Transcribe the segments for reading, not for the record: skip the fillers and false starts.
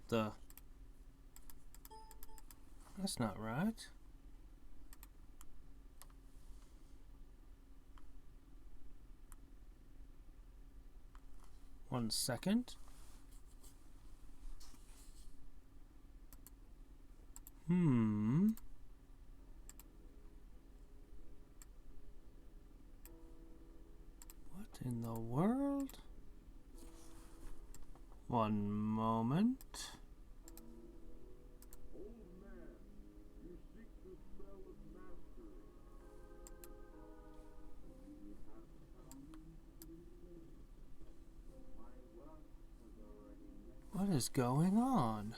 the... That's not right. One second. What in the world? One moment. What is going on?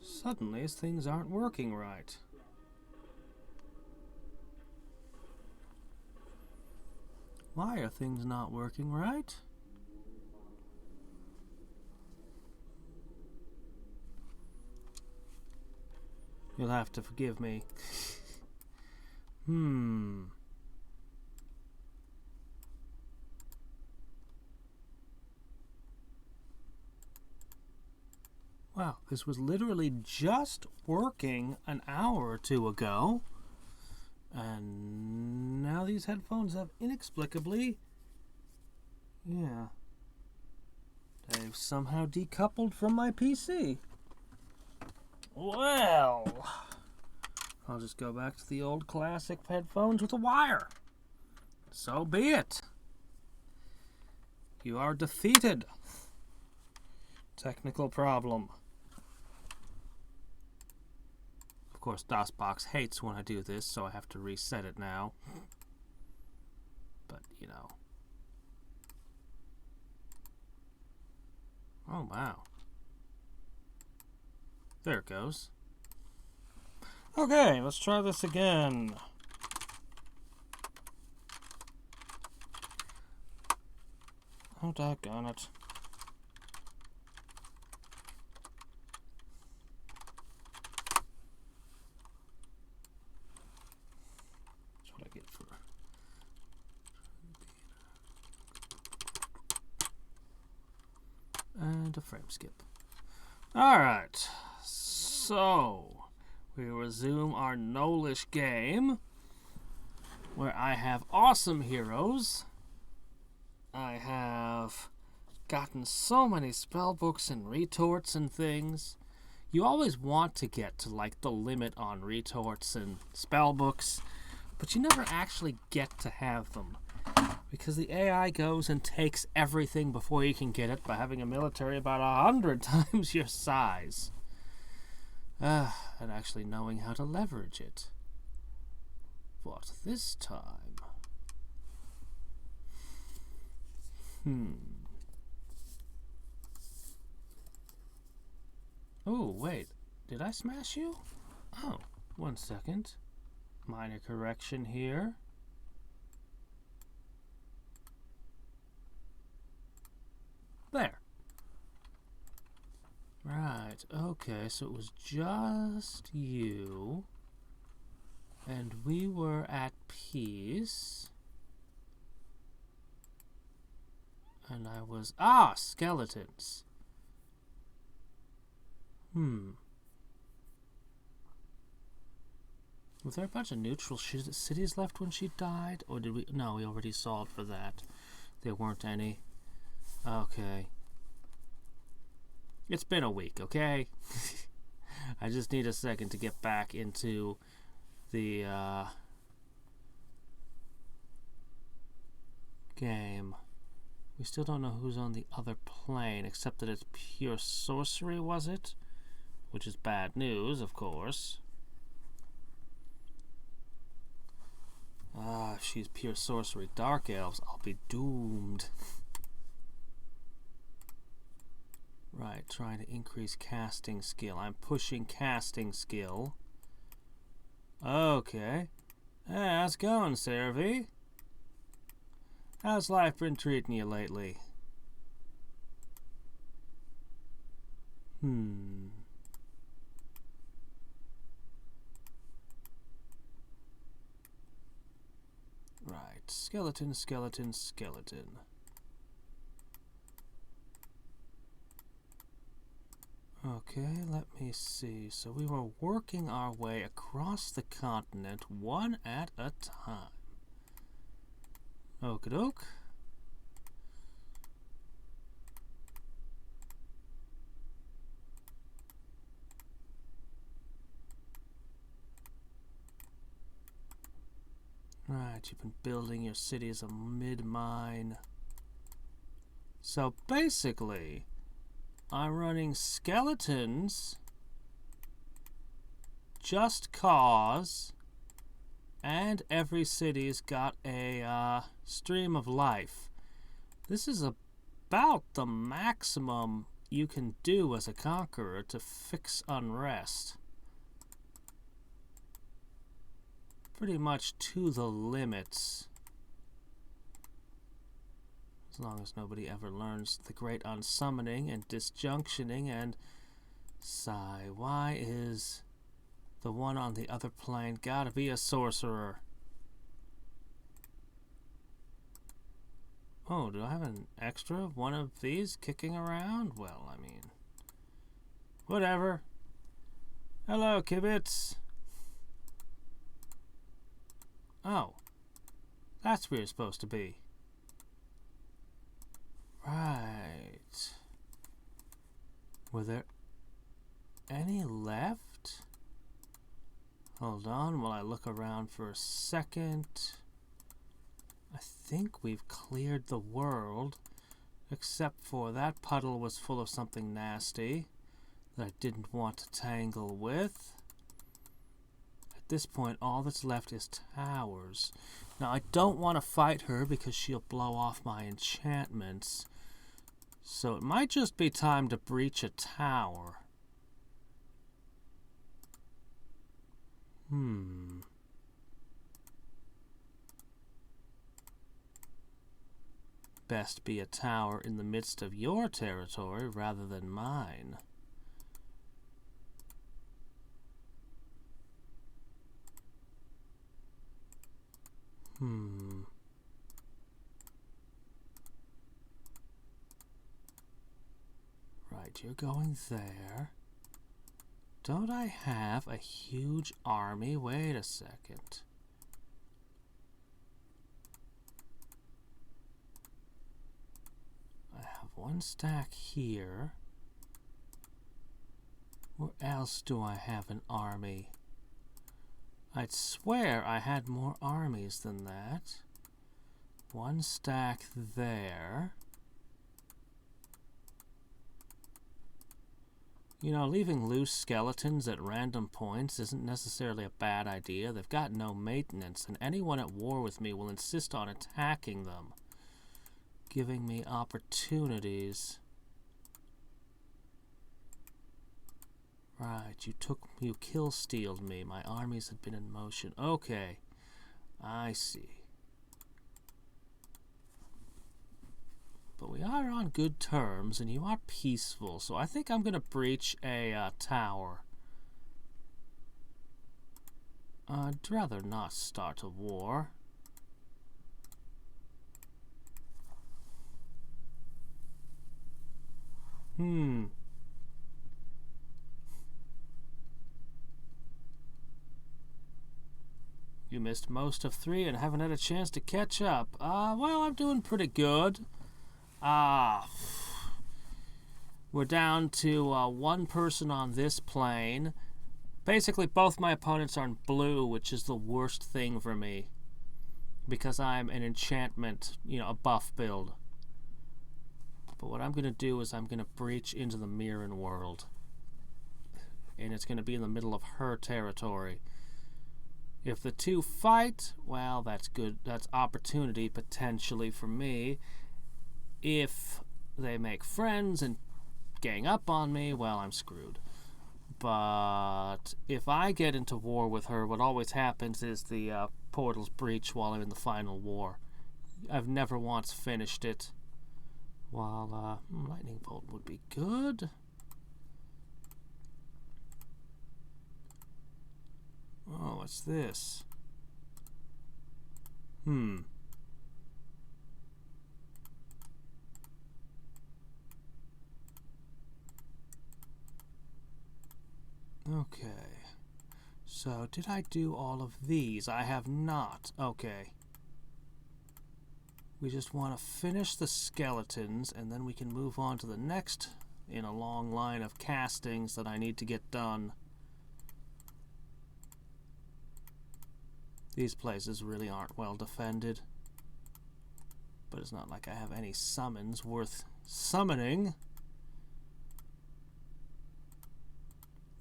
Suddenly, things aren't working right. Why are things not working right? You'll have to forgive me. Wow, this was literally just working an hour or two ago. And now these headphones have inexplicably... Yeah. They've somehow decoupled from my PC. Well, I'll just go back to the old classic headphones with a wire. So be it. You are defeated. Technical problem. Of course, DOSBox hates when I do this, so I have to reset it now. But, you know. Oh, wow. There it goes. Okay, let's try this again. Oh, doggone it. That's what I get for... And a frame skip. Alright, so we resume our Knowlish game where I have awesome heroes. I have gotten so many spell books and retorts and things. You always want to get to like the limit on retorts and spell books, but you never actually get to have them. Because the AI goes and takes everything before you can get it by having a military about 100 times your size. And actually knowing how to leverage it. But this time... Oh, wait. Did I smash you? Oh, 1 second. Minor correction here. There. Right, okay, so it was just you. And we were at peace. And I was... Ah! Skeletons. Was there a bunch of neutral cities left when she died? Or did we... No, we already solved for that. There weren't any. Okay. It's been a week, okay? I just need a second to get back into the game. We still don't know who's on the other plane, except that it's pure sorcery, was it? Which is bad news, of course. If she's pure sorcery dark elves, I'll be doomed. Right, trying to increase casting skill. I'm pushing casting skill. Okay. Hey, how's it going, Servi? How's life been treating you lately? Right, skeleton, skeleton, skeleton. Okay, let me see. So we were working our way across the continent one at a time. Okie doke. Right, you've been building your city as a mid-mine. So basically, I'm running skeletons, just cause, and every city's got a stream of life. This is about the maximum you can do as a conqueror to fix unrest. Pretty much to the limits. As long as nobody ever learns the great unsummoning and disjunctioning and... Sigh, why is the one on the other plane gotta be a sorcerer? Oh, do I have an extra one of these kicking around? Well, I mean... Whatever. Hello, Kibitz. Oh. That's where you're supposed to be. Right. Were there any left? Hold on while I look around for a second. I think we've cleared the world, except for that puddle was full of something nasty that I didn't want to tangle with. At this point, all that's left is towers. Now, I don't want to fight her because she'll blow off my enchantments. So it might just be time to breach a tower. Best be a tower in the midst of your territory rather than mine. Right, you're going there. Don't I have a huge army? Wait a second. I have one stack here. Where else do I have an army? I'd swear I had more armies than that. One stack there. You know, leaving loose skeletons at random points isn't necessarily a bad idea. They've got no maintenance, and anyone at war with me will insist on attacking them, giving me opportunities. Right, you kill-stealed me. My armies had been in motion. Okay, I see. But we are on good terms, and you are peaceful, so I think I'm going to breach a tower. I'd rather not start a war. You missed most of 3 and haven't had a chance to catch up. Well, I'm doing pretty good. We're down to one person on this plane. Basically, both my opponents are in blue, which is the worst thing for me, because I'm an enchantment, a buff build. But what I'm going to do is I'm going to breach into the Mirren world. And it's going to be in the middle of her territory. If the two fight, well, that's good. That's opportunity, potentially, for me. If they make friends and gang up on me, well, I'm screwed. But if I get into war with her, what always happens is the portals breach while I'm in the final war. I've never once finished it. While lightning bolt would be good. Oh, what's this? Okay. So, did I do all of these? I have not. Okay. We just want to finish the skeletons, and then we can move on to the next in a long line of castings that I need to get done. These places really aren't well defended. But it's not like I have any summons worth summoning.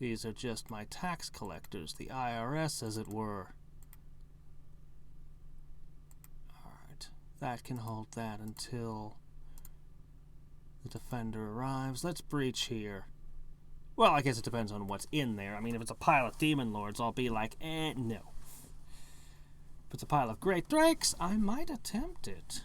These are just my tax collectors, the IRS as it were. Alright, that can hold that until the defender arrives. Let's breach here. Well, I guess it depends on what's in there. I mean, if it's a pile of demon lords, I'll be like, no. If it's a pile of great drakes, I might attempt it.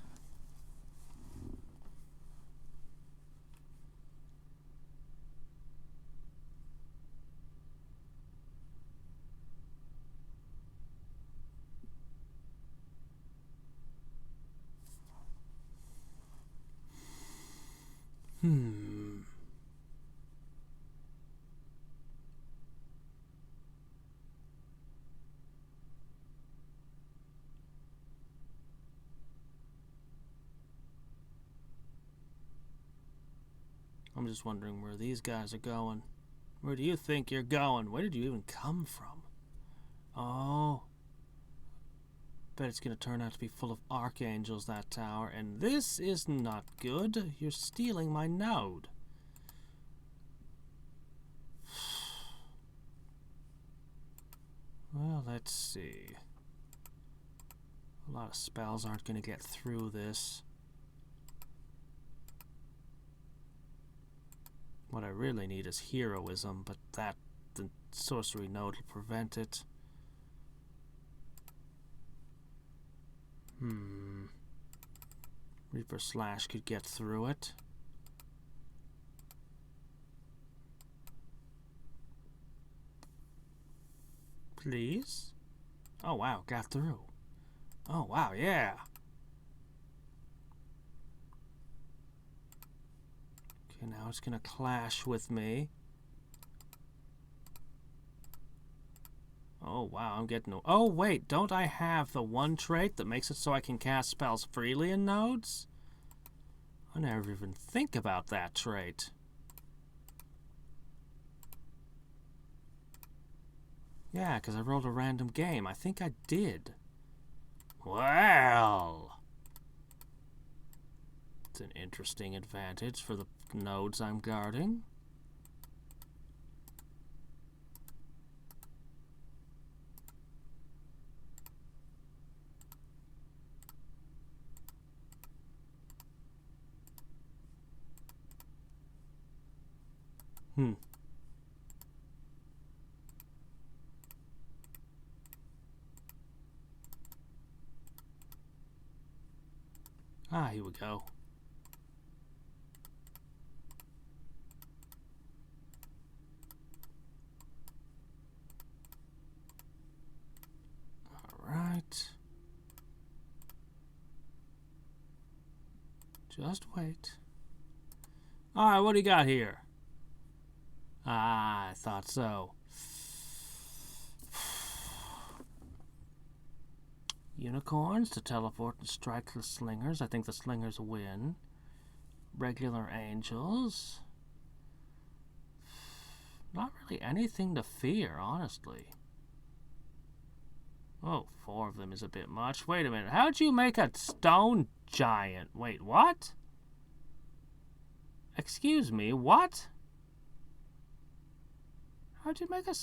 I'm just wondering where these guys are going. Where do you think you're going? Where did you even come from? Oh. Bet it's going to turn out to be full of archangels, that tower. And this is not good. You're stealing my node. Well, let's see. A lot of spells aren't going to get through this. What I really need is heroism, but the sorcery node will prevent it. Reaper Slash could get through it. Please? Oh wow, got through. Oh wow, yeah. Okay, now it's gonna clash with me. Oh wow, I'm getting... Oh wait, don't I have the one trait that makes it so I can cast spells freely in nodes? I never even think about that trait. Yeah, because I rolled a random game. I think I did. Well, it's an interesting advantage for the nodes I'm guarding. Ah, here we go. All right. Just wait. All right, what do you got here? Ah, I thought so. Unicorns to teleport and strike the slingers. I think the slingers win. Regular angels. Not really anything to fear, honestly. Oh, 4 of them is a bit much. Wait a minute. How'd you make a stone giant? Wait, what? Excuse me, what? How'd you make a...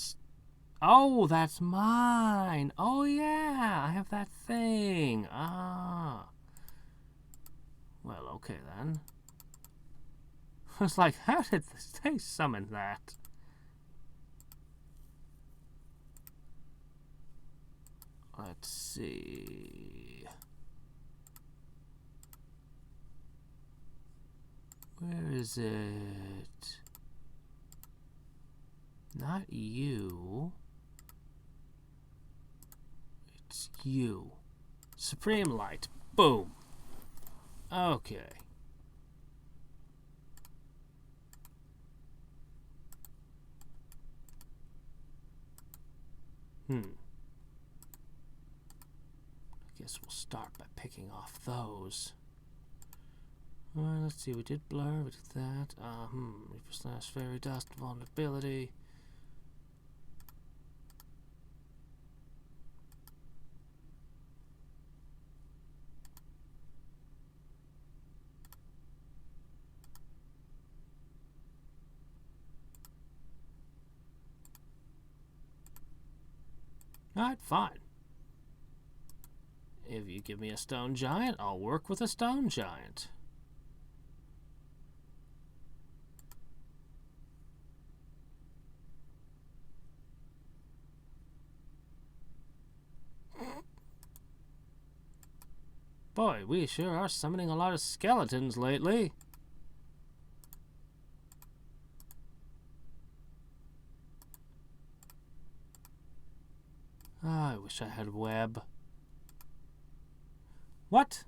Oh, that's mine. Oh, yeah. I have that thing. Ah. Well, okay, then. I was like, how did they summon that? Let's see. Where is it? Not you. It's you. Supreme Light. Boom. Okay. I guess we'll start by picking off those. Alright, let's see. We did blur. We did that. Reaper / fairy dust vulnerability. Alright, fine. If you give me a stone giant, I'll work with a stone giant. Boy, we sure are summoning a lot of skeletons lately. I wish I had web. What?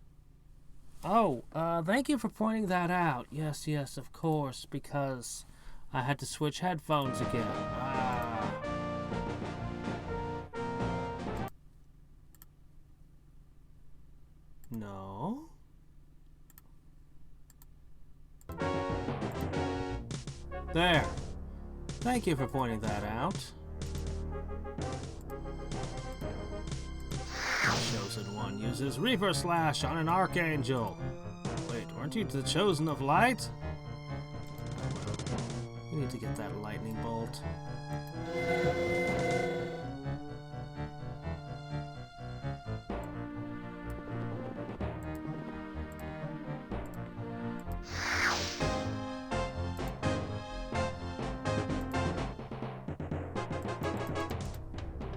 Oh, thank you for pointing that out. Yes, yes, of course, because I had to switch headphones again. No. There. Thank you for pointing that out. The Chosen One uses Reaper Slash on an Archangel. Wait, weren't you the Chosen of Light? We need to get that lightning bolt.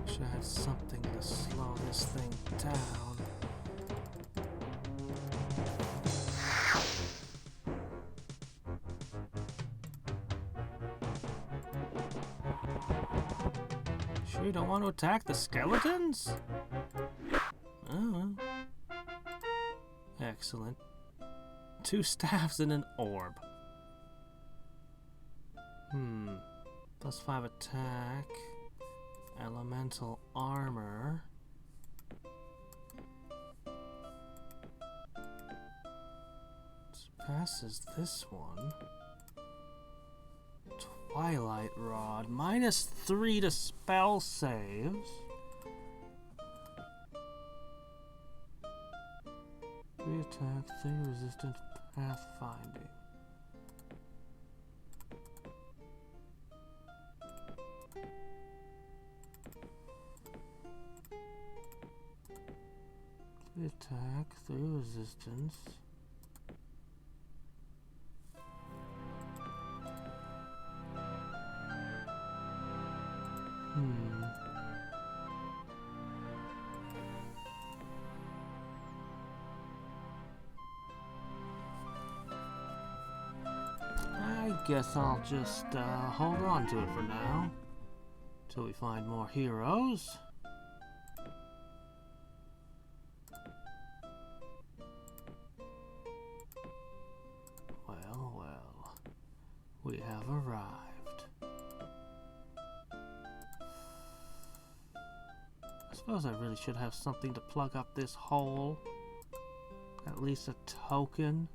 Wish I had something to slow this thing down. Sure you don't want to attack the skeletons? Oh well. Excellent. 2 staffs and an orb. +5 attack. Elemental armor. This passes this one. Twilight Rod. -3 to spell saves. 3 attack, 3 resistant pathfinding. Attack, 3 resistance. I guess I'll just hold on to it for now, till we find more heroes. We have arrived. I suppose I really should have something to plug up this hole. At least a token.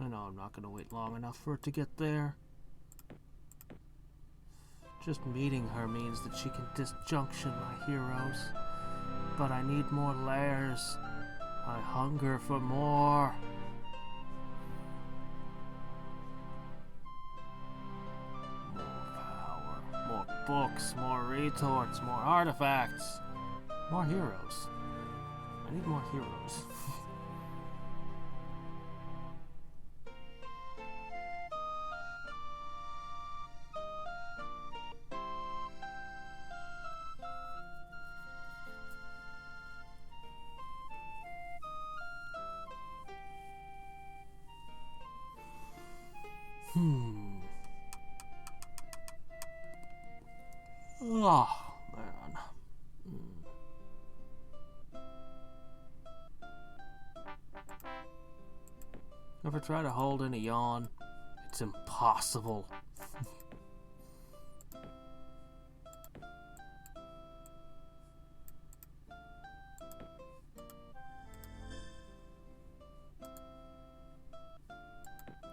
I know I'm not going to wait long enough for it to get there. Just meeting her means that she can disjunction my heroes. But I need more layers. I hunger for more. More power, more books, more retorts, more artifacts, more heroes. I need more heroes. Oh, man. Ever try to hold in a yawn? It's impossible.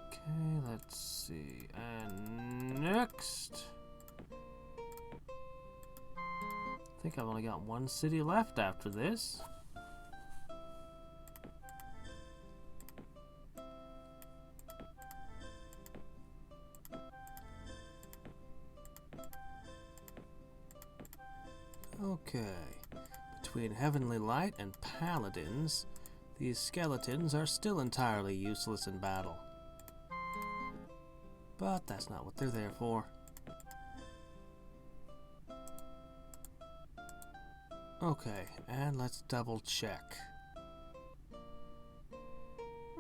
Okay, let's see. And next. I think I've only got one city left after this. Okay. Between Heavenly Light and Paladins, these skeletons are still entirely useless in battle. But that's not what they're there for. Okay, and let's double check.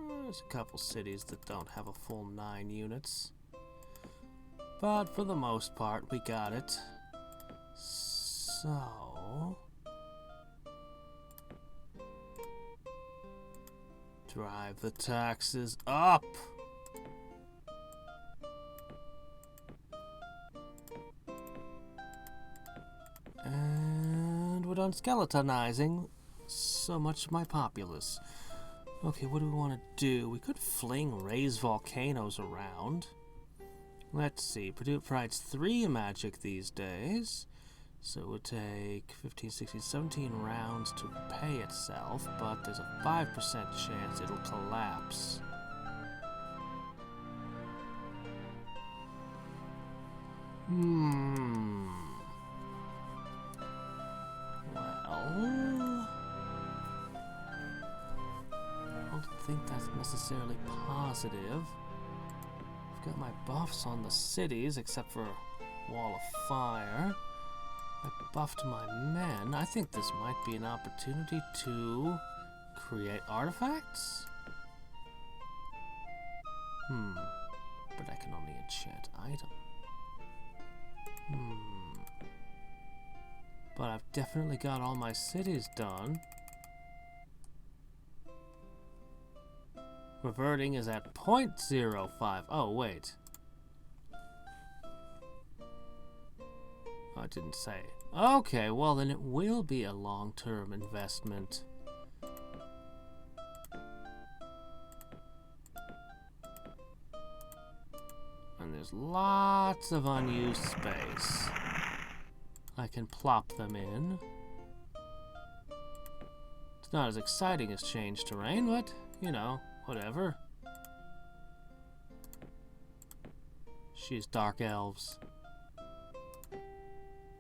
There's a couple cities that don't have a full 9 units. But for the most part, we got it. So... drive the taxes up! And we're done skeletonizing so much of my populace. Okay, what do we want to do? We could fling raised volcanoes around. Let's see. Purdue provides 3 magic these days. So it would take 15, 16, 17 rounds to repay itself, but there's a 5% chance it'll collapse. Well, I don't think that's necessarily positive. I've got my buffs on the cities, except for Wall of Fire. I buffed my men. I think this might be an opportunity to create artifacts? But I can only enchant item. But I've definitely got all my cities done. Reverting is at 0.05. Oh, wait. I didn't say. Okay, well then it will be a long-term investment. And there's lots of unused space. I can plop them in. It's not as exciting as change terrain, but, you know, whatever. She's dark elves.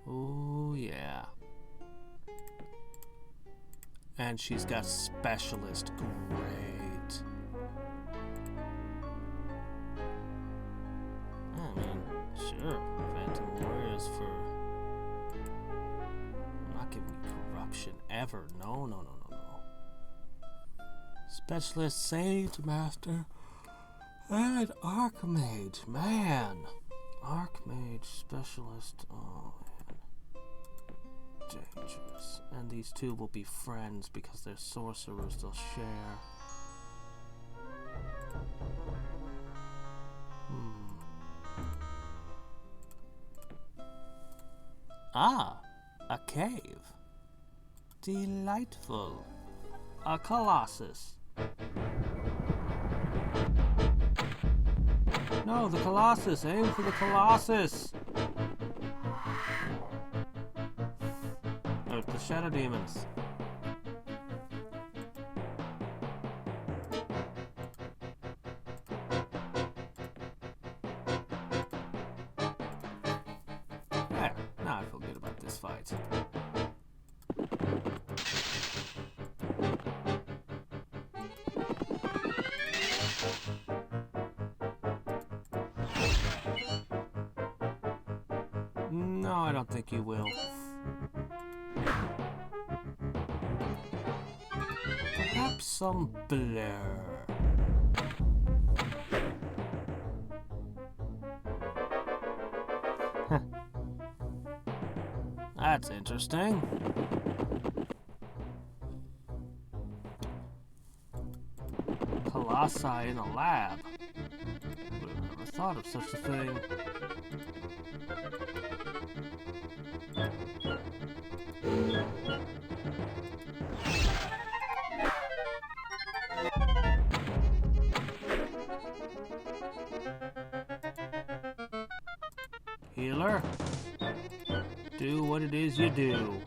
Oh, yeah. And she's got specialist. Great. I mean, sure. Phantom Warriors for... I'm not giving you corruption ever. No, no, no, no, no. Specialist, Sage Master, and Archmage. Man. Archmage, Specialist. Oh, dangerous. And these two will be friends because they're sorcerers. They'll share. Ah, a cave. Delightful. A Colossus. No, the Colossus. Aim for the Colossus. The Shadow Demons. There, now I feel good about this fight. No, I don't think you will. Perhaps some blur. that's interesting. Colossi in a lab. Would have never thought of such a thing. Healer, do what it is you do.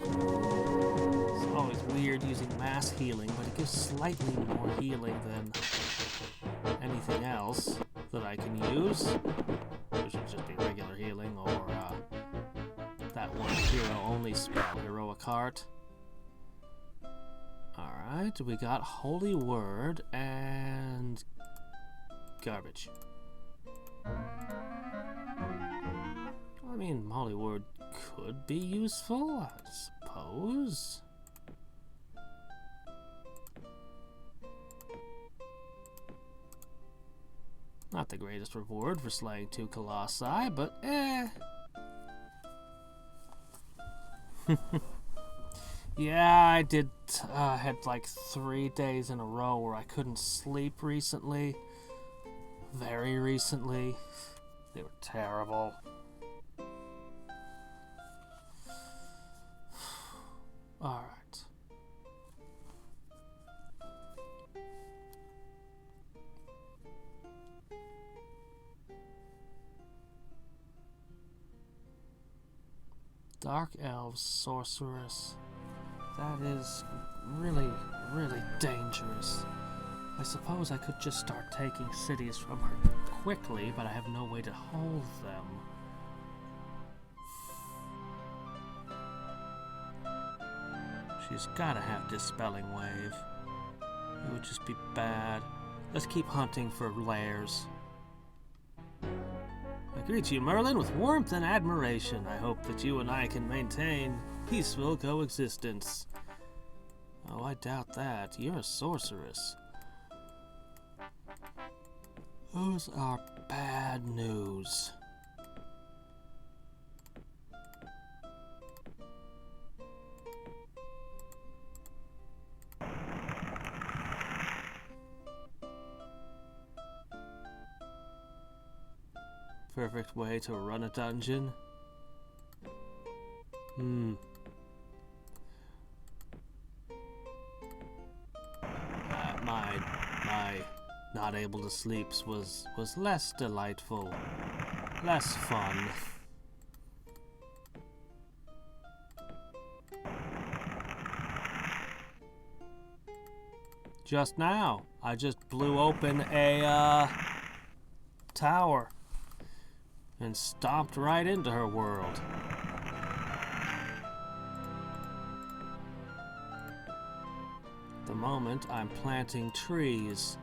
It's always weird using mass healing, but it gives slightly more healing than anything else that I can use. Which should just be regular healing, or that one hero-only spell, Heroic Heart. Alright, we got Holy Word and garbage. I mean, Holy Word could be useful, I suppose. Not the greatest reward for slaying 2 Colossi, but yeah, I did, had like 3 days in a row where I couldn't sleep recently. Very recently. They were terrible. Alright. Dark Elves, Sorceress. That is really, really dangerous. I suppose I could just start taking cities from her quickly, but I have no way to hold them. She's gotta have Dispelling Wave. It would just be bad. Let's keep hunting for lairs. I greet you, Merlin, with warmth and admiration. I hope that you and I can maintain peaceful coexistence. Oh, I doubt that. You're a sorceress. Those are bad news. Perfect way to run a dungeon. My not able to sleep was less delightful, less fun. Just now, I just blew open a tower and stomped right into her world. At the moment, I'm planting trees.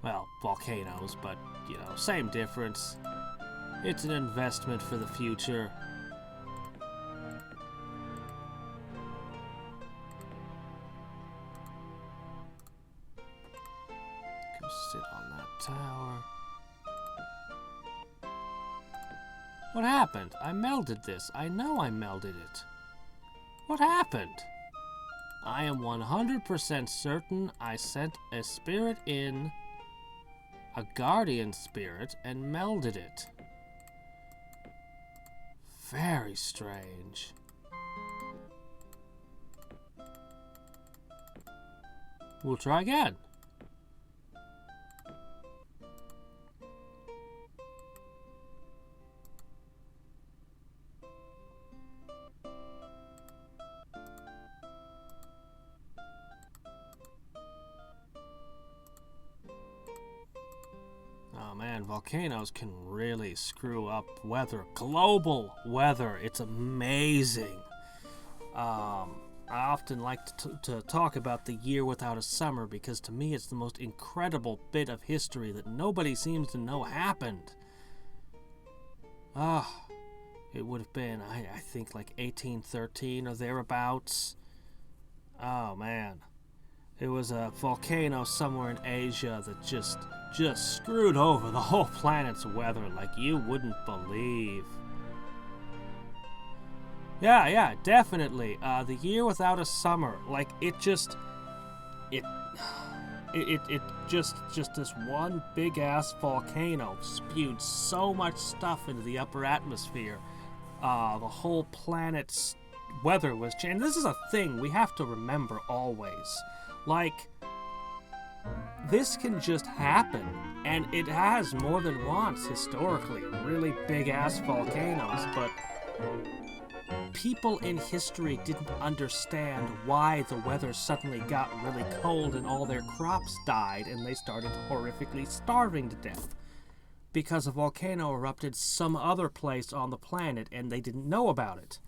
Well, volcanoes, but, you know, same difference. It's an investment for the future. Go sit on that tower. What happened? I melded this. I know I melded it. What happened? I am 100% certain I sent a spirit in, a guardian spirit, and melded it. Very strange. We'll try again. Oh man, volcanoes can really screw up weather. Global weather. It's amazing. I often like to talk about the year without a summer because to me it's the most incredible bit of history that nobody seems to know happened. It would have been, I think, like 1813 or thereabouts. Oh man. It was a volcano somewhere in Asia that just screwed over the whole planet's weather like you wouldn't believe. Yeah, definitely. The year without a summer, like it just, it, it just this one big ass volcano spewed so much stuff into the upper atmosphere. The whole planet's weather was changed. This is a thing we have to remember always. Like, this can just happen, and it has more than once historically. Really big ass volcanoes, but people in history didn't understand why the weather suddenly got really cold and all their crops died and they started horrifically starving to death because a volcano erupted some other place on the planet and they didn't know about it.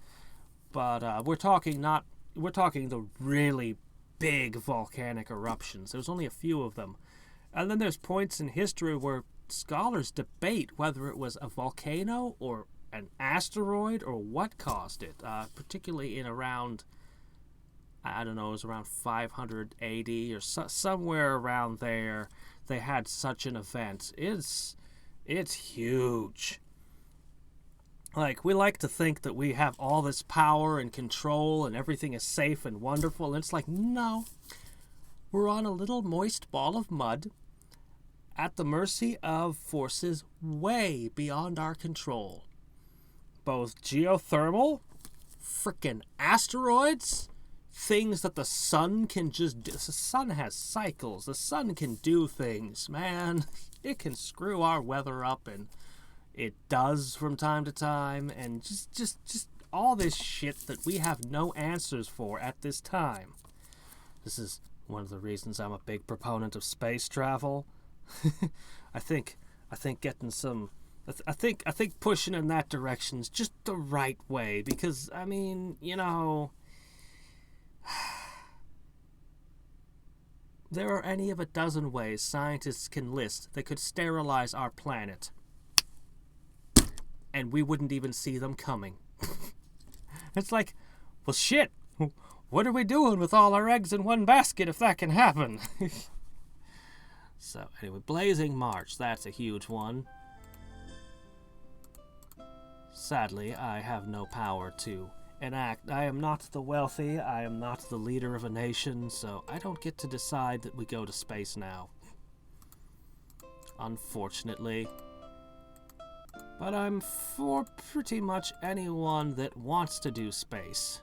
But we're talking the really big volcanic eruptions. There's only a few of them. And then there's points in history where scholars debate whether it was a volcano or an asteroid or what caused it, particularly in around, I don't know, it was around 500 AD or somewhere around there. They had such an event. It's huge. Like, we like to think that we have all this power and control and everything is safe and wonderful, and it's like, no. We're on a little moist ball of mud at the mercy of forces way beyond our control. Both geothermal, frickin' asteroids, things that the sun can just do. The sun has cycles. The sun can do things, man. It can screw our weather up, and it does from time to time, and just all this shit that we have no answers for at this time. This is one of the reasons I'm a big proponent of space travel. I think getting some... I think pushing in that direction is just the right way, because, I mean, you know, there are any of a dozen ways scientists can list that could sterilize our planet, and we wouldn't even see them coming. It's like, well, shit, what are we doing with all our eggs in one basket if that can happen? So, anyway, Blazing March, that's a huge one. Sadly, I have no power to enact. I am not the wealthy, I am not the leader of a nation, so I don't get to decide that we go to space now. Unfortunately. But I'm for pretty much anyone that wants to do space.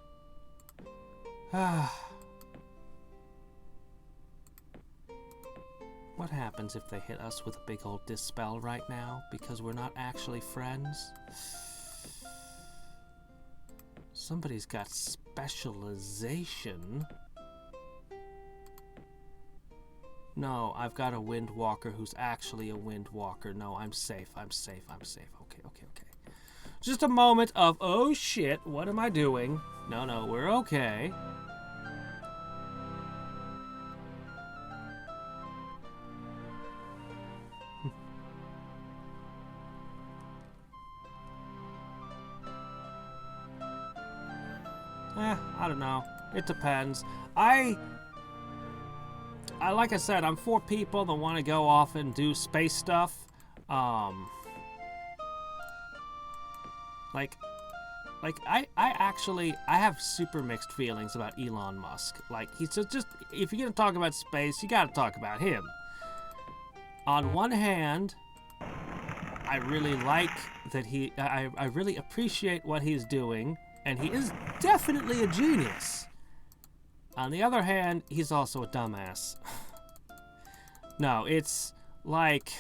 What happens if they hit us with a big old dispel right now because we're not actually friends? Somebody's got specialization. No, I've got a Windwalker who's actually a Windwalker. No, I'm safe. Okay. Just a moment of, oh shit, what am I doing? No, we're okay. I don't know. It depends. I like I said, I'm for people that want to go off and do space stuff. I have super mixed feelings about Elon Musk. Like, he's just if you're gonna talk about space, you gotta talk about him. On one hand, I really like that I really appreciate what he's doing, and he is definitely a genius. On the other hand, he's also a dumbass. No, it's like...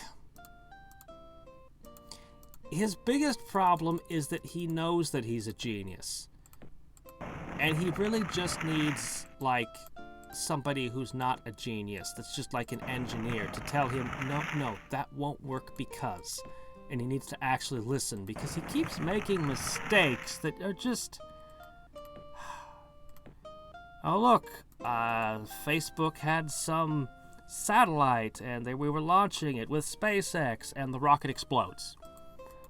his biggest problem is that he knows that he's a genius. And he really just needs, like, somebody who's not a genius, that's just like an engineer, to tell him, no, that won't work because... and he needs to actually listen, because he keeps making mistakes that are just... Oh, look, Facebook had some satellite, and we were launching it with SpaceX, and the rocket explodes.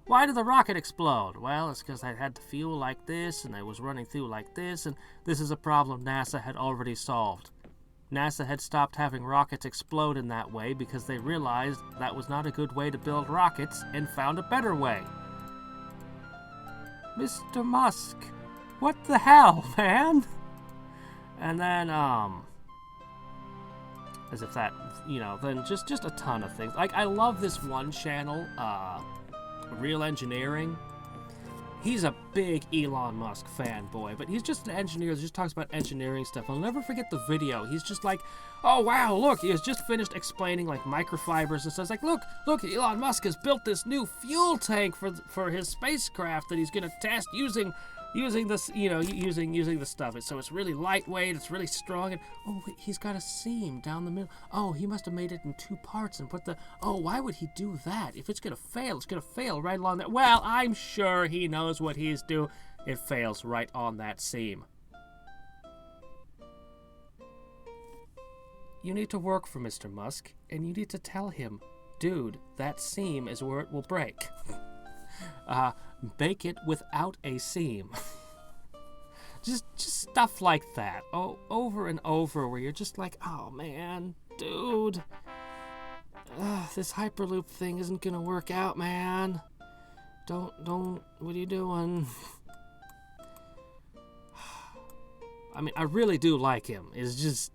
Why did the rocket explode? Well, it's because they had the fuel like this, and it was running through like this, and this is a problem NASA had already solved. NASA had stopped having rockets explode in that way because they realized that was not a good way to build rockets and found a better way. Mr. Musk, What the hell, man? And then, as if that, then just a ton of things. Like, I love this one channel, Real Engineering. He's a big Elon Musk fanboy, but he's just an engineer that just talks about engineering stuff. I'll never forget the video. He's just like, oh wow, look, he has just finished explaining like microfibers and stuff. It's like, look, Elon Musk has built this new fuel tank for his spacecraft that he's gonna test using this, using the stuff. So it's really lightweight, it's really strong, and oh, wait, he's got a seam down the middle. Oh, he must have made it in 2 parts and put why would he do that? If it's gonna fail, it's gonna fail right along that. Well, I'm sure he knows what he's doing. It fails right on that seam. You need to work for Mr. Musk, and you need to tell him, dude, that seam is where it will break. Make it without a seam. just stuff like that. Oh, over and over, where you're just like, oh man, dude, this Hyperloop thing isn't gonna work out, man. Don't, what are you doing? I mean, I really do like him. It's just,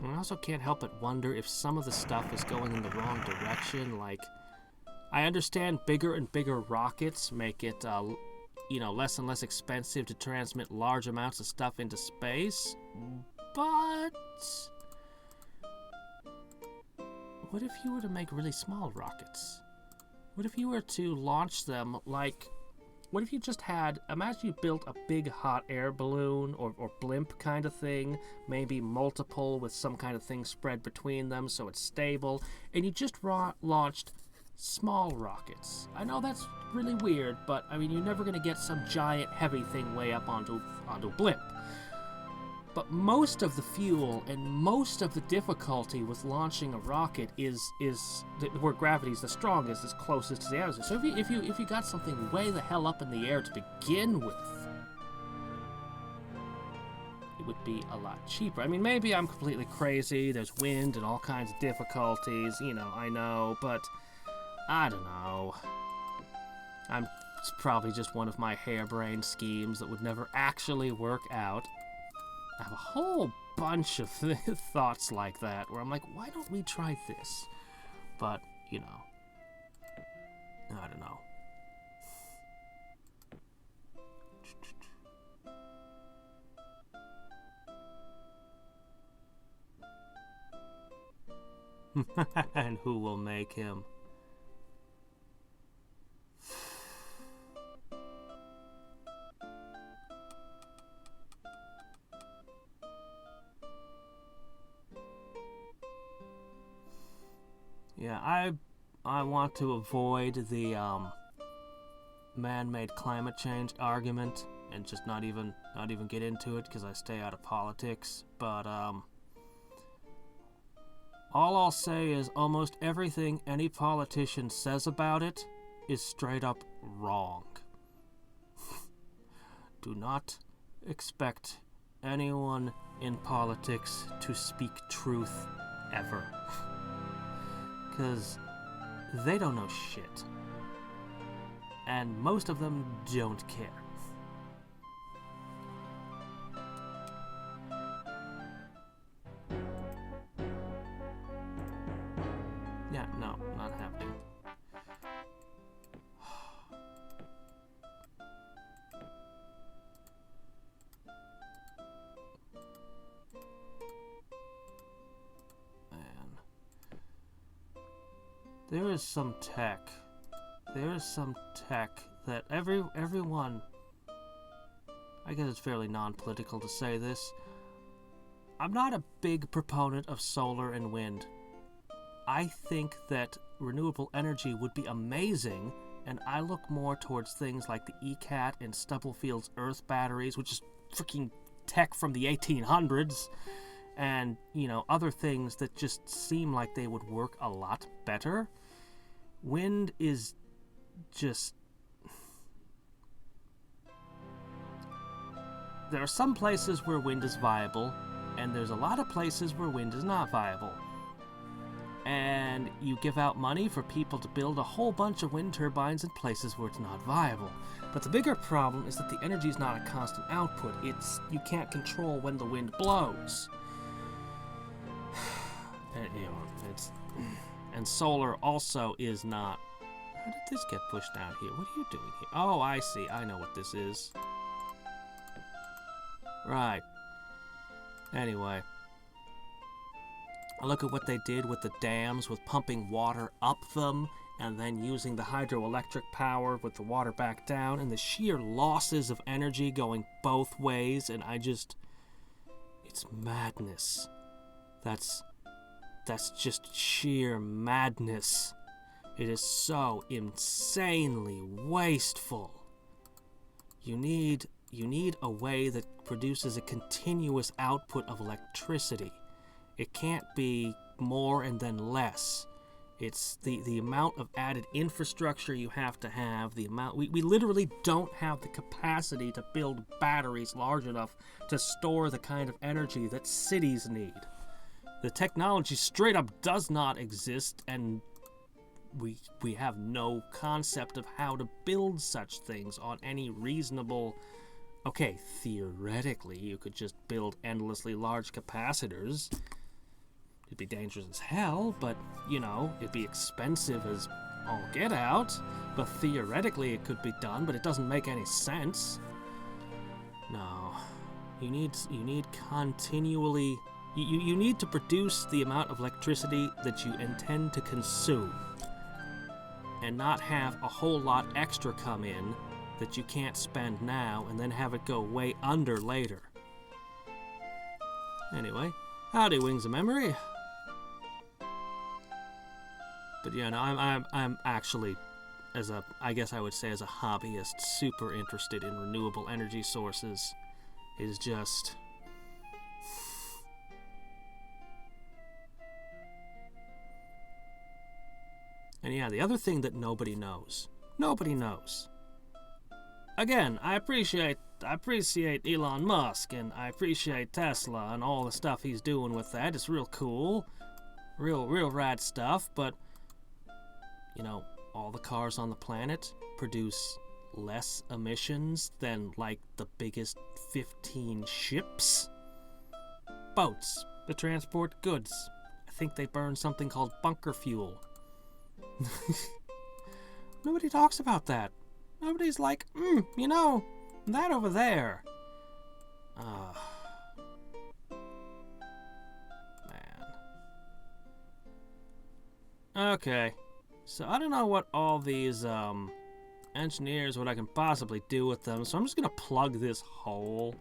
I also can't help but wonder if some of the stuff is going in the wrong direction. Like, I understand bigger and bigger rockets make it, less and less expensive to transmit large amounts of stuff into space, but what if you were to make really small rockets? What if you were to launch them like, what if you just had, imagine you built a big hot air balloon or blimp kind of thing, maybe multiple with some kind of thing spread between them so it's stable, and you just launched small rockets. I know that's really weird, but I mean, you're never going to get some giant heavy thing way up onto a blimp. But most of the fuel and most of the difficulty with launching a rocket is where gravity is the strongest, is closest to the atmosphere. So if you got something way the hell up in the air to begin with, it would be a lot cheaper. I mean, maybe I'm completely crazy. There's wind and all kinds of difficulties, I know, but I don't know. It's probably just one of my harebrained schemes that would never actually work out. I have a whole bunch of thoughts like that where I'm like, why don't we try this? But, I don't know. And who will make him? Yeah, I want to avoid the man-made climate change argument and just not even get into it because I stay out of politics. But all I'll say is almost everything any politician says about it is straight up wrong. Do not expect anyone in politics to speak truth ever. Because they don't know shit. And most of them don't care. Yeah, no, not happening. There is some tech that everyone, I guess it's fairly non-political to say this, I'm not a big proponent of solar and wind. I think that renewable energy would be amazing, and I look more towards things like the ECAT and Stubblefield's Earth batteries, which is freaking tech from the 1800s, and, other things that just seem like they would work a lot better. Wind is just... There are some places where wind is viable, and there's a lot of places where wind is not viable. and you give out money for people to build a whole bunch of wind turbines in places where it's not viable. But the bigger problem is that the energy is not a constant output. You can't control when the wind blows. And solar also is not. How did this get pushed down here? What are you doing here? Oh, I see. I know what this is. Right. Anyway. Look at what they did with the dams, with pumping water up them, and then using the hydroelectric power with the water back down, and the sheer losses of energy going both ways, and it's madness. That's just sheer madness. It is so insanely wasteful. You need a way that produces a continuous output of electricity. It can't be more and then less. It's the amount of added infrastructure you have to have, the amount... We literally don't have the capacity to build batteries large enough to store the kind of energy that cities need. The technology straight up does not exist, and we have no concept of how to build such things on any reasonable... Okay, theoretically, you could just build endlessly large capacitors. It'd be dangerous as hell, but, it'd be expensive as all get out. But theoretically it could be done, but it doesn't make any sense. No. You need continually... You need to produce the amount of electricity that you intend to consume. And not have a whole lot extra come in that you can't spend now and then have it go way under later. Anyway, howdy, Wings of Memory. But I'm actually, I guess I would say as a hobbyist, super interested in renewable energy sources. Is just... And yeah, the other thing that nobody knows. Again, I appreciate Elon Musk, and I appreciate Tesla and all the stuff he's doing with that. It's real cool. Real rad stuff, but all the cars on the planet produce less emissions than, like, the biggest 15 ships. Boats that transport goods. I think they burn something called bunker fuel. Nobody talks about that. Nobody's like, that over there. Man. Okay. So I don't know what all these engineers, what I can possibly do with them, so I'm just gonna plug this hole.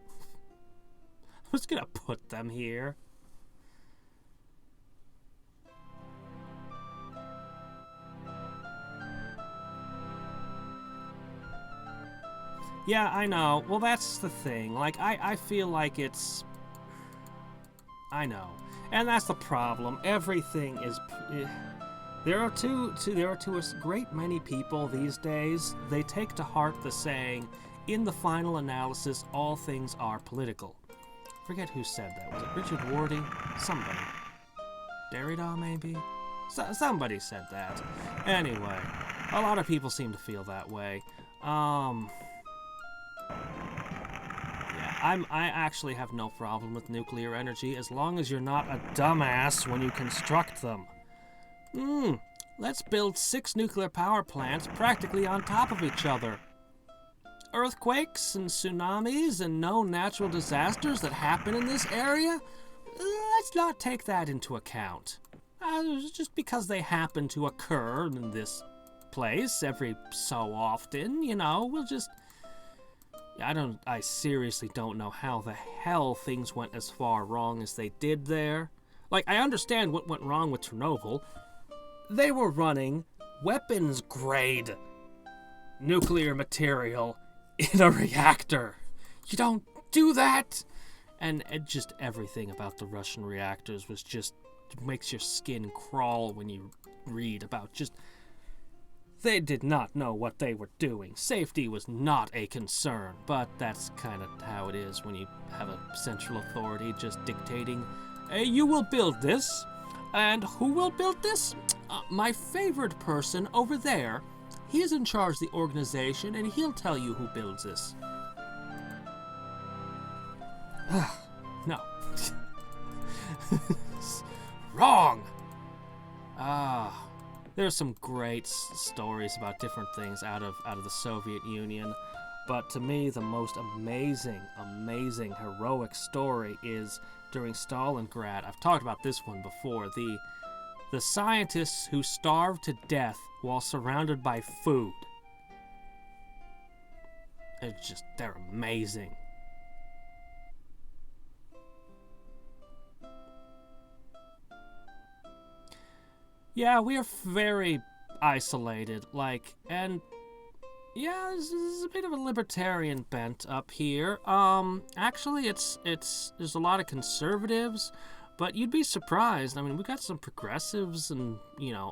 I'm just gonna put them here. Yeah, I know. Well, that's the thing. Like, I feel like it's... I know. And that's the problem. Everything is... There are a great many people these days, they take to heart the saying, in the final analysis, all things are political. Forget who said that. Was it Richard Rorty? Somebody. Derrida, maybe? Somebody said that. Anyway, a lot of people seem to feel that way. I actually have no problem with nuclear energy as long as you're not a dumbass when you construct them. Let's build 6 nuclear power plants practically on top of each other. Earthquakes and tsunamis and known natural disasters that happen in this area? Let's not take that into account. Just because they happen to occur in this place every so often, we'll just... I seriously don't know how the hell things went as far wrong as they did there. Like, I understand what went wrong with Chernobyl. They were running weapons-grade nuclear material in a reactor. You don't do that! And just everything about the Russian reactors was just... makes your skin crawl when you read about just... They did not know what they were doing. Safety was not a concern, but that's kind of how it is when you have a central authority just dictating, hey, you will build this. And who will build this? My favorite person over there. He is in charge of the organization, and he'll tell you who builds this. No. Wrong! There's some great stories about different things out of the Soviet Union, but to me the most amazing heroic story is during Stalingrad. I've talked about this one before. The scientists who starved to death while surrounded by food. They're amazing. Yeah, we are very isolated, and yeah, there's a bit of a libertarian bent up here. Actually, there's a lot of conservatives, but you'd be surprised. I mean, we got some progressives and,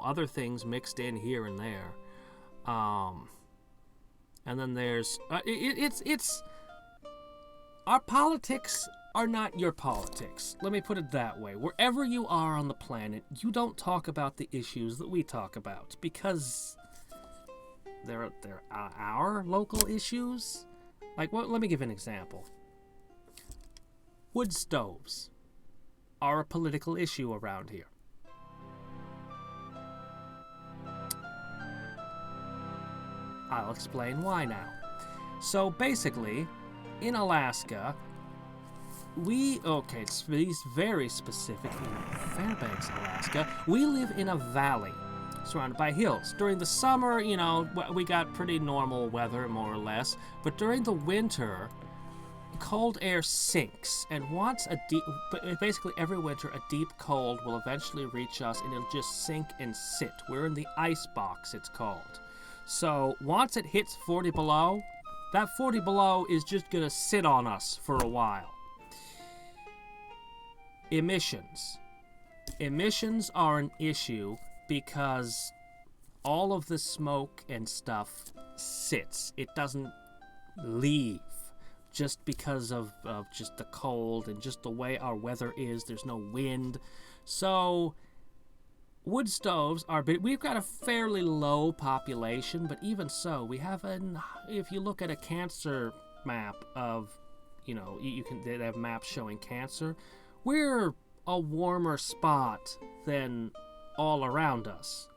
other things mixed in here and there. And then there's, our politics are not your politics. Let me put it that way. Wherever you are on the planet, you don't talk about the issues that we talk about because they're our local issues. Let me give an example. Wood stoves are a political issue around here. I'll explain why now. So basically, in Alaska, it's very specific. In Fairbanks, Alaska, we live in a valley surrounded by hills. During the summer, we got pretty normal weather, more or less. But during the winter, cold air sinks, and basically every winter, a deep cold will eventually reach us, and it'll just sink and sit. We're in the ice box, it's called. So once it hits 40 below, that 40 below is just gonna sit on us for a while. Emissions. Emissions are an issue because all of the smoke and stuff sits. It doesn't leave just because of just the cold and just the way our weather is. There's no wind. So wood stoves are big. We've got a fairly low population, but even so, we have if you look at a cancer map of, they have maps showing cancer. We're a warmer spot than all around us.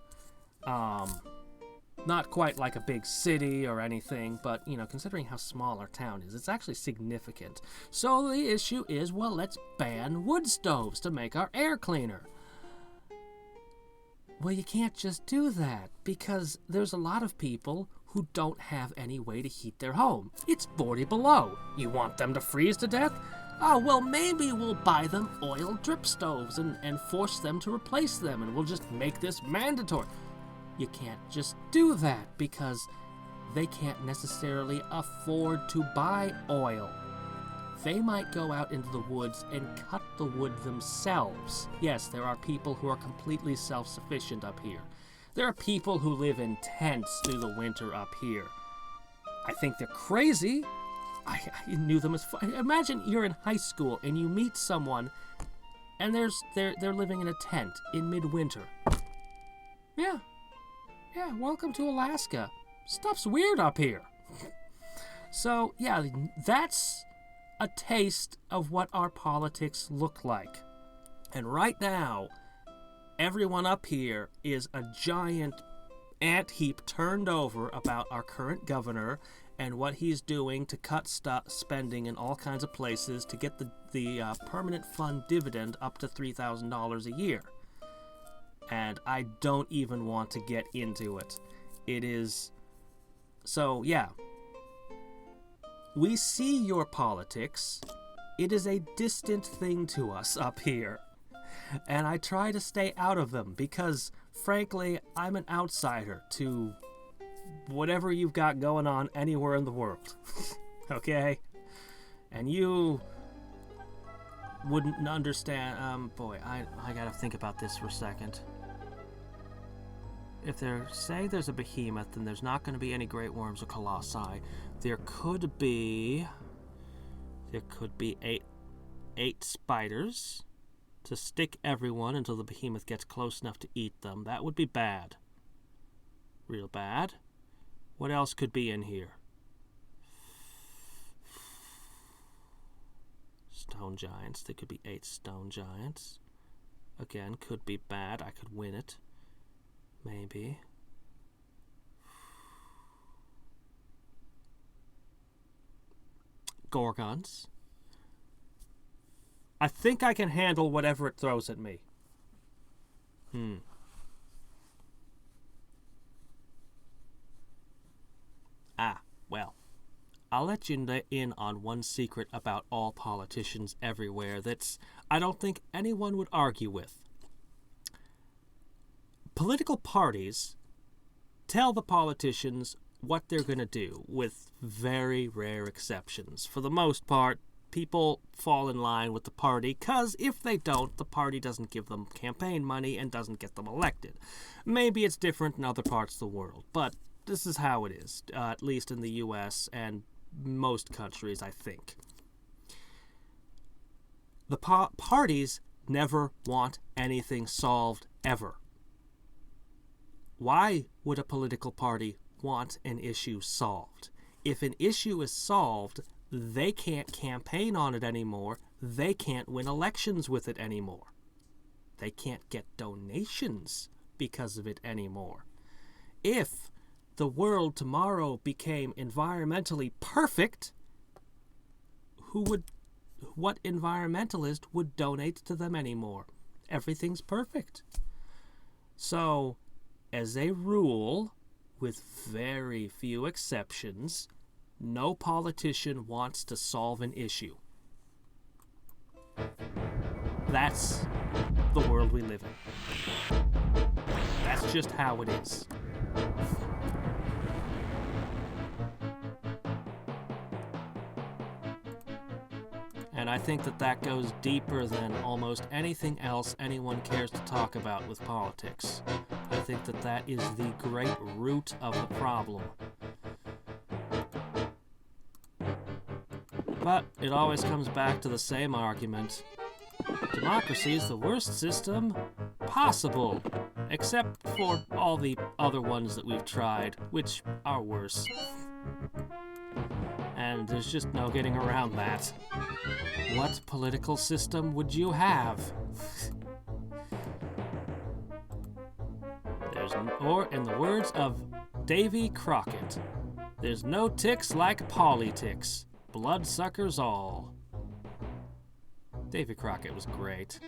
Not quite like a big city or anything, but, considering how small our town is, it's actually significant. So the issue is, well, let's ban wood stoves to make our air cleaner. Well, you can't just do that, because there's a lot of people who don't have any way to heat their home. It's 40 below. You want them to freeze to death? Oh, well, maybe we'll buy them oil drip stoves and force them to replace them, and we'll just make this mandatory. You can't just do that because they can't necessarily afford to buy oil. They might go out into the woods and cut the wood themselves. Yes, there are people who are completely self-sufficient up here. There are people who live in tents through the winter up here. I think they're crazy. I knew them as fun. Imagine you're in high school and you meet someone and they're living in a tent in midwinter. Yeah, welcome to Alaska. Stuff's weird up here. So, yeah, that's a taste of what our politics look like. And right now, everyone up here is a giant ant heap turned over about our current governor and what he's doing to cut spending in all kinds of places to get the permanent fund dividend up to $3,000 a year. And I don't even want to get into it. It is... So, yeah. We see your politics. It is a distant thing to us up here. And I try to stay out of them because, frankly, I'm an outsider to whatever you've got going on anywhere in the world. Okay? And you wouldn't understand. Boy, I gotta think about this for a second. If there's a behemoth, then there's not going to be any great worms or colossi. There could be eight spiders, to stick everyone until the behemoth gets close enough to eat them. That would be bad. Real bad. What else could be in here? Stone giants. There could be 8 stone giants. Again, could be bad. I could win it. Maybe. Gorgons. I think I can handle whatever it throws at me. Well. I'll let you in on one secret about all politicians everywhere that's I don't think anyone would argue with. Political parties tell the politicians what they're going to do, with very rare exceptions. For the most part, people fall in line with the party, because if they don't, the party doesn't give them campaign money and doesn't get them elected. Maybe it's different in other parts of the world, but this is how it is, at least in the U.S. and most countries, I think. The parties never want anything solved, ever. Why would a political party want an issue solved? If an issue is solved, they can't campaign on it anymore. They can't win elections with it anymore. They can't get donations because of it anymore. If the world tomorrow became environmentally perfect, what environmentalist would donate to them anymore? Everything's perfect. So, as a rule, with very few exceptions, no politician wants to solve an issue. That's the world we live in. That's just how it is. And I think that goes deeper than almost anything else anyone cares to talk about with politics. I think that is the great root of the problem. But it always comes back to the same argument. Democracy is the worst system possible, except for all the other ones that we've tried, which are worse. And there's just no getting around that. What political system would you have? Or in the words of Davy Crockett, there's no ticks like politics. Bloodsuckers all. Davy Crockett was great.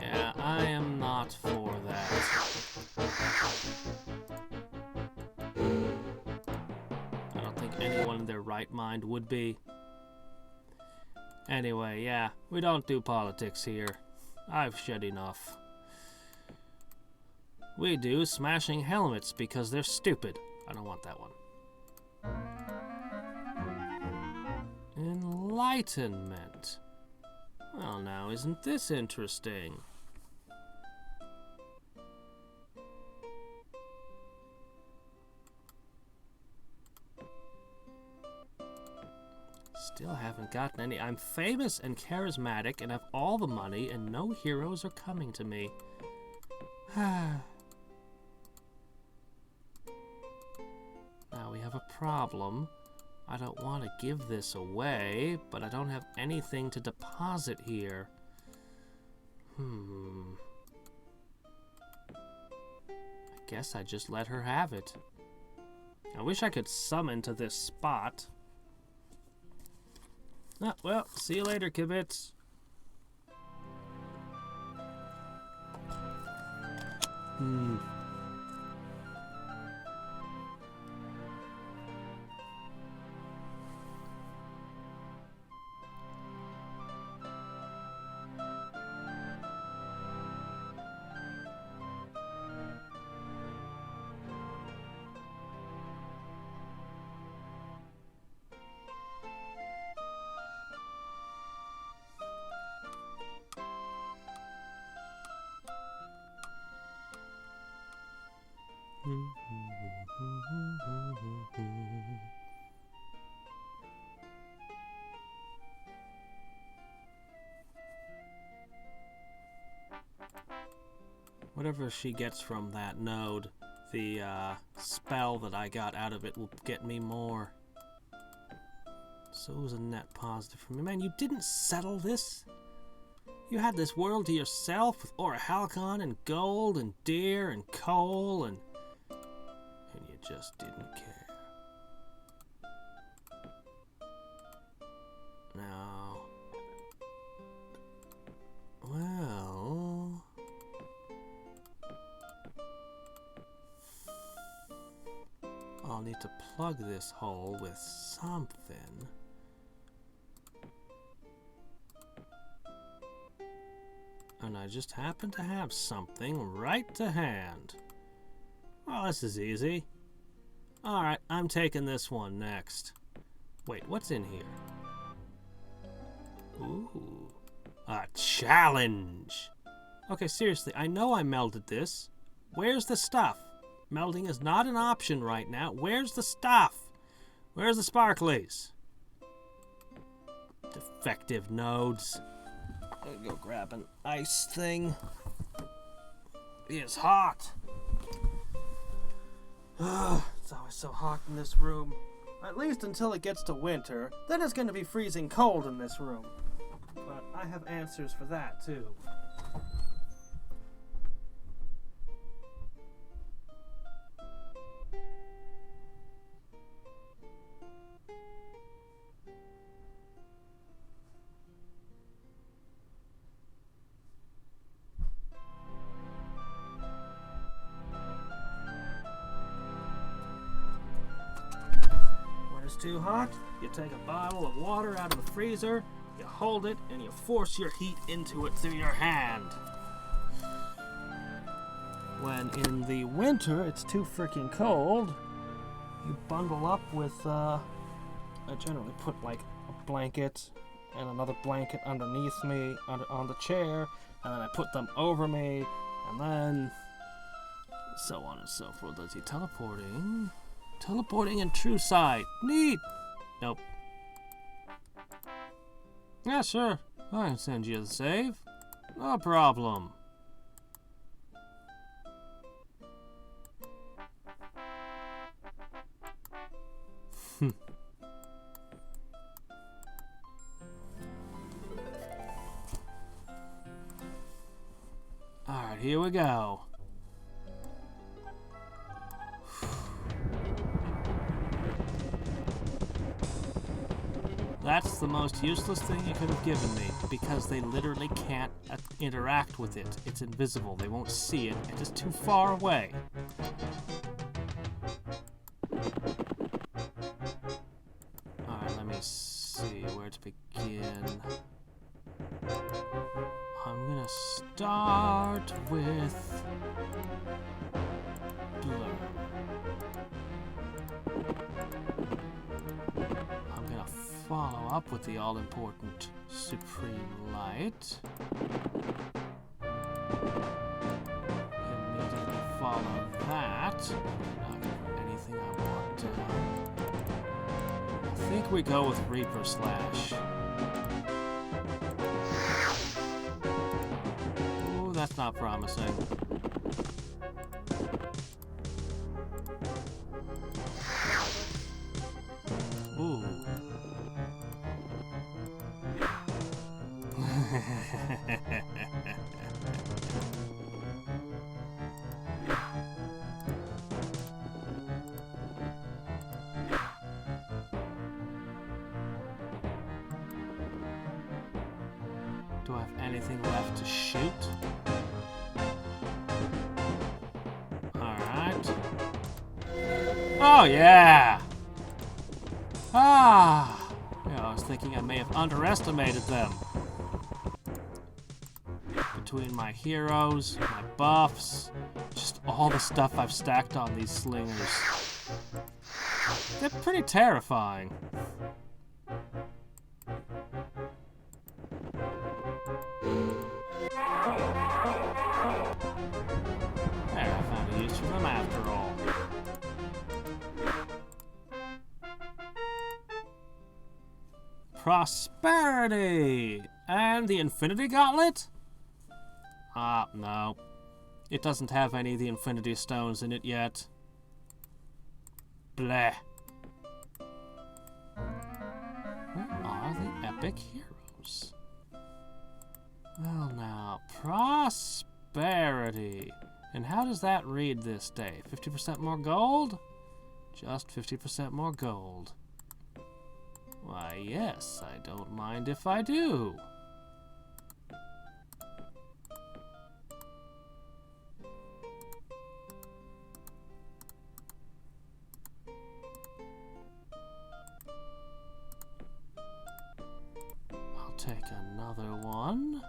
Yeah, I am not for that. I don't think anyone in their right mind would be. Anyway, yeah, we don't do politics here. I've shed enough. We do smashing helmets because they're stupid. I don't want that one. Enlightenment. Well, now, isn't this interesting? Still haven't gotten any. I'm famous and charismatic and have all the money, and no heroes are coming to me. Now we have a problem. I don't want to give this away, but I don't have anything to deposit here. I guess I just let her have it. I wish I could summon to this spot. Ah, well, see you later, Kibitz. Whatever she gets from that node, the spell that I got out of it will get me more. So it was a net positive for me. Man, you didn't settle this? You had this world to yourself with Orichalcon and gold and deer and coal and you just didn't care. No. Well... I'll need to plug this hole with something. And I just happen to have something right to hand. Well, this is easy. Alright, I'm taking this one next. Wait, what's in here? Ooh, a challenge! Okay, seriously, I know I melded this. Where's the stuff? Melding is not an option right now. Where's the stuff? Where's the sparklies? Defective nodes. I'm gonna go grab an ice thing. It's hot. It's always so hot in this room. At least until it gets to winter. Then it's gonna be freezing cold in this room. But I have answers for that too. Too hot, you take a bottle of water out of the freezer, you hold it, and you force your heat into it through your hand. When in the winter it's too freaking cold, you bundle up with, I generally put like a blanket and another blanket underneath me on the chair, and then I put them over me, and then so on and so forth. Let's see, teleporting. Teleporting in true sight. Neat! Nope. Yeah, sure. I can send you the save. No problem. Alright, here we go. That's the most useless thing you could have given me, because they literally can't interact with it. It's invisible. They won't see it. It is too far away. Alright, let me see where to begin. I'm gonna start with Blur. I'm gonna follow up with the all-important Supreme Light. Immediately follow that. Not anything I want to. I think we go with Reaper Slash. Ooh, that's not promising. Ooh. Do I have anything left to shoot? Alright. Oh, yeah! Ah! Yeah, I was thinking I may have underestimated them. Between my heroes, my buffs, just all the stuff I've stacked on these slingers. They're pretty terrifying. There, I found a use for them after all. Prosperity! And the Infinity Gauntlet? No. It doesn't have any of the Infinity Stones in it yet. Bleh. Where are the epic heroes? Well now, prosperity. And how does that read this day? 50% more gold? Just 50% more gold. Why, yes, I don't mind if I do. I'll take another one.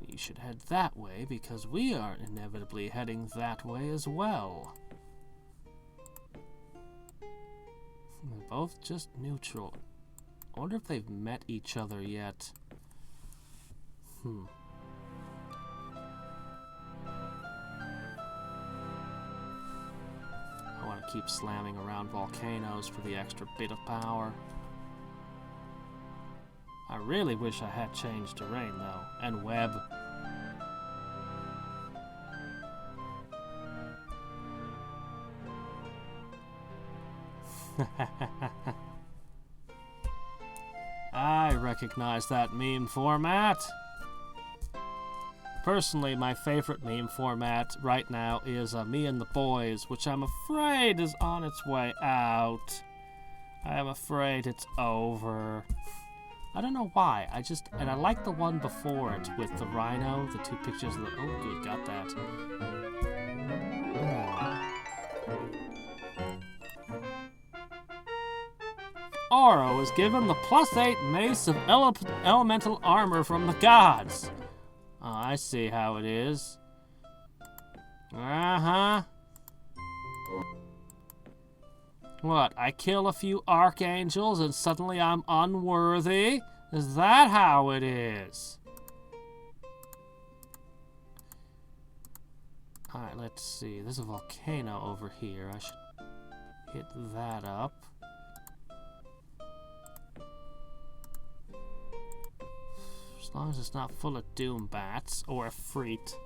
You should head that way because we are inevitably heading that way as well. They're both just neutral. I wonder if they've met each other yet. I want to keep slamming around volcanoes for the extra bit of power. I really wish I had changed terrain though, and web. I recognize that meme format. Personally, my favorite meme format right now is Me and the Boys, which I'm afraid is on its way out. I am afraid it's over. I don't know why. And I like the one before it with the rhino, the two pictures of the. Oh, good, got that. Oro is given the +8 mace of elemental armor from the gods. Oh, I see how it is. What, I kill a few archangels and suddenly I'm unworthy? Is that how it is? Alright, let's see. There's a volcano over here. I should hit that up. As long as it's not full of doom bats or a freet.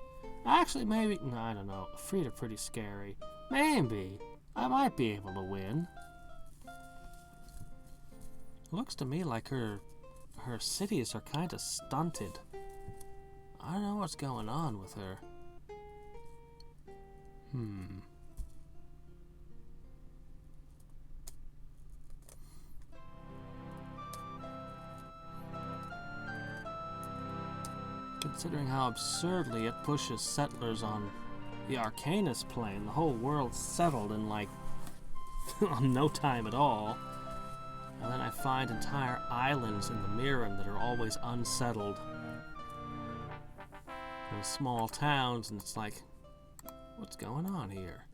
Actually, maybe. No, I don't know. Freet are pretty scary. Maybe. I might be able to win. Looks to me like her cities are kind of stunted. I don't know what's going on with her. Considering how absurdly it pushes settlers on the Arcanus plane, the whole world's settled in like no time at all. And then I find entire islands in the Mirren that are always unsettled. And small towns, and it's like, what's going on here?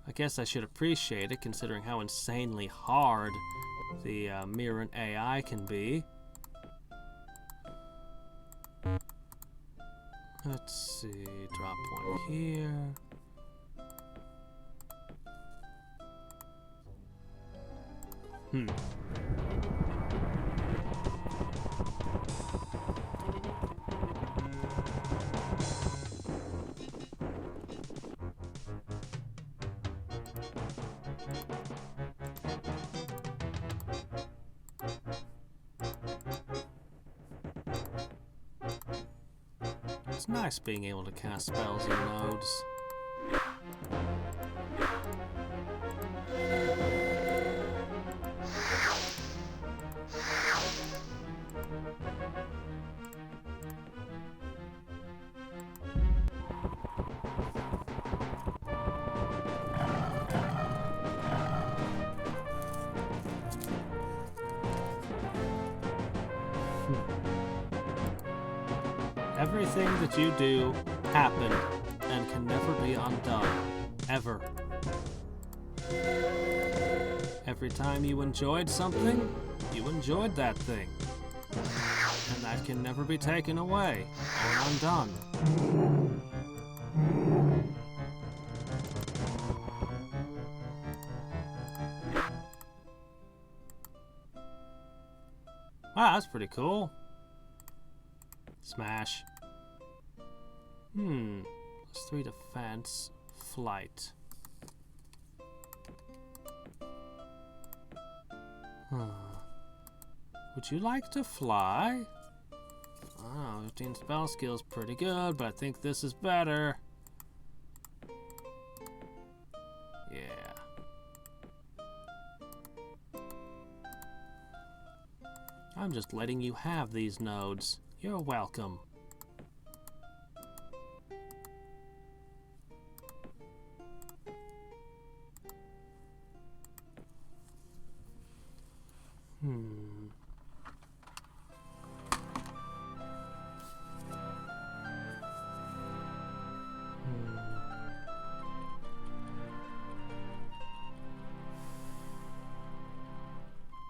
I guess I should appreciate it considering how insanely hard the Mirren AI can be. Let's see, drop one here. It's nice being able to cast spells in nodes. Everything that you do happened and can never be undone. Ever. Every time you enjoyed something, you enjoyed that thing. And that can never be taken away or undone. Wow, that's pretty cool. Smash. +3 defense, flight. Would you like to fly? Oh, 15 spell skills, pretty good, but I think this is better. Yeah. I'm just letting you have these nodes. You're welcome.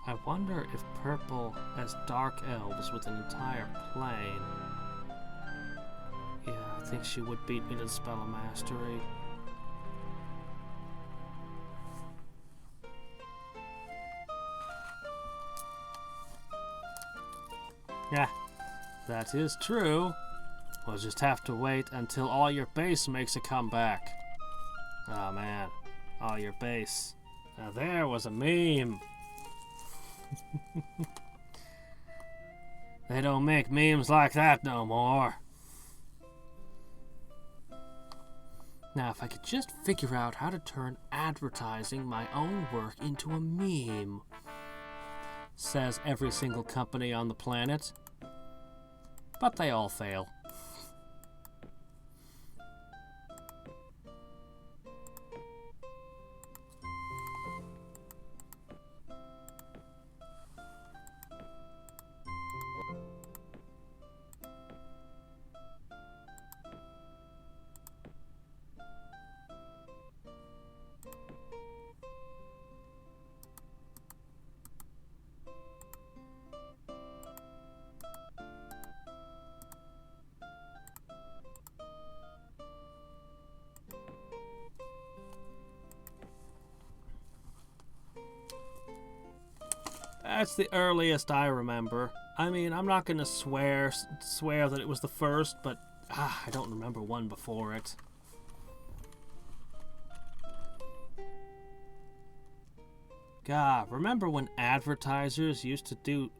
I wonder if purple has dark elves with an entire plane. Yeah, I think she would beat me to the spell of mastery. Yeah, that is true. We'll just have to wait until all your base makes a comeback. Oh man, all your base. Now there was a meme. They don't make memes like that no more. Now, if I could just figure out how to turn advertising my own work into a meme, says every single company on the planet. But they all fail. That's the earliest I remember. I mean, I'm not gonna swear that it was the first, but I don't remember one before it. God, remember when advertisers used to do,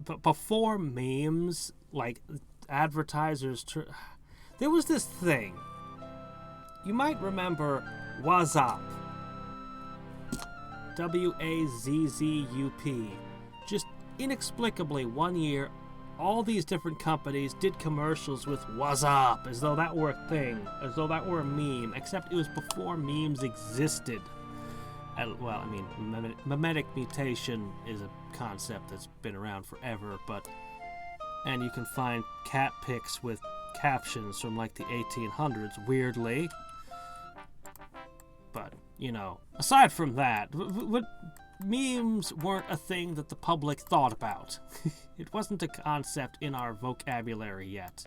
but before memes, like advertisers, there was this thing. You might remember WhatsApp. WAZZUP. Just inexplicably, one year, all these different companies did commercials with WhatsApp, as though that were a thing, as though that were a meme, except it was before memes existed. Well, I mean, mimetic mutation is a concept that's been around forever, and you can find cat pics with captions from like the 1800s, weirdly. But, you know, aside from that, memes weren't a thing that the public thought about. It wasn't a concept in our vocabulary yet.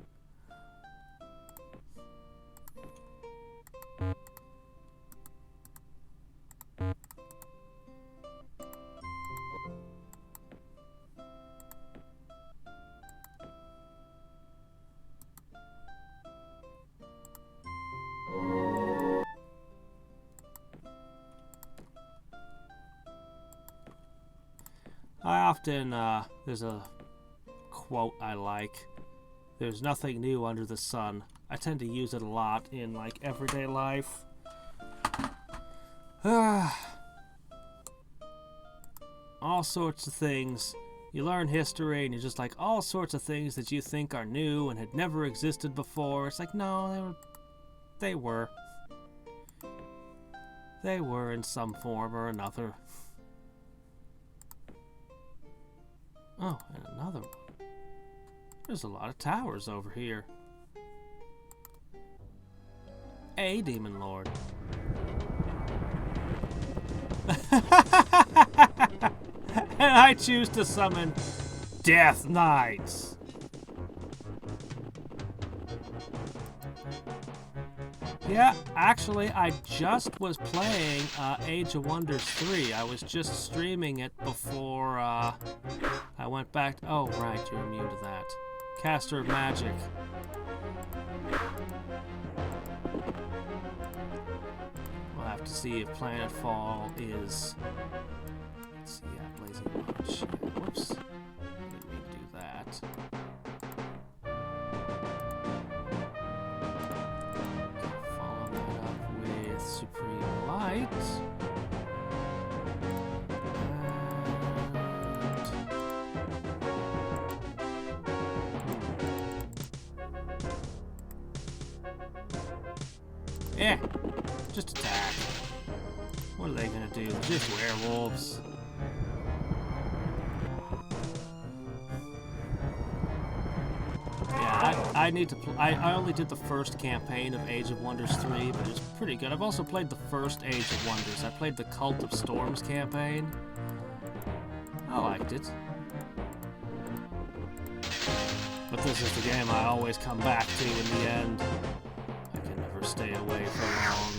I often, there's a quote I like. There's nothing new under the sun. I tend to use it a lot in, like, everyday life. All sorts of things. You learn history and you're just like, all sorts of things that you think are new and had never existed before. It's like, no, they were. They were in some form or another. Oh, and another one. There's a lot of towers over here. A Demon Lord. And I choose to summon Death Knights. Yeah, actually, I just was playing Age of Wonders 3. I was just streaming it before I went back. Oh, right, you're immune to that. caster of magic. We'll have to see if Planetfall is... Let's see, yeah, Blazing March. Yeah, whoops. Didn't mean to do that. Follow that up with Supreme Light. Yeah, just attack. What are they gonna do? Just werewolves. Yeah, I need to. I only did the first campaign of Age of Wonders 3, but it's pretty good. I've also played the first Age of Wonders. I played the Cult of Storms campaign. I liked it. But this is the game I always come back to in the end. I can never stay away for long.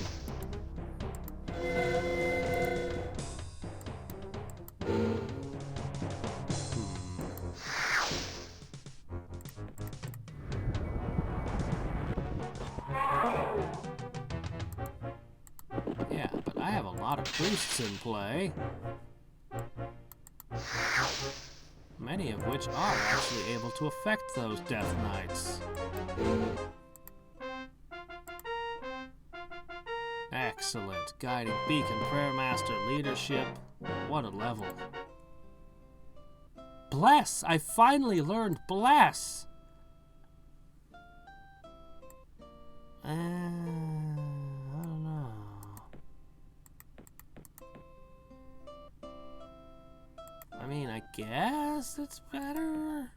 Yeah, but I have a lot of boosts in play. Many of which are actually able to affect those Death Knights. Excellent. Guiding Beacon, Prayer Master, Leadership. What a level. Bless! I finally learned Bless! I don't know. I mean, I guess it's better.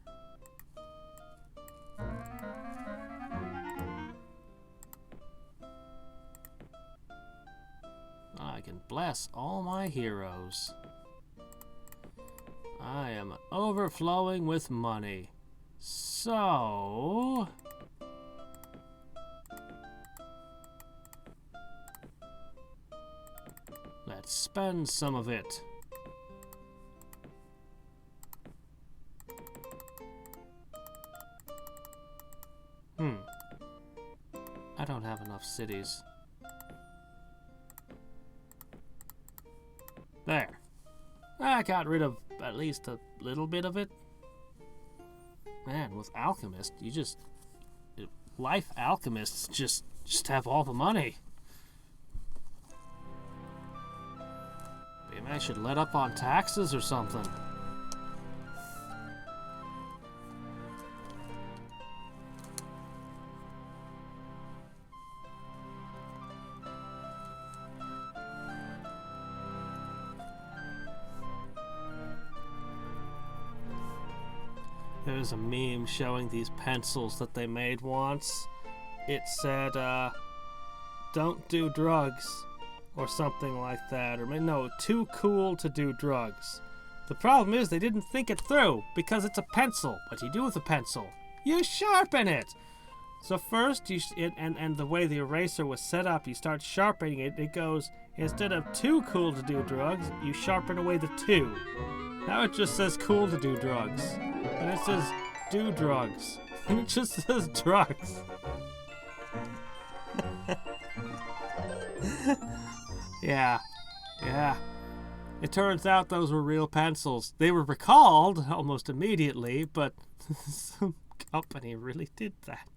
I can bless all my heroes. I am overflowing with money. So... let's spend some of it. I don't have enough cities. There. I got rid of at least a little bit of it. Man, with Alchemist, you just... Life Alchemists just have all the money. Maybe I should let up on taxes or something. There's a meme showing these pencils that they made once. It said, don't do drugs, or something like that. Or no, too cool to do drugs. The problem is they didn't think it through, because it's a pencil. What do you do with a pencil? You sharpen it! So first, and the way the eraser was set up, you start sharpening it, it goes, instead of too cool to do drugs, you sharpen away the two. Now it just says cool to do drugs. And it says do drugs. And it just says drugs. Yeah. It turns out those were real pencils. They were recalled almost immediately, but some company really did that.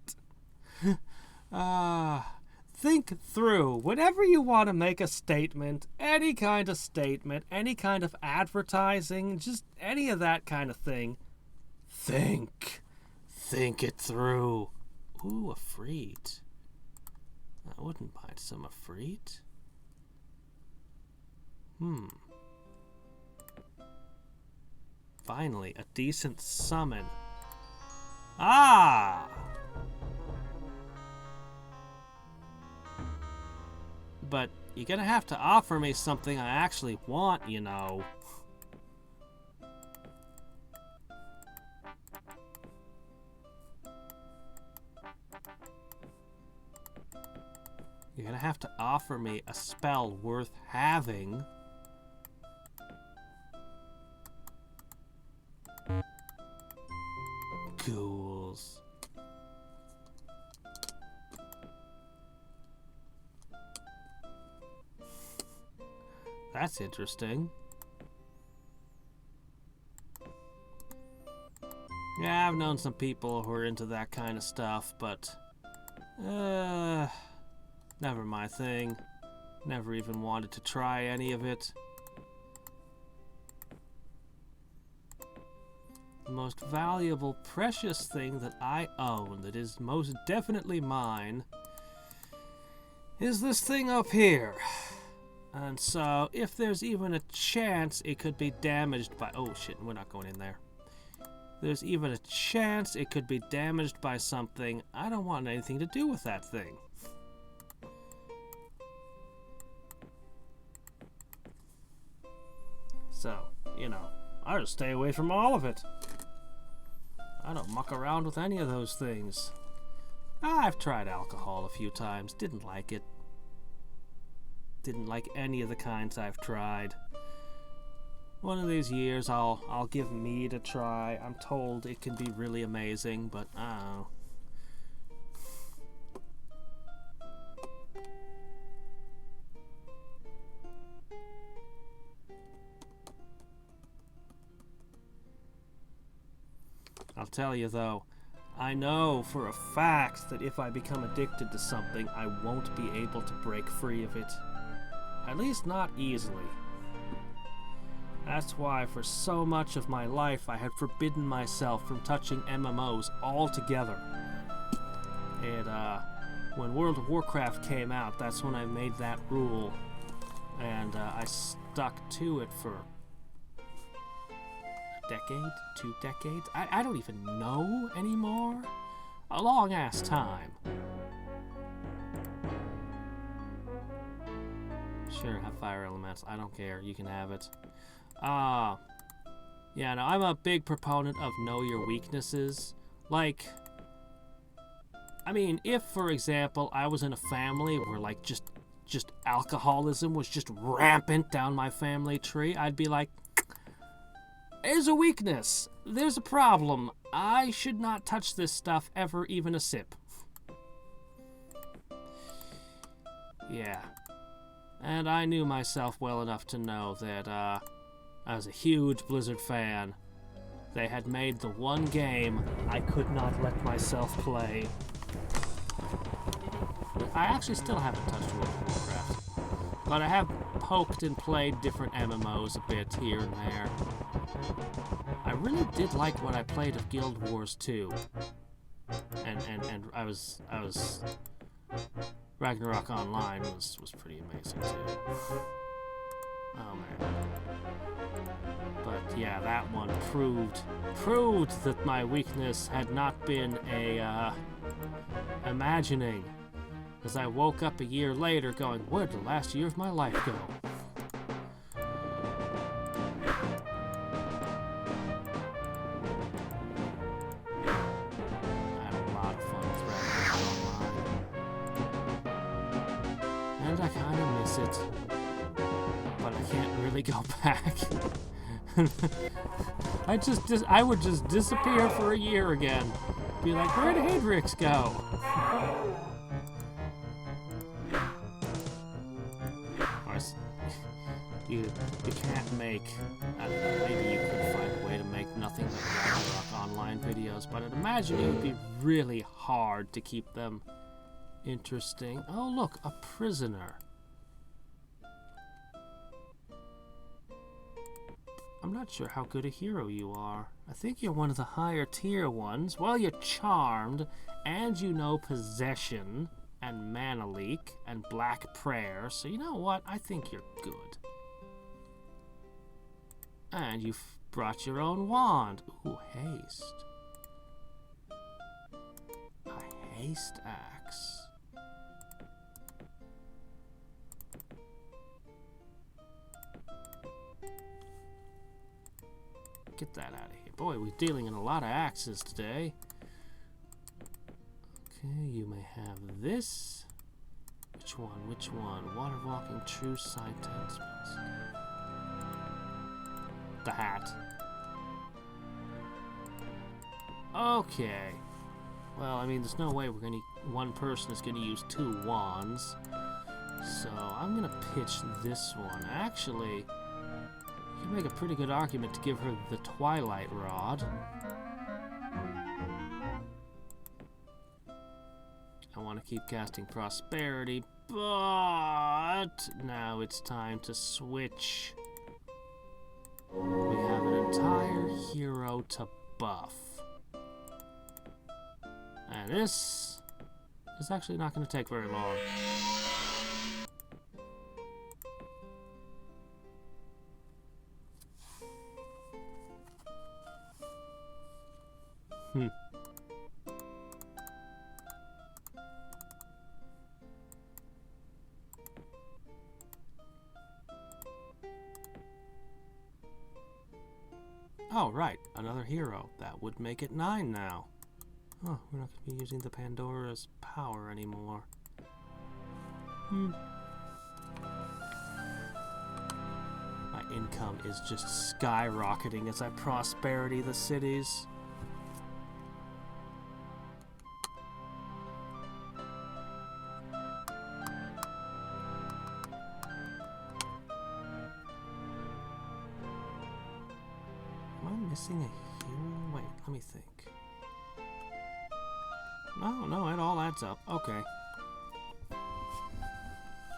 Think through. Whenever you want to make a statement, any kind of statement, any kind of advertising, just any of that kind of thing, think. Think it through. Ooh, Efreet. I wouldn't mind some Efreet. Finally, a decent summon. Ah! But you're gonna have to offer me something I actually want, you know. You're gonna have to offer me a spell worth having. Ghouls. materials. That's interesting. Yeah, I've known some people who are into that kind of stuff, but never my thing. Never even wanted to try any of it. The most valuable, precious thing that I own, that is most definitely mine, is this thing up here. And so, if there's even a chance it could be damaged by... Oh shit, we're not going in there. There's even a chance it could be damaged by something, I don't want anything to do with that thing. So, you know, I just stay away from all of it. I don't muck around with any of those things. I've tried alcohol a few times, didn't like it. Didn't like any of the kinds I've tried. One of these years I'll give mead a try. I'm told it can be really amazing, but I don't know. I'll tell you though, I know for a fact that if I become addicted to something, I won't be able to break free of it. At least not easily. That's why for so much of my life I had forbidden myself from touching MMOs altogether. And when World of Warcraft came out, that's when I made that rule. And I stuck to it for a decade, 2 decades. I don't even know anymore. A long ass time. Sure, have fire elements. I don't care. You can have it. Yeah, no, I'm a big proponent of know your weaknesses. Like, I mean, if, for example, I was in a family where, like, just alcoholism was just rampant down my family tree, I'd be like, there's a weakness. There's a problem. I should not touch this stuff ever, even a sip. Yeah. And I knew myself well enough to know that, I was a huge Blizzard fan. They had made the one game I could not let myself play. I actually still haven't touched World of Warcraft, but I have poked and played different MMOs a bit here and there. I really did like what I played of Guild Wars 2. And I was Ragnarok Online was pretty amazing too. Oh man. But yeah, that one proved that my weakness had not been a imagining. As I woke up a year later going, where'd the last year of my life go? I had a lot of fun with Ragnarok Online. And I kind of miss it. But I can't really go back. I would just disappear for a year again. Be like, where'd Hendrix go? You can't make, maybe you could find a way to make nothing but Ragnarok Online videos, but I'd imagine it would be really hard to keep them interesting. Oh look, a prisoner. I'm not sure how good a hero you are. I think you're one of the higher tier ones. Well, you're charmed, and you know possession, and mana leak, and black prayer, so you know what? I think you're good. And you've brought your own wand. Ooh, haste. A haste axe. Get that out of here. Boy, we're dealing in a lot of axes today. Okay, you may have this. Which one? Which one? Water walking, true sight, 10 spells. The hat. Okay. Well, I mean, there's no way one person is gonna use 2 wands. So I'm gonna pitch this one. Actually, you can make a pretty good argument to give her the Twilight Rod. I want to keep casting Prosperity, but now it's time to switch. We have an entire hero to buff. And this is actually not going to take very long. Oh, right. Another hero. That would make it 9 now. Oh, we're not going to be using the Pandora's power anymore. My income is just skyrocketing as I prosperity the cities. Missing a hero? Wait, let me think. No, it all adds up. Okay.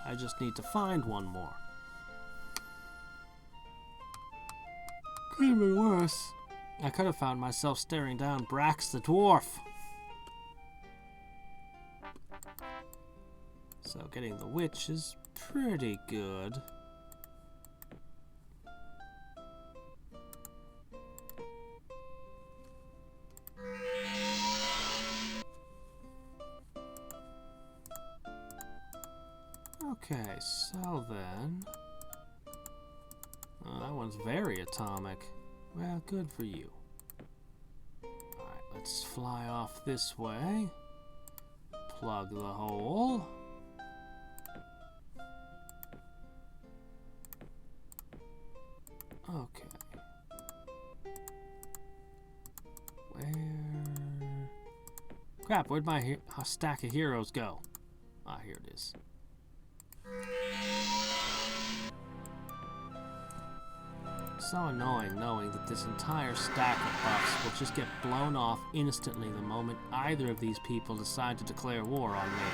I just need to find one more. Could have been worse. I could have found myself staring down Brax the dwarf. So getting the witch is pretty good. Okay, so then... Oh, that one's very atomic. Well, good for you. Alright, let's fly off this way. Plug the hole. Okay. Where... Crap, where'd my stack of heroes go? Ah, here it is. So annoying knowing that this entire stack of buffs will just get blown off instantly the moment either of these people decide to declare war on me.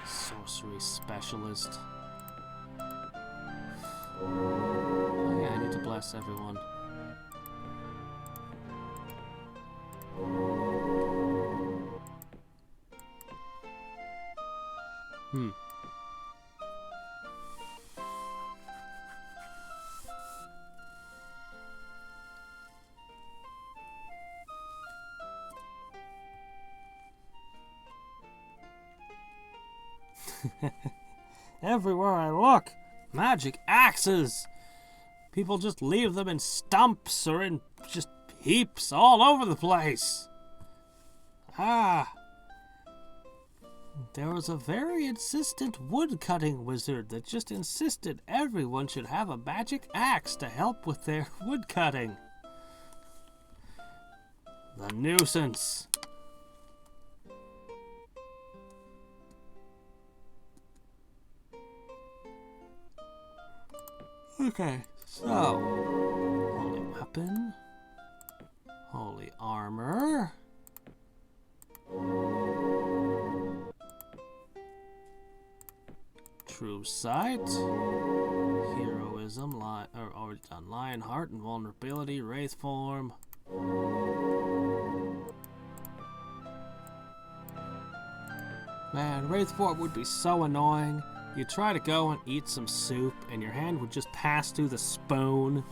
Sorcery specialist. Oh yeah, I need to bless everyone. Everywhere I look, magic axes. People just leave them in stumps or in just heaps all over the place. Ah. There was a very insistent woodcutting wizard that just insisted everyone should have a magic axe to help with their woodcutting. The nuisance. Okay, so holy weapon, holy armor, true sight, heroism, already done, Lionheart, invulnerability, wraith form. Man, wraith form would be so annoying. You try to go and eat some soup, and your hand would just pass through the spoon.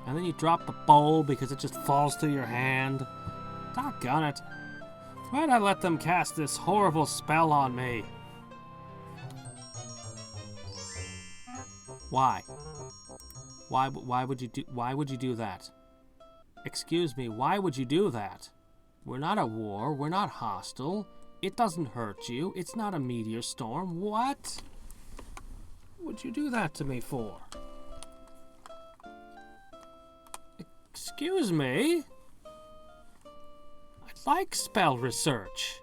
And then you drop the bowl because it just falls through your hand. Doggone it. Why'd I let them cast this horrible spell on me? Why? Why would you do that? Excuse me, why would you do that? We're not at war, we're not hostile. It doesn't hurt you. It's not a meteor storm. What would you do that to me for? Excuse me? like spell research.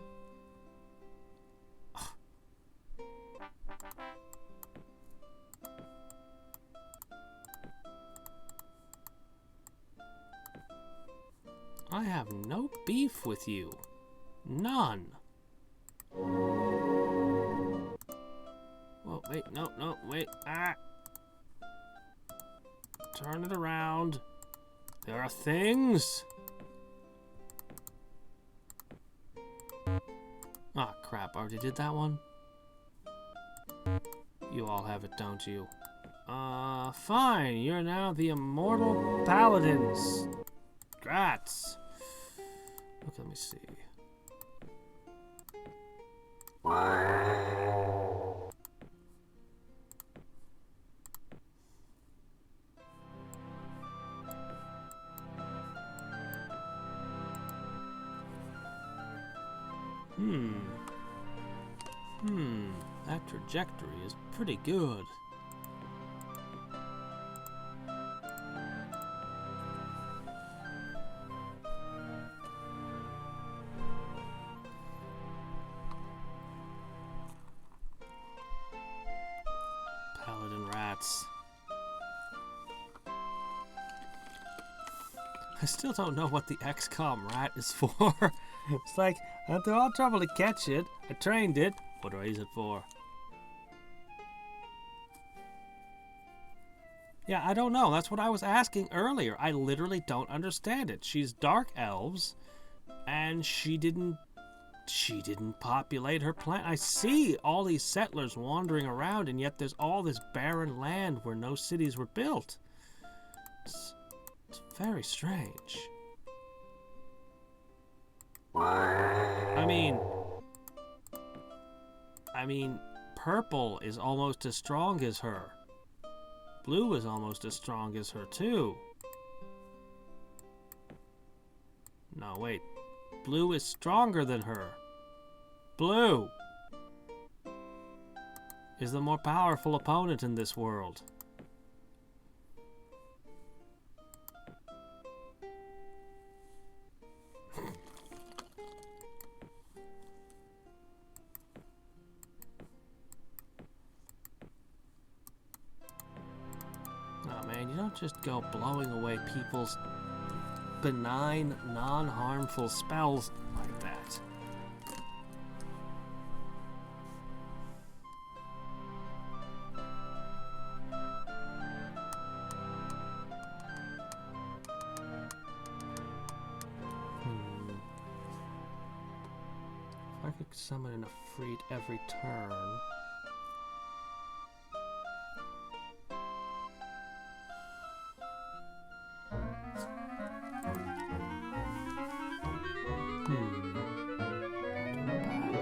I have no beef with you. None. Whoa, wait, no, wait. Ah! Turn it around. There are things. Ah, crap. I already did that one. You all have it, don't you? Fine. You're now the Immortal Paladins. Grats. Okay, let me see. That trajectory is pretty good. Paladin rats. I still don't know what the XCOM rat is for. It's like, I went through all trouble to catch it. I trained it. What do I use it for? Yeah, I don't know. That's what I was asking earlier. I literally don't understand it. She's dark elves, and she didn't populate her planet. I see all these settlers wandering around, and yet there's all this barren land where no cities were built. It's very strange. I mean, purple is almost as strong as her. Blue is almost as strong as her, too. No, wait. Blue is stronger than her. Blue is the more powerful opponent in this world. Oh man, you don't just go blowing away people's benign, non-harmful spells like that. If I could summon an Efreet every turn.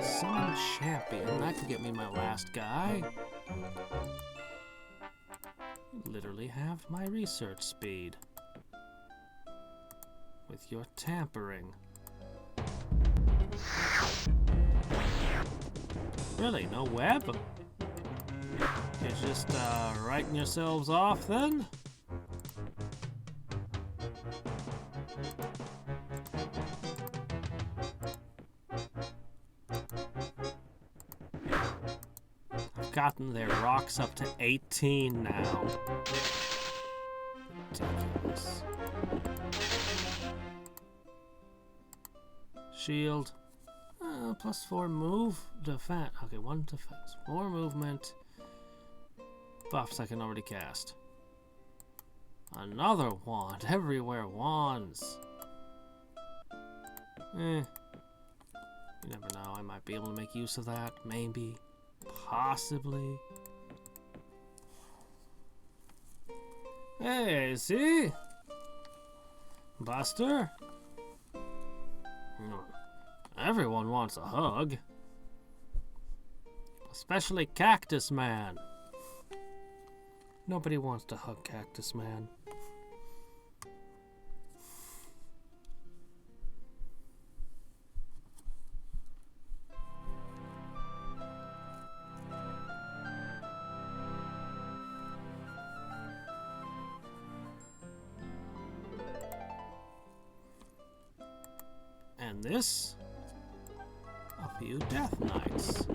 Summon champion. That could get me my last guy. Literally have my research speed. With your tampering. Really, no web? You're just writing yourselves off then? Gotten their rocks up to 18 now. Ridiculous. Shield. +4 move. Defense. Okay, 1 defense. 4 movement. Buffs I can already cast. Another wand. Everywhere wands. You never know. I might be able to make use of that. Maybe. Possibly. Hey, see? Buster? Everyone wants a hug. Especially Cactus Man. Nobody wants to hug Cactus Man. And this a few Death Knights.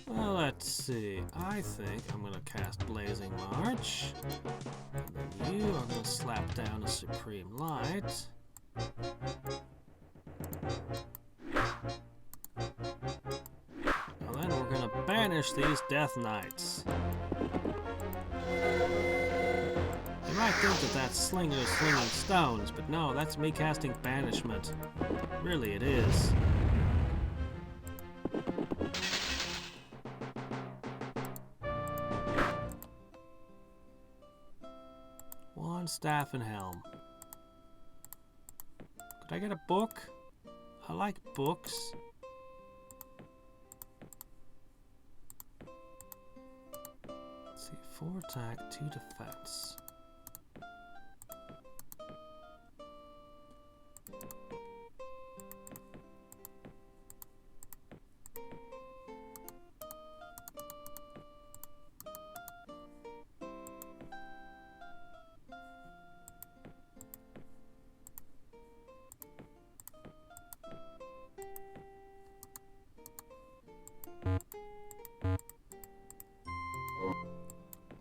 Well, let's see. I think I'm gonna cast Blazing March. And then you are gonna slap down a Supreme Light. And then we're gonna banish these Death Knights. You might think that that's Slinger slinging stones, but no, that's me casting Banishment. Really, it is. One Staff and Helm. Could I get a book? I like books. Let's see, 4 attack, 2 defense.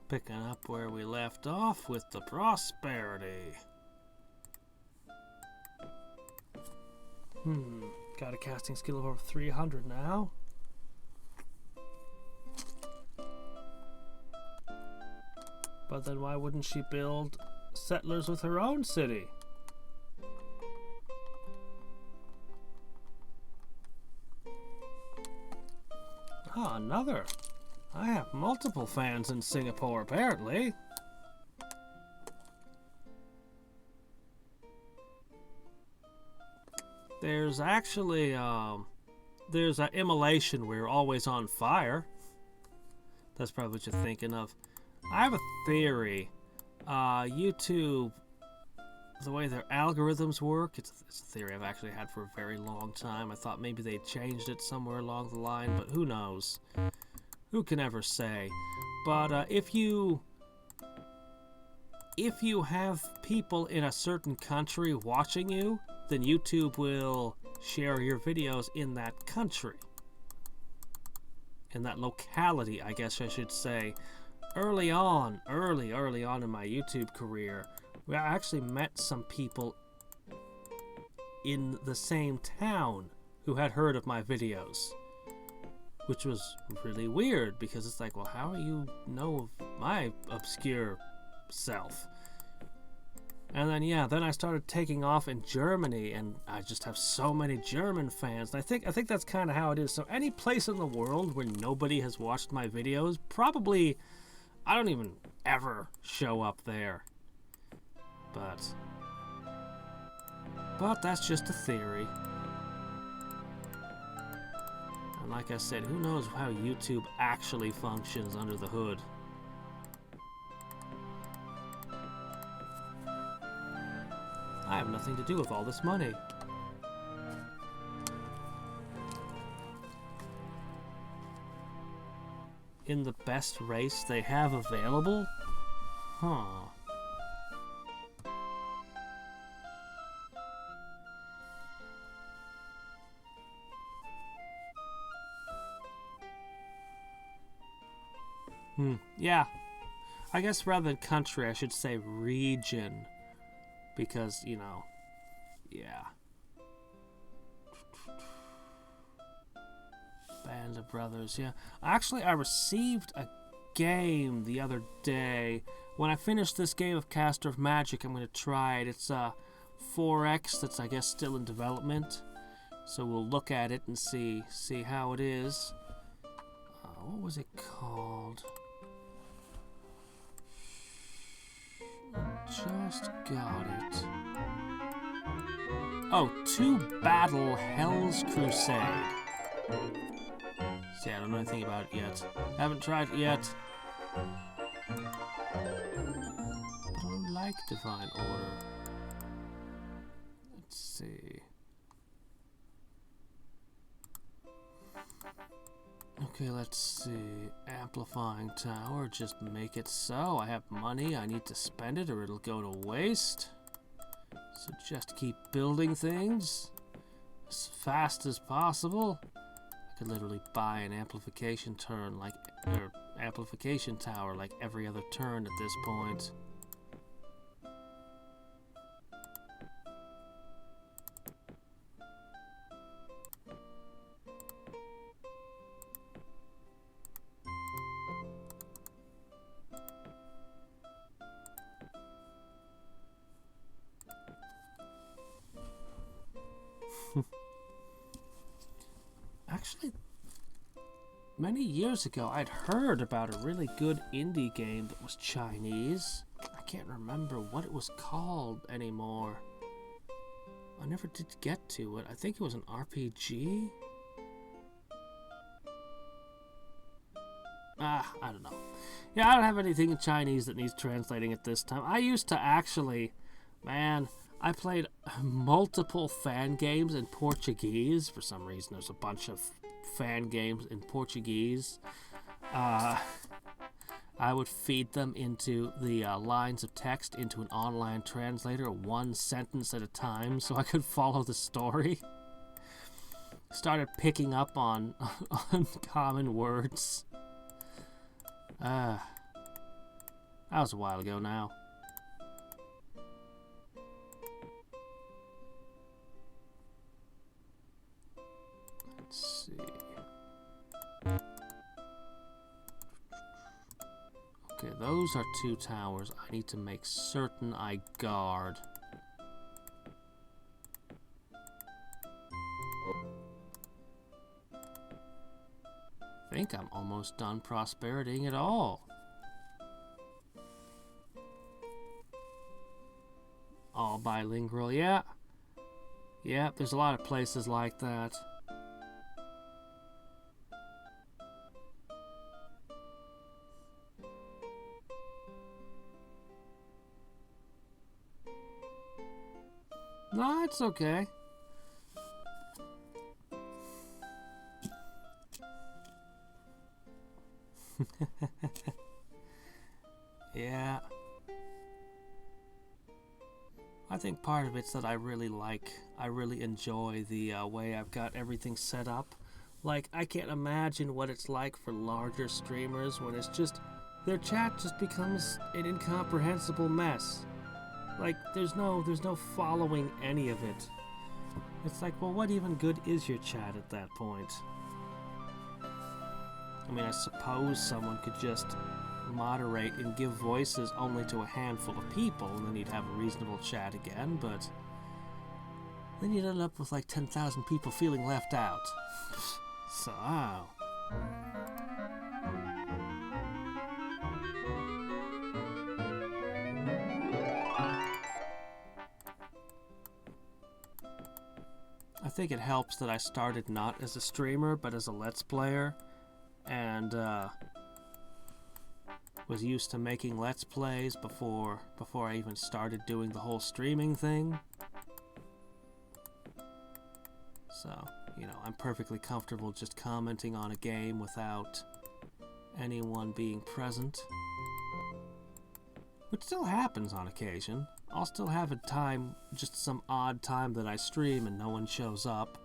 Picking up where we left off with the Prosperity. Got a casting skill of over 300 now. But then why wouldn't she build settlers with her own city? Ah, another. I have multiple fans in Singapore, apparently. There's actually, there's an immolation where you're always on fire. That's probably what you're thinking of. I have a theory. YouTube, the way their algorithms work, it's a theory I've actually had for a very long time. I thought maybe they changed it somewhere along the line, but who knows? Who can ever say? But if you have people in a certain country watching you, then YouTube will share your videos in that country. In that locality, I guess I should say. Early on in my YouTube career, I actually met some people in the same town who had heard of my videos. Which was really weird, because it's like, well, how do you know of my obscure self? And then, yeah, then I started taking off in Germany, and I just have so many German fans. And I think that's kind of how it is. So any place in the world where nobody has watched my videos, probably, I don't even ever show up there. But that's just a theory. And like I said, who knows how YouTube actually functions under the hood. I have nothing to do with all this money. In the best race they have available? Huh. Yeah. I guess rather than country, I should say region. Because, you know, yeah. Band of Brothers, yeah. Actually, I received a game the other day. When I finish this game of Caster of Magic, I'm going to try it. It's 4X that's, I guess, still in development. So we'll look at it and see how it is. What was it called? Just got it. Oh, To Battle Hell's Crusade. See, I don't know anything about it yet. Haven't tried it yet. But I don't like Divine Order. Let's see. Okay, let's see. Amplifying tower, just make it so. I have money, I need to spend it or it'll go to waste. So just keep building things as fast as possible. I could literally buy an amplification turn like, or amplification tower like every other turn at this point. Actually, many years ago, I'd heard about a really good indie game that was Chinese. I can't remember what it was called anymore. I never did get to it. I think it was an RPG? I don't know. Yeah, I don't have anything in Chinese that needs translating at this time. I used to actually, man, I played multiple fan games in Portuguese. For some reason, there's a bunch of fan games in Portuguese. I would feed them into the lines of text into an online translator, one sentence at a time, so I could follow the story. Started picking up on common words. That was a while ago now. Let's see. Okay, those are 2 towers. I need to make certain I guard. I think I'm almost done prosperitying it all. All bilingual, yeah. Yeah, there's a lot of places like that. No, it's okay. Yeah. I think part of it's that I really enjoy the way I've got everything set up. Like, I can't imagine what it's like for larger streamers when it's just, their chat just becomes an incomprehensible mess. Like, there's no following any of it. It's like, well, what even good is your chat at that point? I mean, I suppose someone could just moderate and give voices only to a handful of people, and then you'd have a reasonable chat again, but then you'd end up with like 10,000 people feeling left out. So, I think it helps that I started not as a streamer, but as a Let's Player, and was used to making Let's Plays before I even started doing the whole streaming thing. So, you know, I'm perfectly comfortable just commenting on a game without anyone being present. Which still happens on occasion. I'll still have a time, just some odd time that I stream and no one shows up.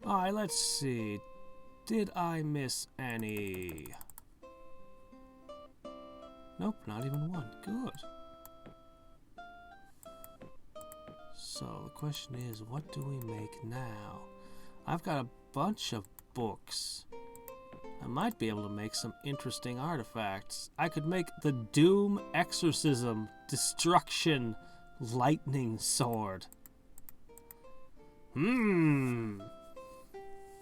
Alright, let's see. Did I miss any? Nope, not even one. Good. So the question is, what do we make now? I've got a bunch of books. I might be able to make some interesting artifacts. I could make the Doom Exorcism Destruction Lightning Sword.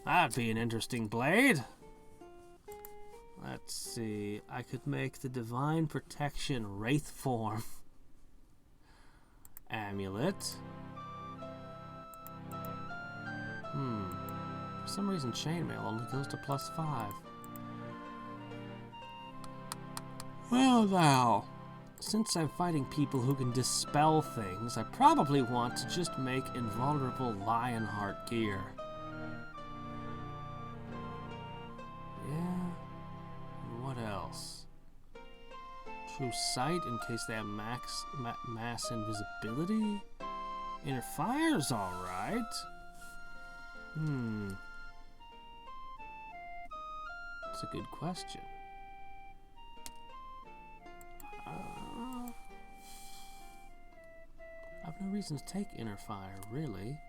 That'd be an interesting blade. Let's see. I could make the Divine Protection Wraith Form amulet. For some reason chainmail only goes to +5. Well now, since I'm fighting people who can dispel things, I probably want to just make invulnerable Lionheart gear. Yeah, True sight in case they have mass invisibility. Inner fire's alright. That's a good question. I've no reason to take inner fire, really.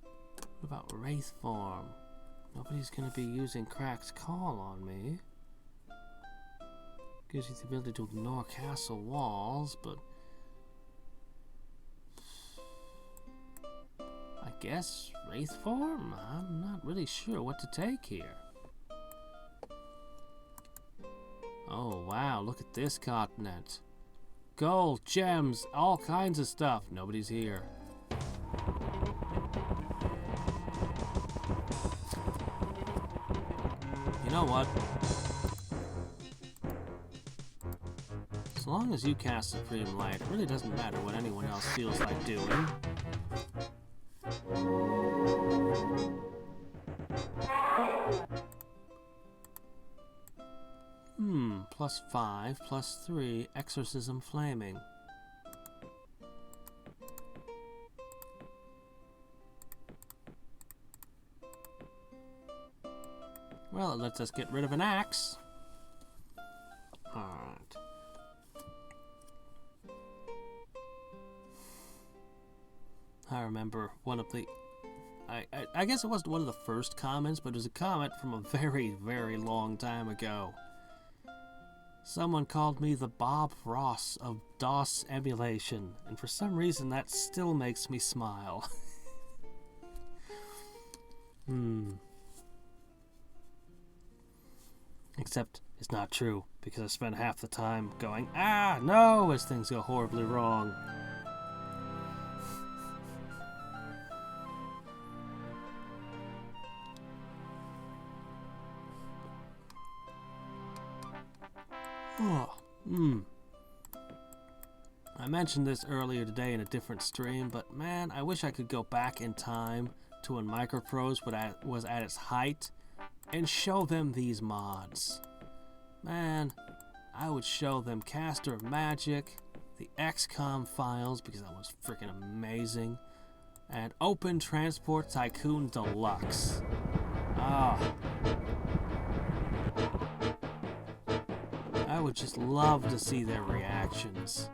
What about wraith form? Nobody's gonna be using Cracked Call on me. Gives you the ability to ignore castle walls, but I guess wraith form? I'm not really sure what to take here. Oh wow, look at this continent. Gold, gems, all kinds of stuff. Nobody's here. You know what? As long as you cast Supreme Light, it really doesn't matter what anyone else feels like doing. +5, +3, Exorcism Flaming. Well, it lets us get rid of an axe. Alright. I remember one of the... I guess it wasn't one of the first comments, but it was a comment from a very, very long time ago. Someone called me the Bob Ross of DOS emulation, and for some reason that still makes me smile. Except it's not true, because I spent half the time going, ah, no, as things go horribly wrong. I mentioned this earlier today in a different stream, but man, I wish I could go back in time to when Microprose was at its height and show them these mods. Man, I would show them Caster of Magic, the XCOM files, because that was freaking amazing, and Open Transport Tycoon Deluxe. I would just love to see their reactions.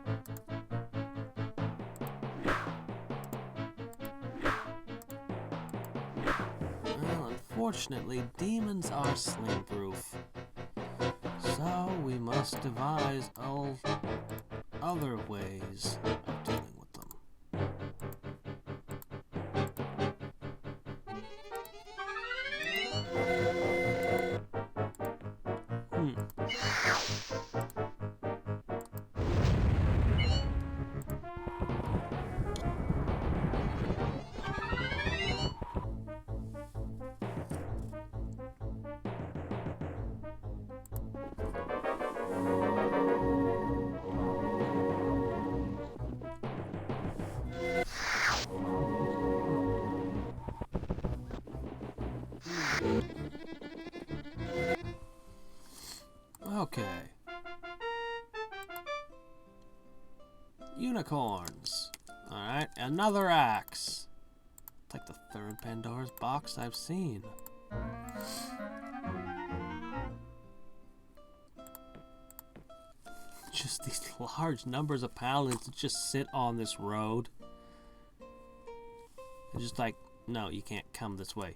Well, unfortunately, demons are sling-proof. So we must devise other ways of dealing with them. Okay. Unicorns. Alright, another axe. It's like the third Pandora's box I've seen. Just these large numbers of paladins that just sit on this road. They're just like, no, you can't come this way.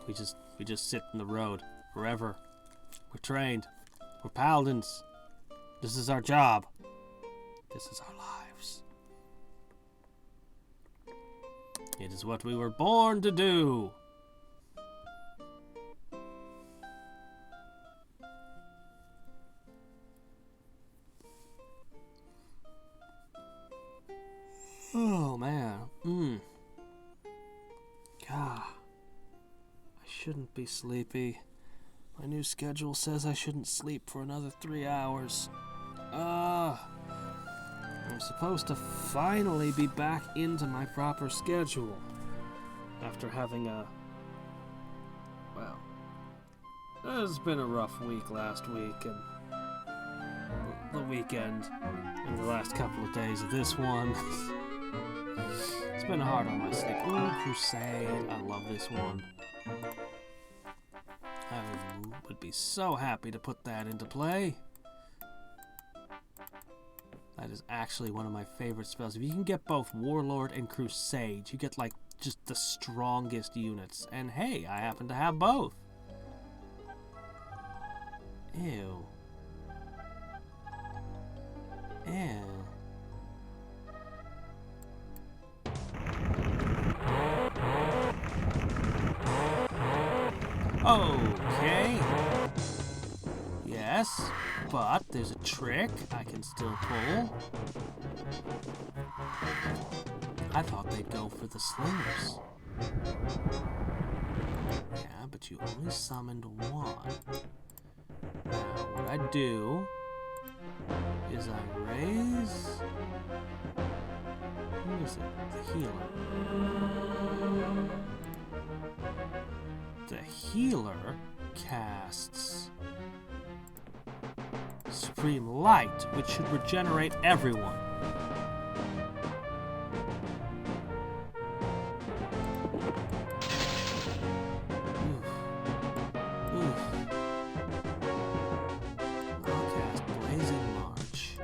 We just sit in the road forever. We're trained. We're paladins. This is our job. This is our lives. It is what we were born to do. Oh man. God. I shouldn't be sleepy. My new schedule says I shouldn't sleep for another 3 hours. I'm supposed to finally be back into my proper schedule after having It's been a rough week last week, and the weekend, and the last couple of days of this one. It's been hard on my sleep. Ooh, Crusade. I love this one. I would be so happy to put that into play. That is actually one of my favorite spells. If you can get both Warlord and Crusade, you get like just the strongest units. And hey, I happen to have both. Ew. Ew. Okay. Yes, but there's a trick I can still pull. I thought they'd go for the slingers. Yeah, but you only summoned one. Now, what I do is I raise... Who is it? The healer. The healer casts Supreme Light, which should regenerate everyone. I'll cast Blazing March.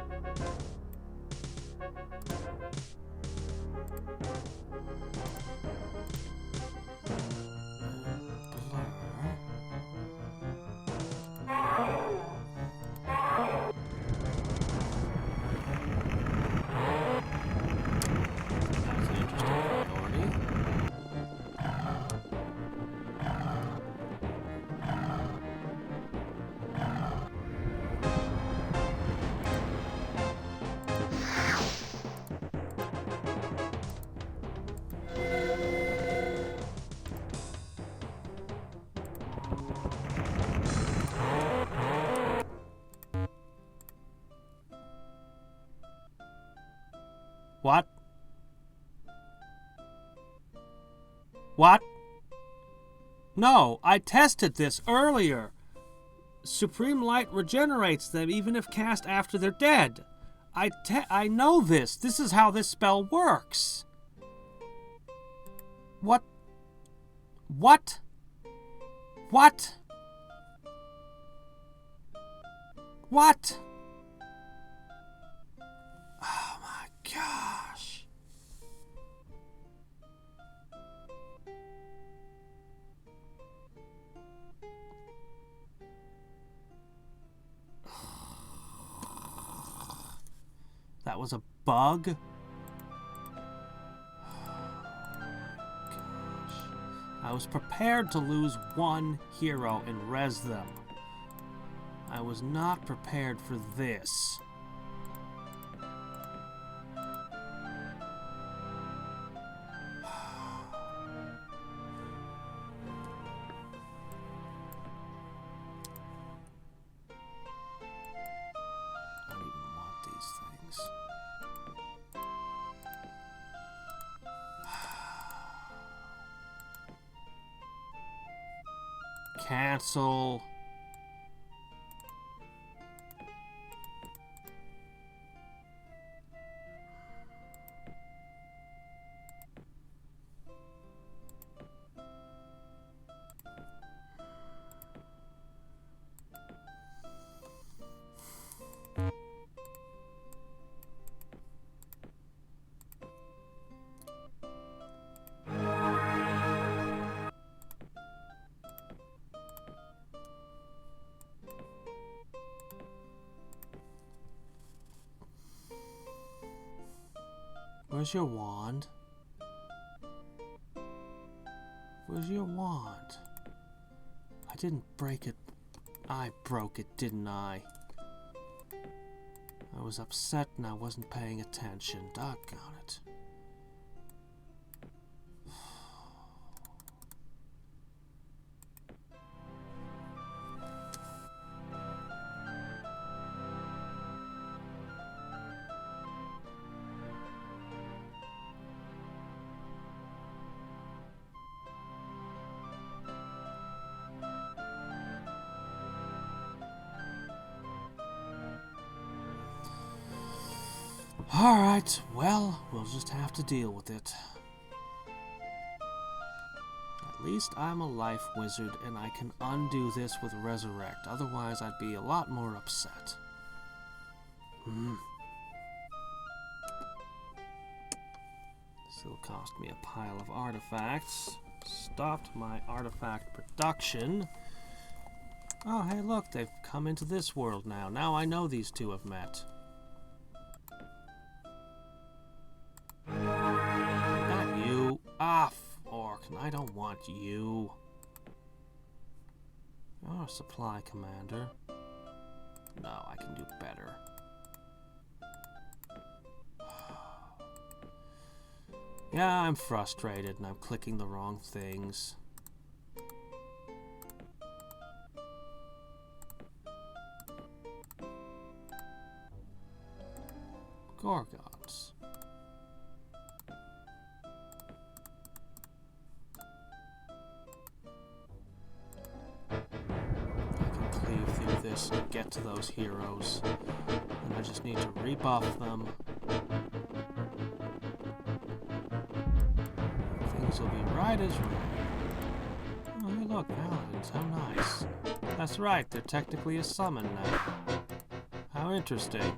What? What? No, I tested this earlier. Supreme Light regenerates them even if cast after they're dead. I know this. This is how this spell works. What? What? What? What? Oh my gosh. That was a bug? Gosh. I was prepared to lose one hero and res them. I was not prepared for this. Cancel. Where's your wand? Where's your wand? I didn't break it. I broke it, didn't I? I was upset and I wasn't paying attention. Doggone it. Alright, well, we'll just have to deal with it. At least I'm a life wizard and I can undo this with Resurrect. Otherwise, I'd be a lot more upset. This'll cost me a pile of artifacts. Stopped my artifact production. Oh, hey, look, they've come into this world now. Now I know these two have met. Not you. Ah, Orc, I don't want you. You're a supply commander. No, I can do better. Yeah, I'm frustrated and I'm clicking the wrong things. Gorgons. I can cleave through this and get to those heroes. And I just need to rebuff them. Things will be right as rain. Oh, hey look, paladins, how nice. That's right, they're technically a summon now. How interesting.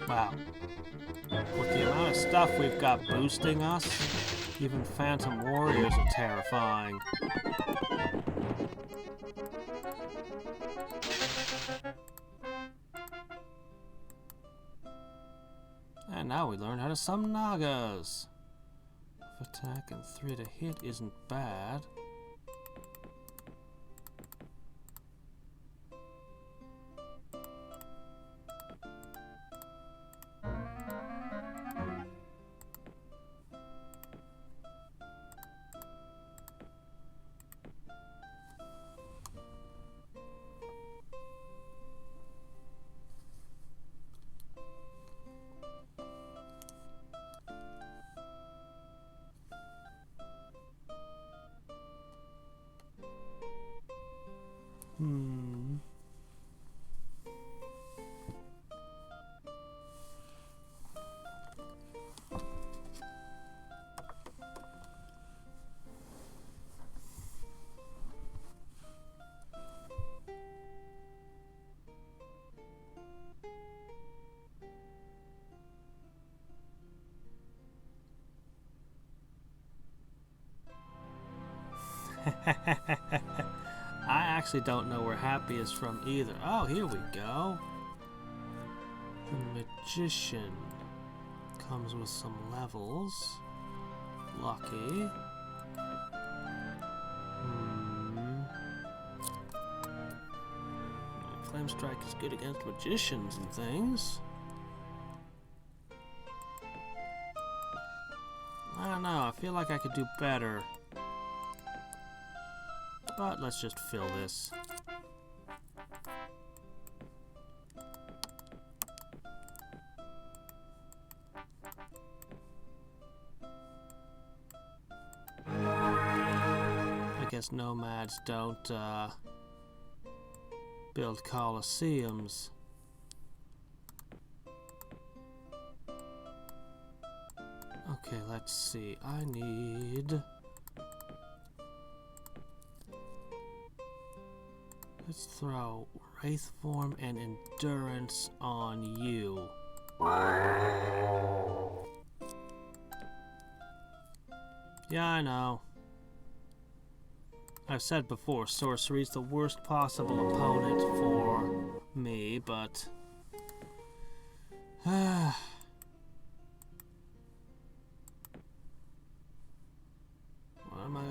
Wow. With the amount of stuff we've got boosting us, even Phantom Warriors are terrifying. And now we learn how to summon Nagas. Attack and 3 to hit isn't bad. I actually don't know where Happy is from either. Oh, here we go. The Magician comes with some levels. Lucky. Flame Strike is good against magicians and things. I don't know, I feel like I could do better. But let's just fill this. I guess nomads don't build coliseums. Okay, let's see. I need... Let's throw Wraith Form and Endurance on you. Yeah, I know. I've said before, sorcery's the worst possible opponent for me, but What am I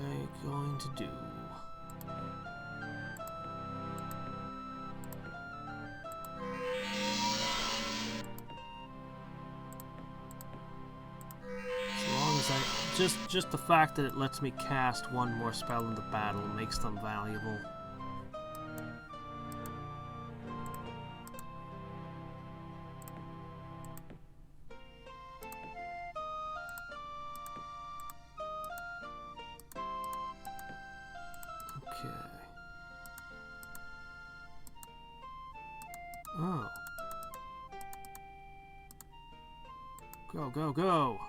going to do? As long as I... Just the fact that it lets me cast one more spell in the battle makes them valuable. Oh. Go, go, go!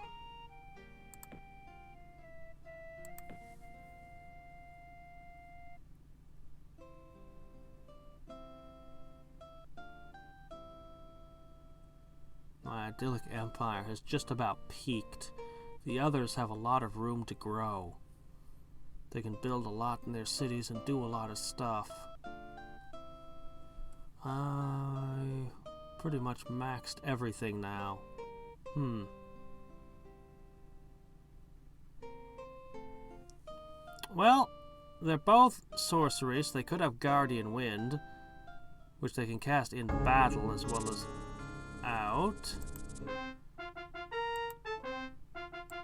My idyllic empire has just about peaked. The others have a lot of room to grow. They can build a lot in their cities and do a lot of stuff. I pretty much maxed everything now. Well, they're both sorceries. They could have Guardian Wind, which they can cast in battle as well as out.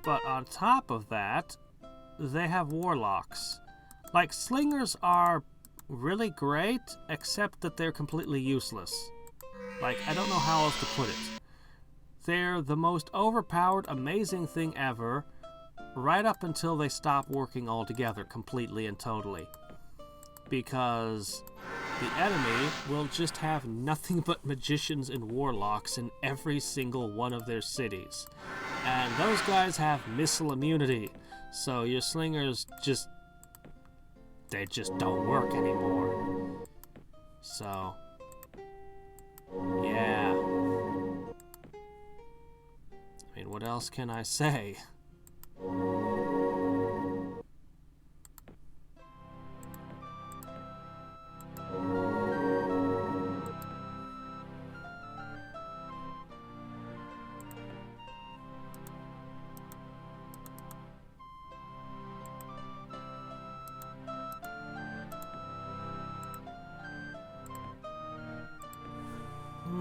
But on top of that, they have Warlocks. Like, Slingers are really great, except that they're completely useless. Like, I don't know how else to put it. They're the most overpowered, amazing thing ever, right up until they stop working altogether, completely and totally. Because the enemy will just have nothing but magicians and warlocks in every single one of their cities. And those guys have missile immunity, so your slingers they just don't work anymore. So, yeah. I mean, what else can I say?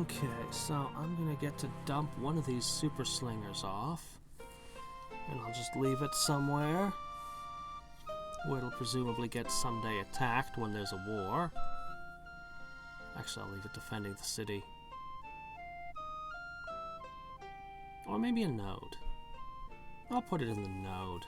Okay, so I'm gonna get to dump one of these super slingers off, and I'll just leave it somewhere where it'll presumably get someday attacked when there's a war. Actually, I'll leave it defending the city. Or maybe a node. I'll put it in the node.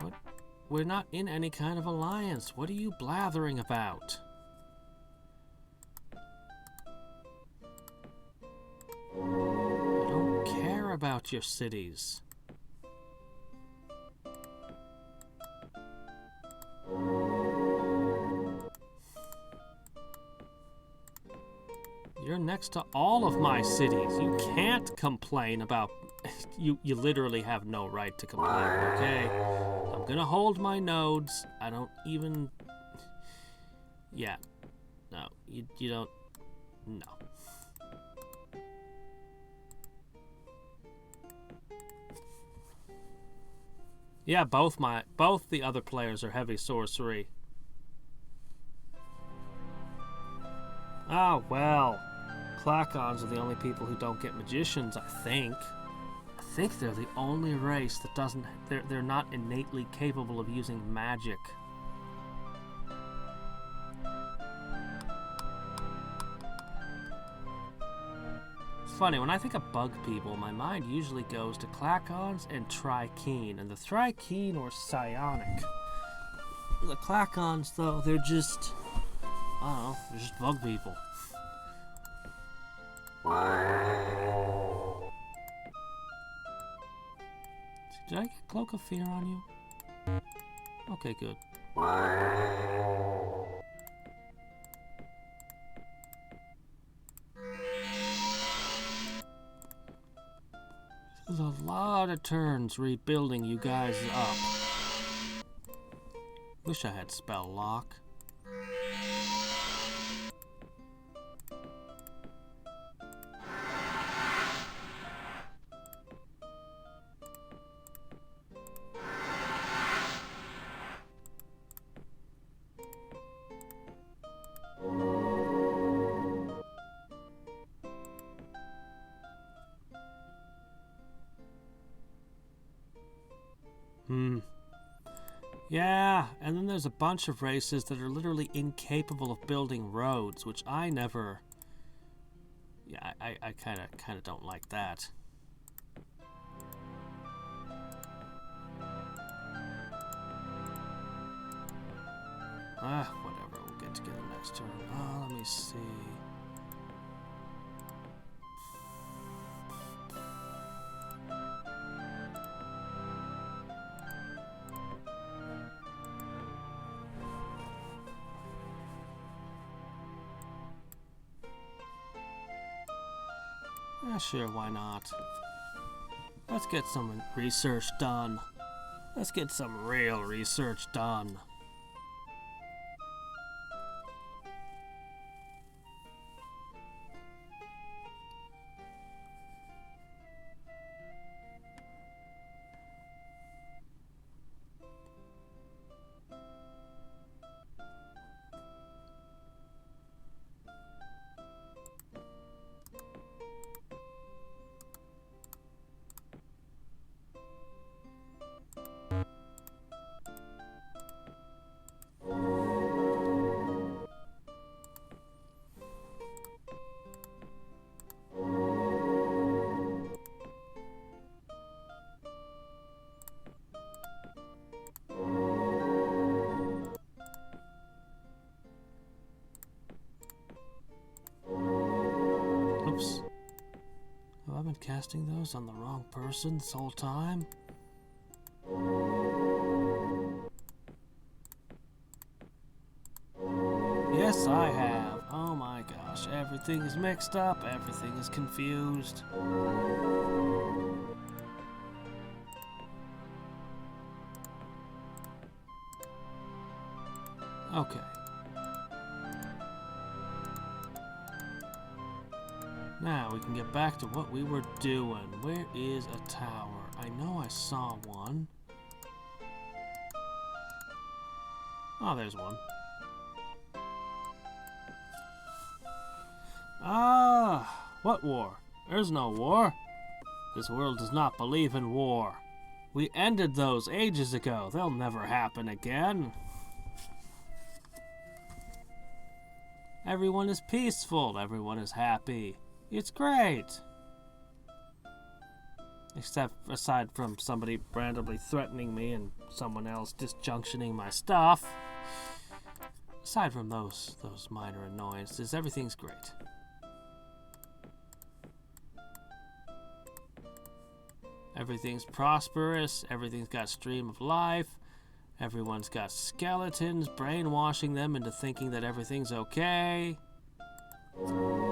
What? We're not in any kind of alliance. What are you blathering about? I don't care about your cities. You're next to all of my cities. You can't complain about... You literally have no right to complain, okay? I'm gonna hold my nodes. I don't even... Yeah. No, you don't... No. Yeah, both the other players are heavy sorcery. Ah, well. Clackons are the only people who don't get magicians, I think. I think they're the only race that doesn't... They're not innately capable of using magic. It's funny, when I think of bug people, my mind usually goes to Clackons and Thrykeen. And the Thrykeen were psionic. The Clackons, though, they're just... I don't know, they're just bug people. Did I get Cloak of Fear on you? Okay, good. of turns rebuilding you guys up. Wish I had spell lock. Yeah, and then there's a bunch of races that are literally incapable of building roads, which I never... Yeah, I kind of don't like that. Whatever, we'll get together next turn. Let me see... Yeah, sure, why not? Let's get some research done. Let's get some real research done. Oops. Have I been casting those on the wrong person this whole time? Yes, I have. Oh my gosh, everything is mixed up, everything is confused. Okay. Now we can get back to what we were doing. Where is a tower? I know I saw one. Oh, there's one. Ah, what war? There's no war. This world does not believe in war. We ended those ages ago. They'll never happen again. Everyone is peaceful. Everyone is happy. It's great. Except aside from somebody randomly threatening me and someone else disjunctioning my stuff. Aside from those minor annoyances, everything's great. Everything's prosperous, everything's got stream of life, everyone's got skeletons brainwashing them into thinking that everything's okay.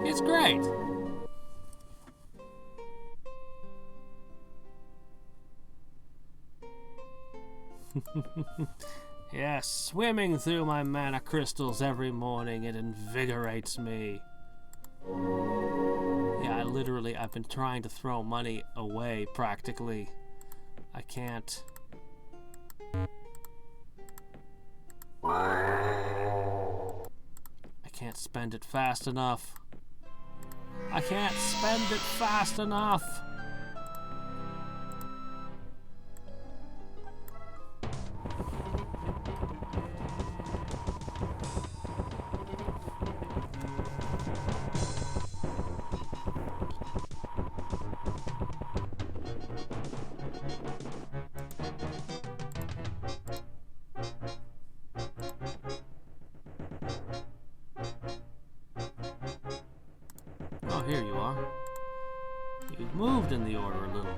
It's great. Yes, swimming through my mana crystals every morning, it invigorates me. Yeah, I've been trying to throw money away, practically. I can't. I can't spend it fast enough. I can't spend it fast enough. Oh, here you are. You've moved in the order a little.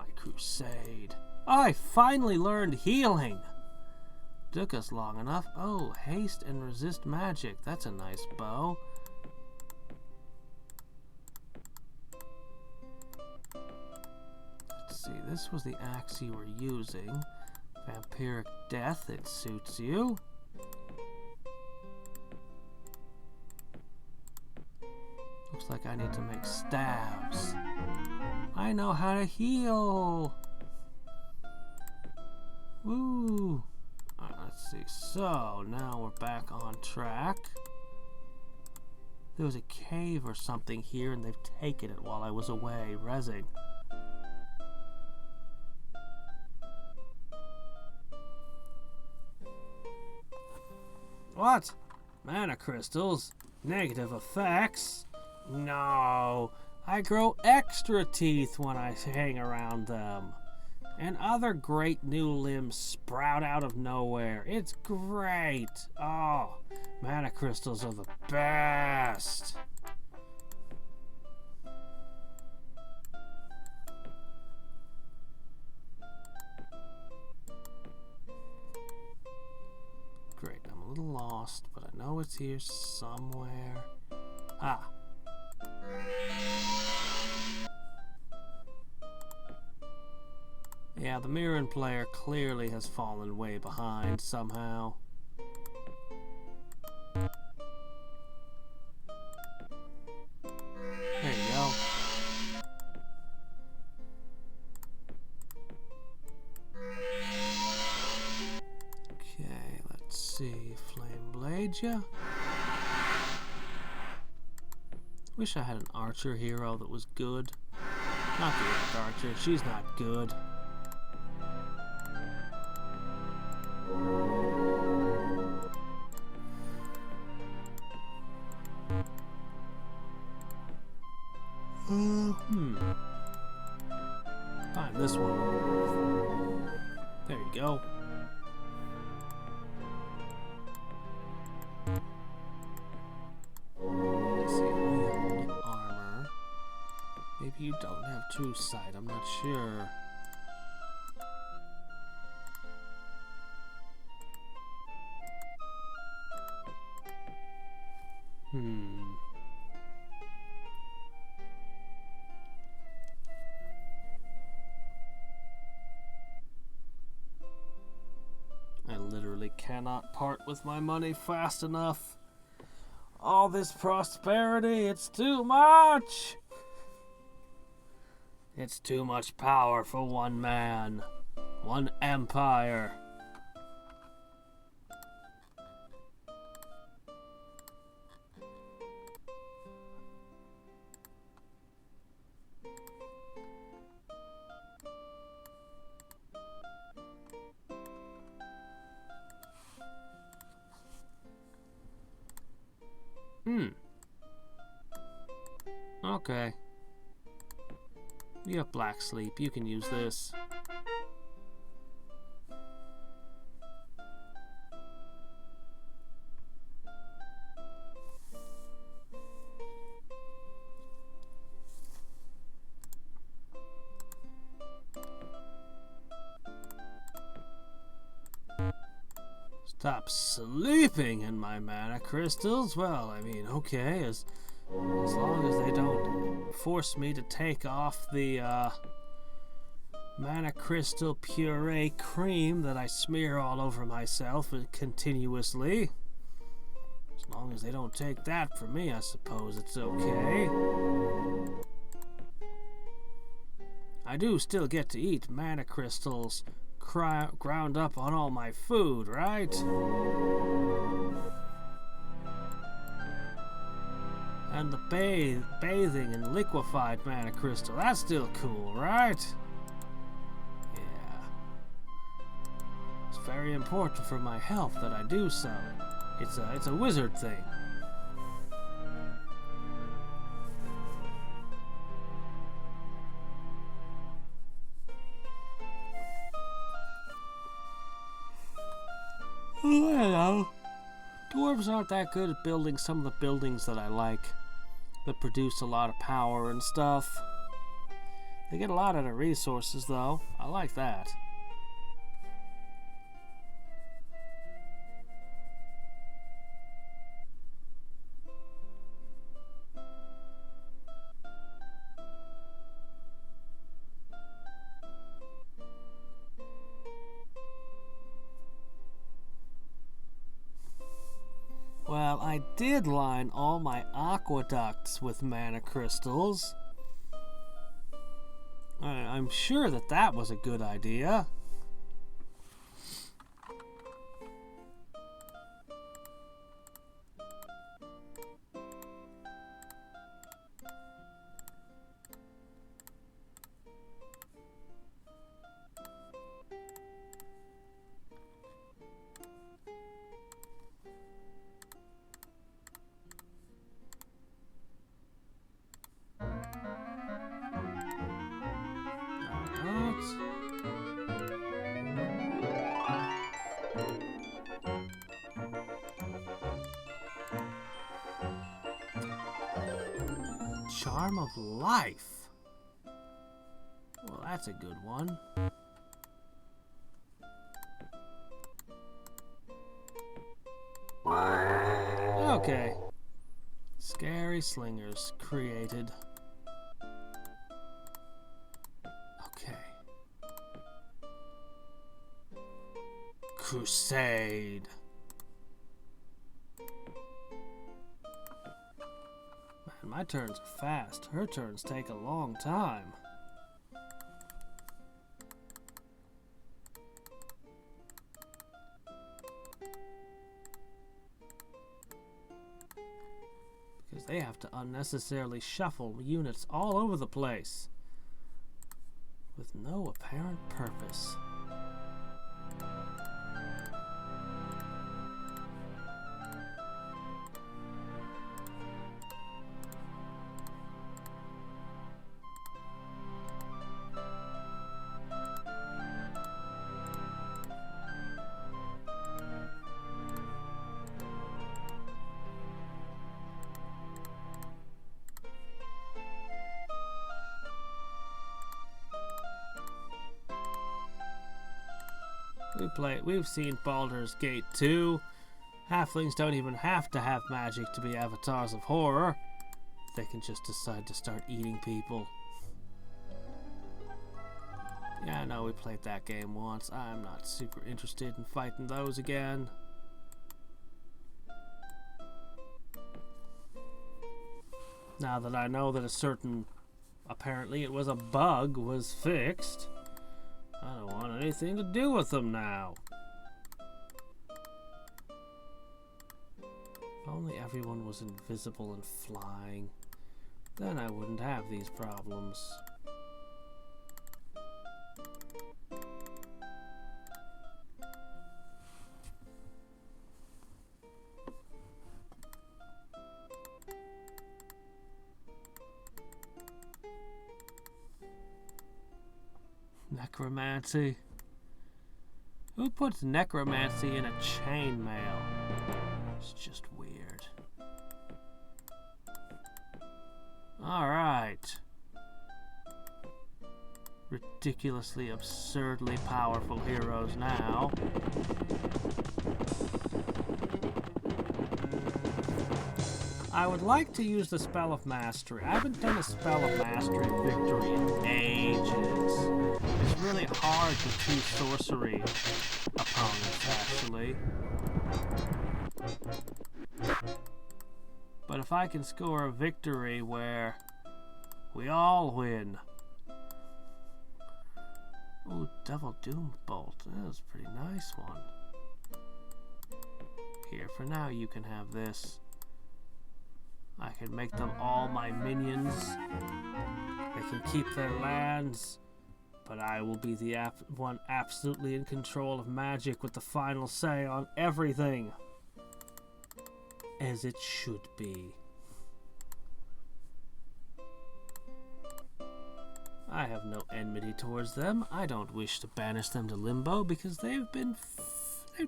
my crusade. I finally learned healing. Took us long enough. Oh, haste and resist magic. That's a nice bow. Let's see, this was the axe you were using. Vampiric death, it suits you. Looks like I need to make stabs. I know how to heal. Woo. Let's see. So now we're back on track. There was a cave or something here, and they've taken it while I was away rezzing. What? Mana crystals? Negative effects? No. I grow extra teeth when I hang around them. And other great new limbs sprout out of nowhere. It's great. Oh, mana crystals are the best. Great, I'm a little lost, but I know it's here somewhere. Ah. Yeah, the Mirren player clearly has fallen way behind somehow. There you go. Okay, let's see. Flame blade ya. Wish I had an archer hero that was good. Not the Earth Archer, she's not good. Find this one. There you go. Let's see, we have armor. Maybe you don't have true sight, I'm not sure. I literally cannot part with my money fast enough. All this prosperity, it's too much! It's too much power for one man. One empire. Okay. You have black sleep. You can use this. Stop sleeping in my mana crystals? Well, I mean, okay, as long as they don't force me to take off the mana crystal puree cream that I smear all over myself continuously. As long as they don't take that from me, I suppose it's okay. I do still get to eat mana crystals ground up on all my food, right? And the bathing in liquefied mana crystal, that's still cool, right? Yeah. It's very important for my health that I do so. It's a wizard thing. I don't know. Dwarves aren't that good at building some of the buildings that I like, that produce a lot of power and stuff. They get a lot out of resources, though. I like that. Well, I did line all my aqueducts with mana crystals. I'm sure that that was a good idea. Charm of Life. Well, that's a good one. Okay. Scary Slingers created. Okay. Crusade. Man, my turns are fast. Her turns take a long time. Because they have to unnecessarily shuffle units all over the place with no apparent purpose. We've seen Baldur's Gate 2. Halflings don't even have to have magic to be avatars of horror. They can just decide to start eating people. Yeah, I know we played that game once. I'm not super interested in fighting those again. Now that I know that a certain, apparently it was a bug, was fixed, I don't want anything to do with them now. If only everyone was invisible and flying, then I wouldn't have these problems. Necromancy? Who puts necromancy in a chainmail? It's just weird. Alright. Ridiculously, absurdly powerful heroes now. I would like to use the Spell of Mastery. I haven't done a Spell of Mastery victory in ages. It's really hard to choose sorcery opponents, actually. But if I can score a victory where we all win. Oh, Double Doom Bolt. That was a pretty nice one. Here, for now, you can have this. I can make them all my minions. They can keep their lands. But I will be the one absolutely in control of magic with the final say on everything. As it should be. I have no enmity towards them. I don't wish to banish them to Limbo because they've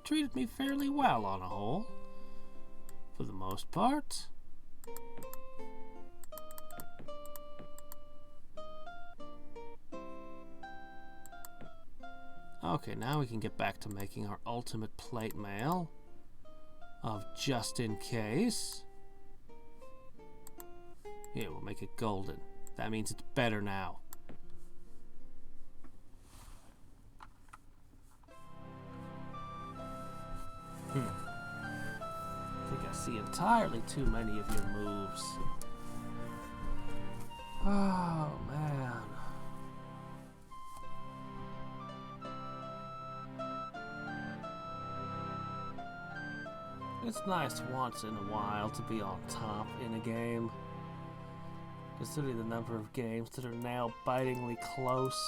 treated me fairly well on a whole. For the most part. Okay, now we can get back to making our ultimate plate mail of just in case. Here, we'll make it golden. That means it's better now. I think I see entirely too many of your moves. Oh, man. It's nice once in a while to be on top in a game. Considering the number of games that are nail-bitingly close.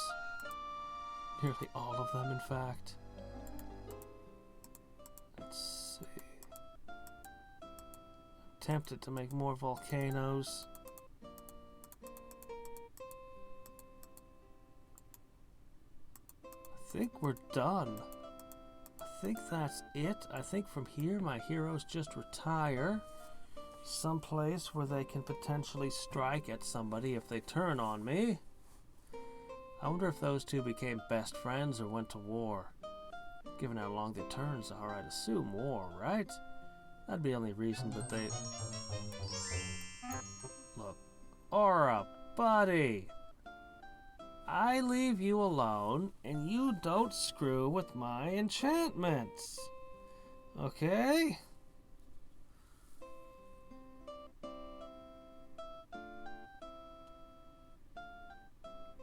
Nearly all of them, in fact. Let's see. I'm tempted to make more volcanoes. I think we're done. I think that's it. I think from here my heroes just retire someplace where they can potentially strike at somebody if they turn on me. I wonder if those two became best friends or went to war. Given how long the turns are, I'd assume war, right? That'd be the only reason that they... Look, Aura, buddy! I leave you alone, and you don't screw with my enchantments. Okay?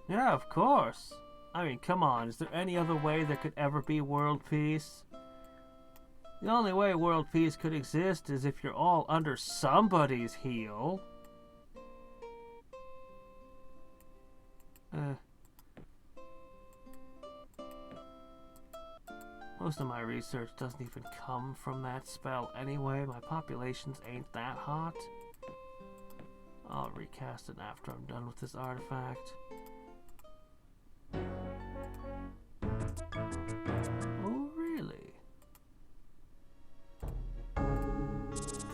Yeah, of course. I mean, come on, is there any other way there could ever be world peace? The only way world peace could exist is if you're all under somebody's heel. Most of my research doesn't even come from that spell anyway. My populations ain't that hot. I'll recast it after I'm done with this artifact. Oh, really?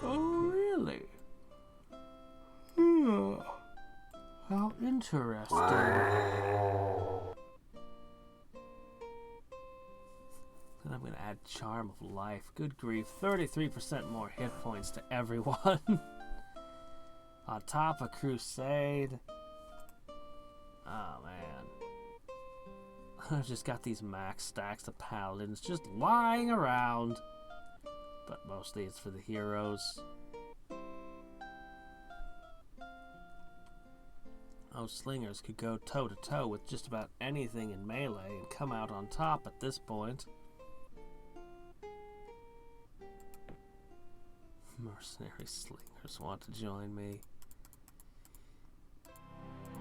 Oh, really? How interesting. Then I'm going to add Charm of Life. Good grief, 33% more hit points to everyone. On top of Crusade. Oh, man. I've just got these max stacks of paladins just lying around. But mostly it's for the heroes. Those slingers could go toe-to-toe with just about anything in melee and come out on top at this point. Mercenary slingers want to join me.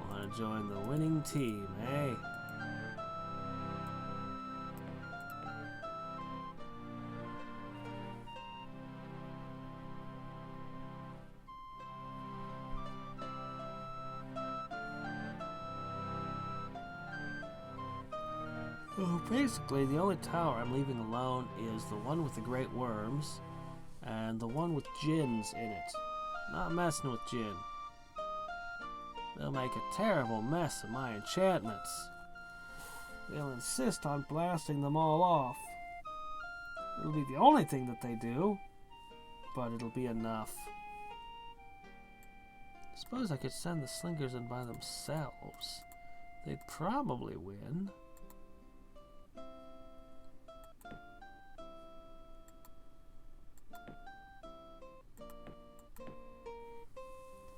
Want to join the winning team, eh? So basically, the only tower I'm leaving alone is the one with the great worms and the one with djinns in it. Not messing with djinn. They'll make a terrible mess of my enchantments. They'll insist on blasting them all off. It'll be the only thing that they do, but it'll be enough. Suppose I could send the slingers in by themselves. They'd probably win.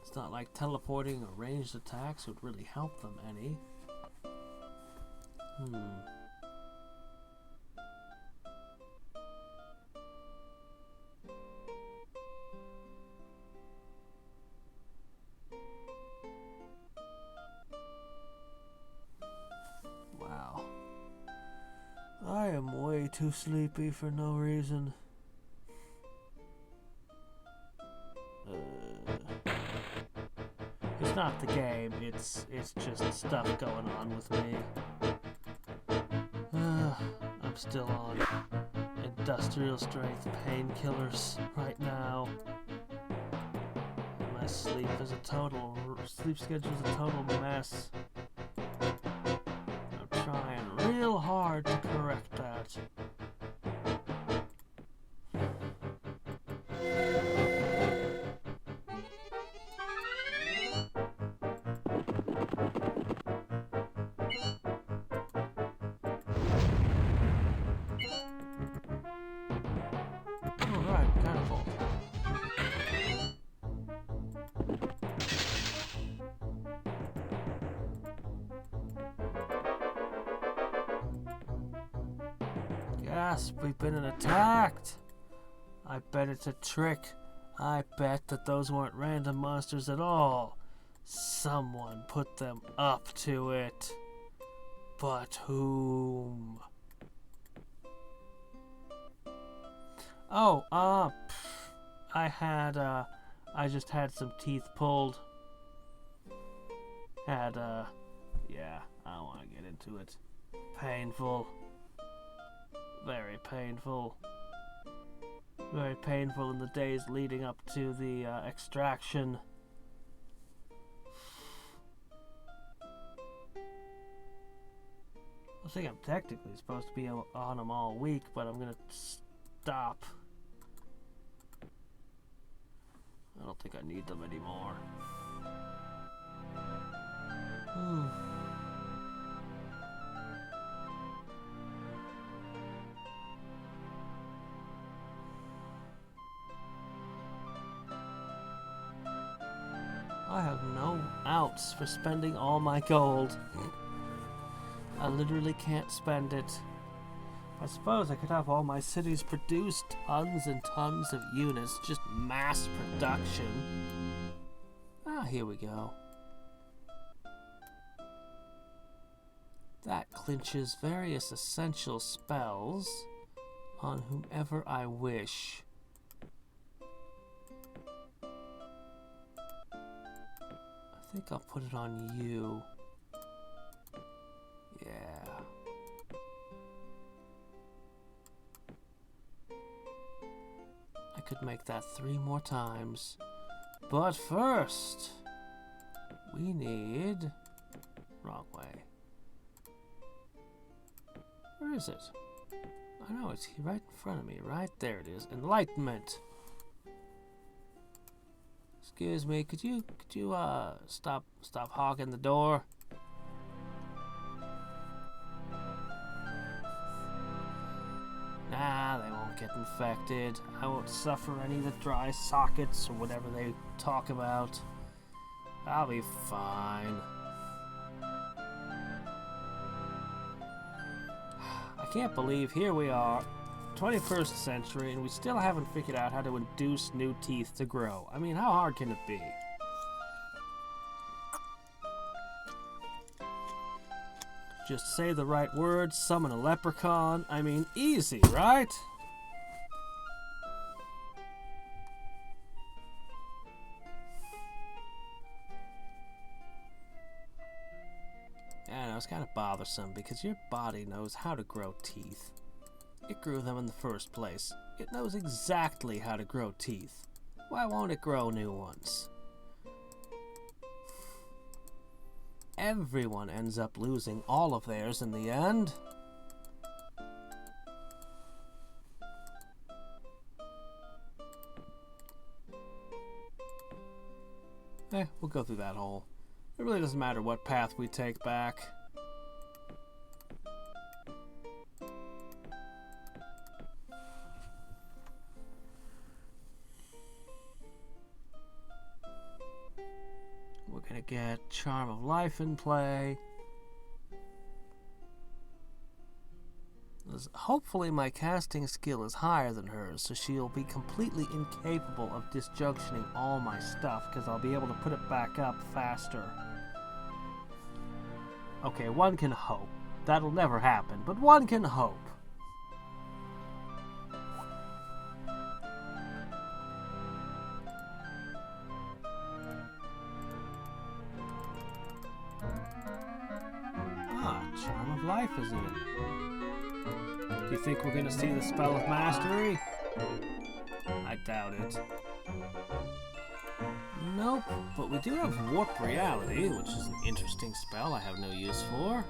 It's not like teleporting or ranged attacks would really help them any. Wow. I am way too sleepy for no reason. It's not the game, it's just stuff going on with me. I'm still on industrial strength painkillers right now. My sleep schedule is a total mess. I'm trying real hard to correct that. Alright, catapult. Yes, we've been attacked. I bet it's a trick. I bet that those weren't random monsters at all. Someone put them up to it. But whom? Oh, I just had some teeth pulled. Yeah, I don't want to get into it. Painful. Very painful. Very painful in the days leading up to the extraction. I think I'm technically supposed to be on them all week, but I'm gonna stop. I don't think I need them anymore. I have no outs for spending all my gold. I literally can't spend it. I suppose I could have all my cities produce tons and tons of units, just mass production. Ah, here we go. That clinches various essential spells on whomever I wish. I think I'll put it on you. Yeah. I could make that 3 more times. But first, we need... Wrong way. Where is it? I know, it's right in front of me. Right there it is. Enlightenment. Excuse me, could you stop hogging the door? Nah, they won't get infected. I won't suffer any of the dry sockets or whatever they talk about. I'll be fine. I can't believe here we are, 21st century, and we still haven't figured out how to induce new teeth to grow. I mean, how hard can it be? Just say the right words, summon a leprechaun. I mean, easy, right? I know, it's kind of bothersome because your body knows how to grow teeth. It grew them in the first place. It knows exactly how to grow teeth. Why won't it grow new ones? Everyone ends up losing all of theirs in the end. We'll go through that hole. It really doesn't matter what path we take back. We're gonna get Charm of Life in play. Hopefully my casting skill is higher than hers, so she'll be completely incapable of disjunctioning all my stuff, because I'll be able to put it back up faster. Okay, one can hope. That'll never happen, but one can hope. Charm of Life is in. Do you think we're going to see the Spell of Mastery? I doubt it. Nope, but we do have Warp Reality, which is an interesting spell I have no use for.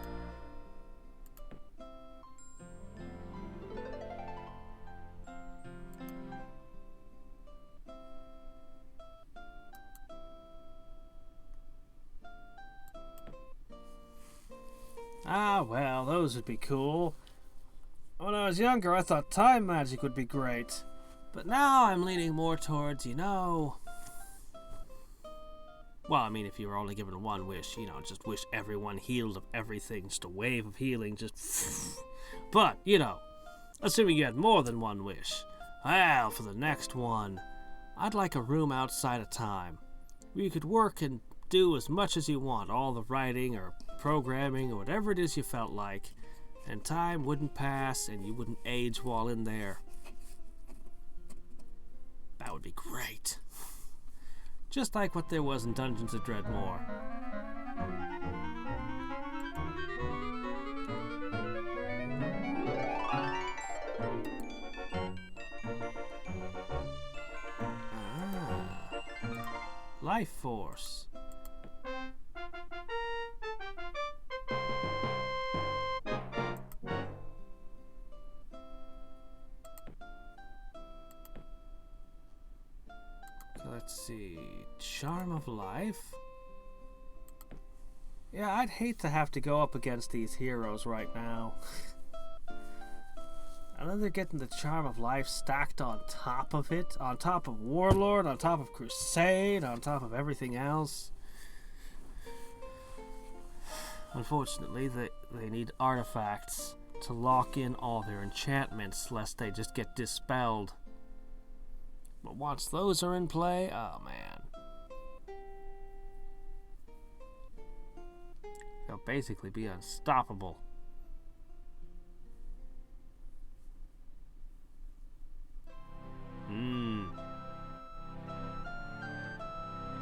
Ah, well, those would be cool. When I was younger, I thought time magic would be great. But now I'm leaning more towards, well, I mean, if you were only given one wish, just wish everyone healed of everything, just a wave of healing, just... But, assuming you had more than one wish. Well, for the next one, I'd like a room outside of time, where you could work and do as much as you want, all the writing or programming or whatever it is you felt like, and time wouldn't pass and you wouldn't age while in there. That would be great. Just like what there was in Dungeons of Dreadmore. Life Force. Let's see. Charm of Life? Yeah, I'd hate to have to go up against these heroes right now. And then they're getting the Charm of Life stacked on top of it, on top of Warlord, on top of Crusade, on top of everything else. Unfortunately, they need artifacts to lock in all their enchantments, lest they just get dispelled. But once those are in play, oh man. They'll basically be unstoppable.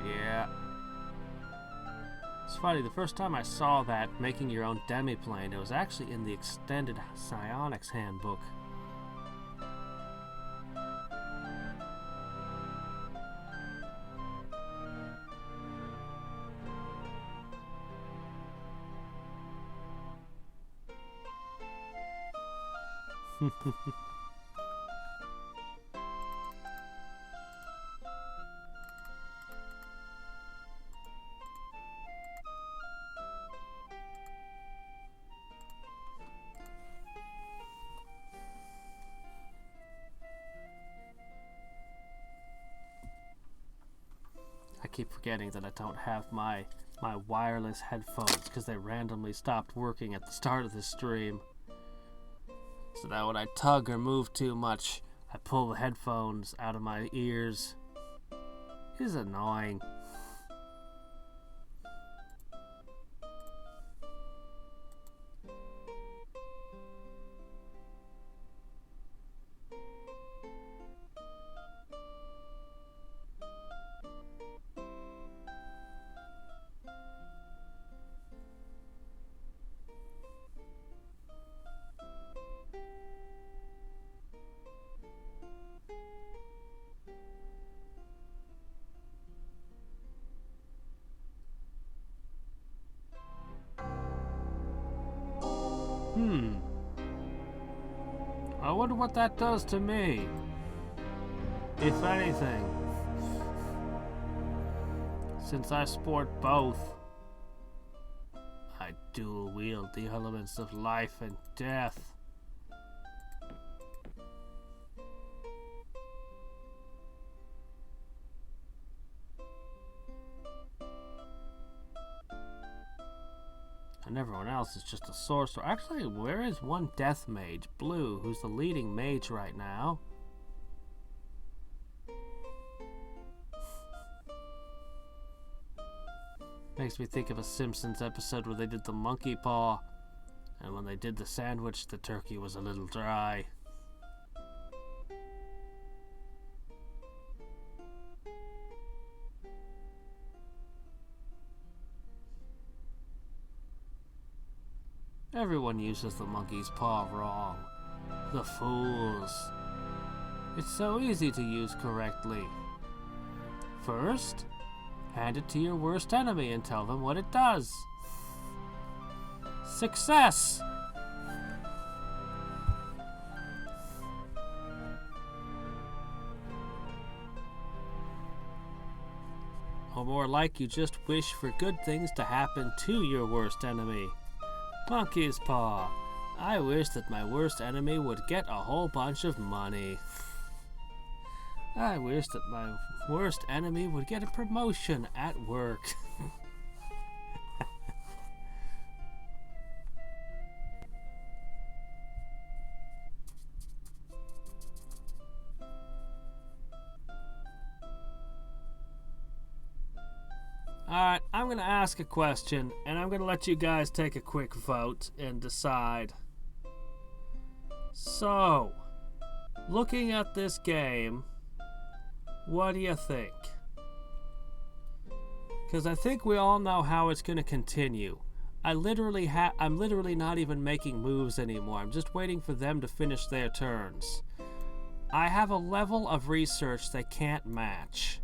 Yeah. It's funny, the first time I saw that, making your own demiplane, it was actually in the extended Psionics handbook. I keep forgetting that I don't have my wireless headphones because they randomly stopped working at the start of the stream. So that when I tug or move too much, I pull the headphones out of my ears. It is annoying. I wonder what that does to me. If anything. Since I sport both, I dual wield the elements of life and death. And everyone else is just a sorcerer. Actually, where is one death mage, Blue, who's the leading mage right now? Makes me think of a Simpsons episode where they did the monkey paw, and when they did the sandwich, the turkey was a little dry. Everyone uses the monkey's paw wrong. The fools. It's so easy to use correctly. First, hand it to your worst enemy and tell them what it does. Success! Or more like you just wish for good things to happen to your worst enemy. Monkey's paw. I wish that my worst enemy would get a whole bunch of money. I wish that my worst enemy would get a promotion at work. Alright, I'm going to ask a question, and I'm going to let you guys take a quick vote and decide. So, looking at this game, what do you think? Because I think we all know how it's going to continue. I'm literally not even making moves anymore. I'm just waiting for them to finish their turns. I have a level of research they can't match.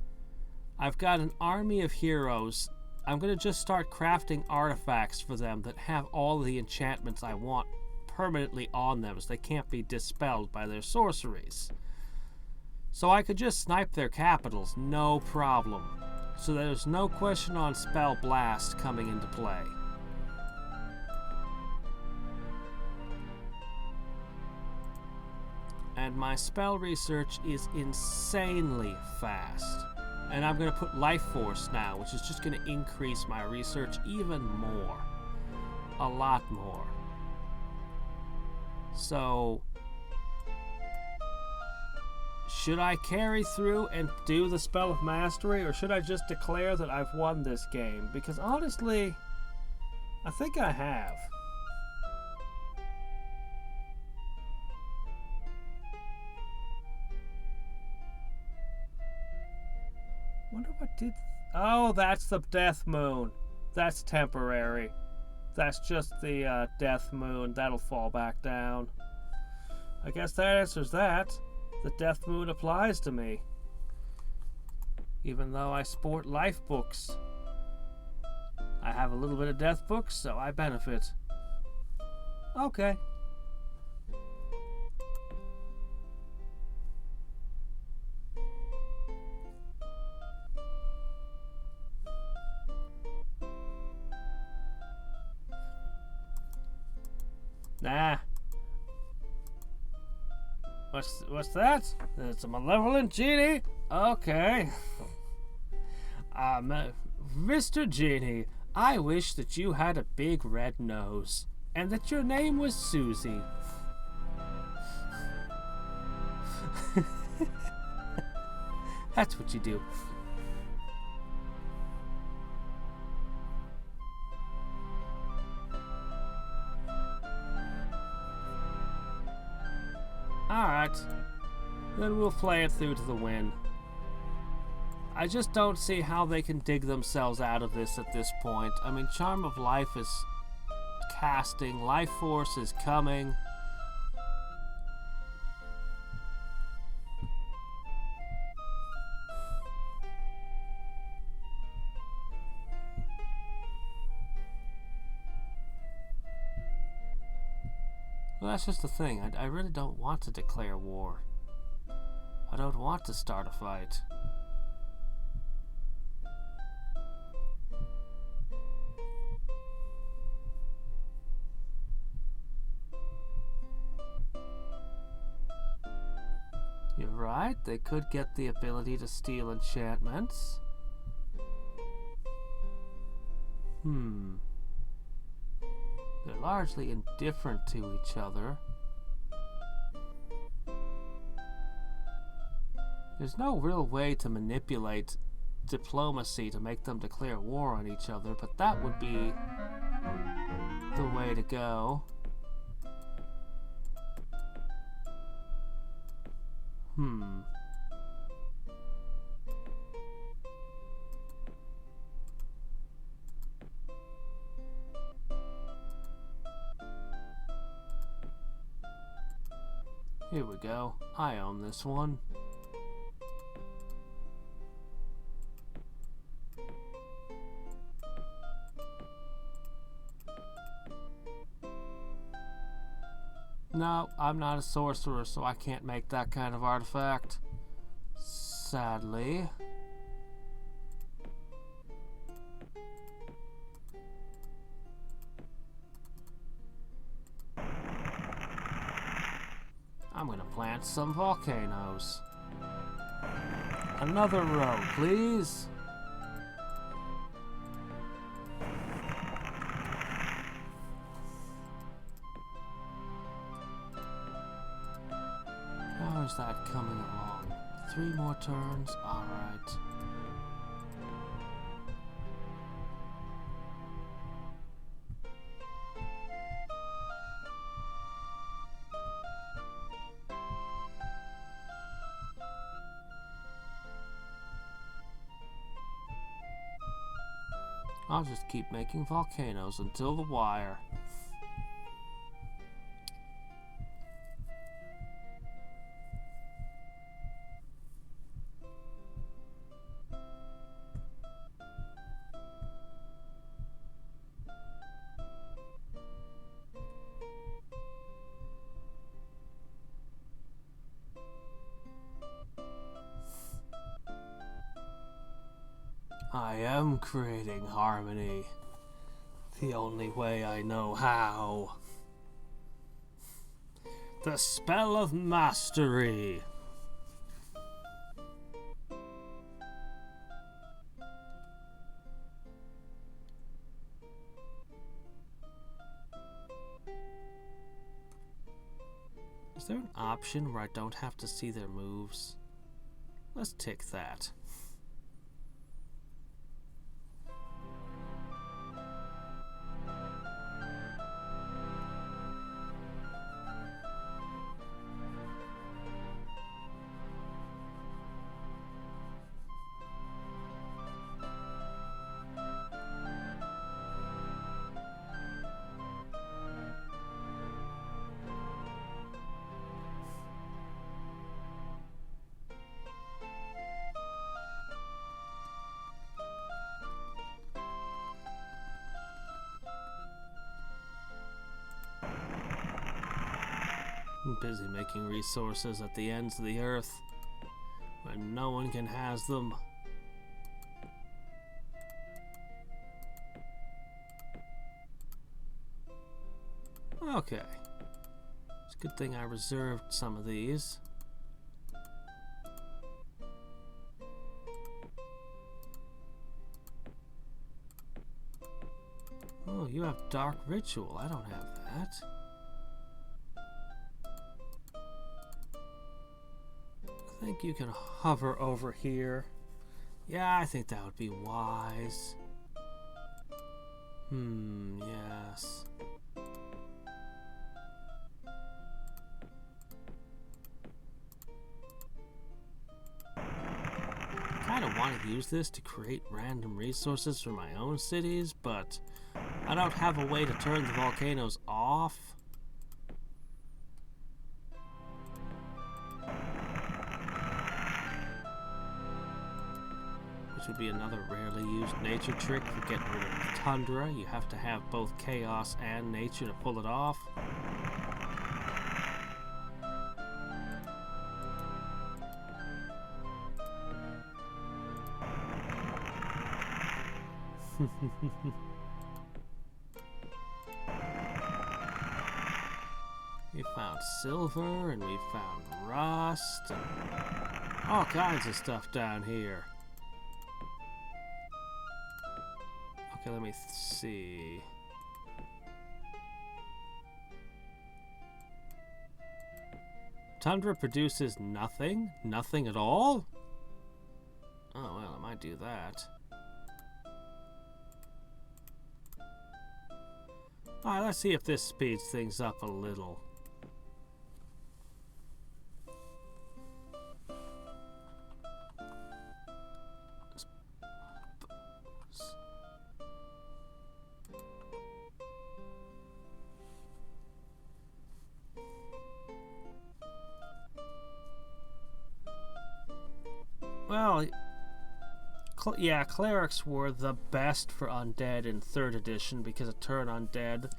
I've got an army of heroes. I'm going to just start crafting artifacts for them that have all the enchantments I want permanently on them, so they can't be dispelled by their sorceries. So I could just snipe their capitals, no problem. So there's no question on Spell Blast coming into play. And my spell research is insanely fast. And I'm going to put Life Force now, which is just going to increase my research even more. A lot more. So, should I carry through and do the Spell of Mastery, or should I just declare that I've won this game? Because honestly, I think I have. Wonder what did... Oh, that's the Death Moon. That's temporary. That's just the Death Moon. That'll fall back down. I guess that answers that. The Death Moon applies to me. Even though I sport life books. I have a little bit of death books, so I benefit. Okay. Nah. What's that? It's a malevolent genie? Okay. Mr. Genie, I wish that you had a big red nose, and that your name was Susie. That's what you do. Alright, then we'll play it through to the win. I just don't see how they can dig themselves out of this at this point. I mean, Charm of Life is casting, Life Force is coming. Well, that's just the thing. I really don't want to declare war. I don't want to start a fight. You're right, they could get the ability to steal enchantments. They're largely indifferent to each other. There's no real way to manipulate diplomacy to make them declare war on each other, but that would be the way to go. Here we go. I own this one. No, I'm not a sorcerer, so I can't make that kind of artifact. Sadly. I'm gonna plant some volcanoes. Another row, please. How is that coming along? 3 more turns? Alright. I'll just keep making volcanoes until the wire. I am creating harmony. The only way I know how. The spell of mastery. Is there an option where I don't have to see their moves? Let's tick that. I'm busy making resources at the ends of the earth when no one can has them. Okay. It's a good thing I reserved some of these. Oh, you have Dark Ritual. I don't have that. I think you can hover over here. Yeah, I think that would be wise. Yes. Kind of want to use this to create random resources for my own cities, but I don't have a way to turn the volcanoes off. Which would be another rarely used nature trick for getting rid of tundra. You have to have both chaos and nature to pull it off. We found silver and we found rust and all kinds of stuff down here. Okay, let me see. Tundra produces nothing? Nothing at all? Oh, well, I might do that. Alright, let's see if this speeds things up a little. Well, yeah, clerics were the best for undead in 3rd edition because of turn undead.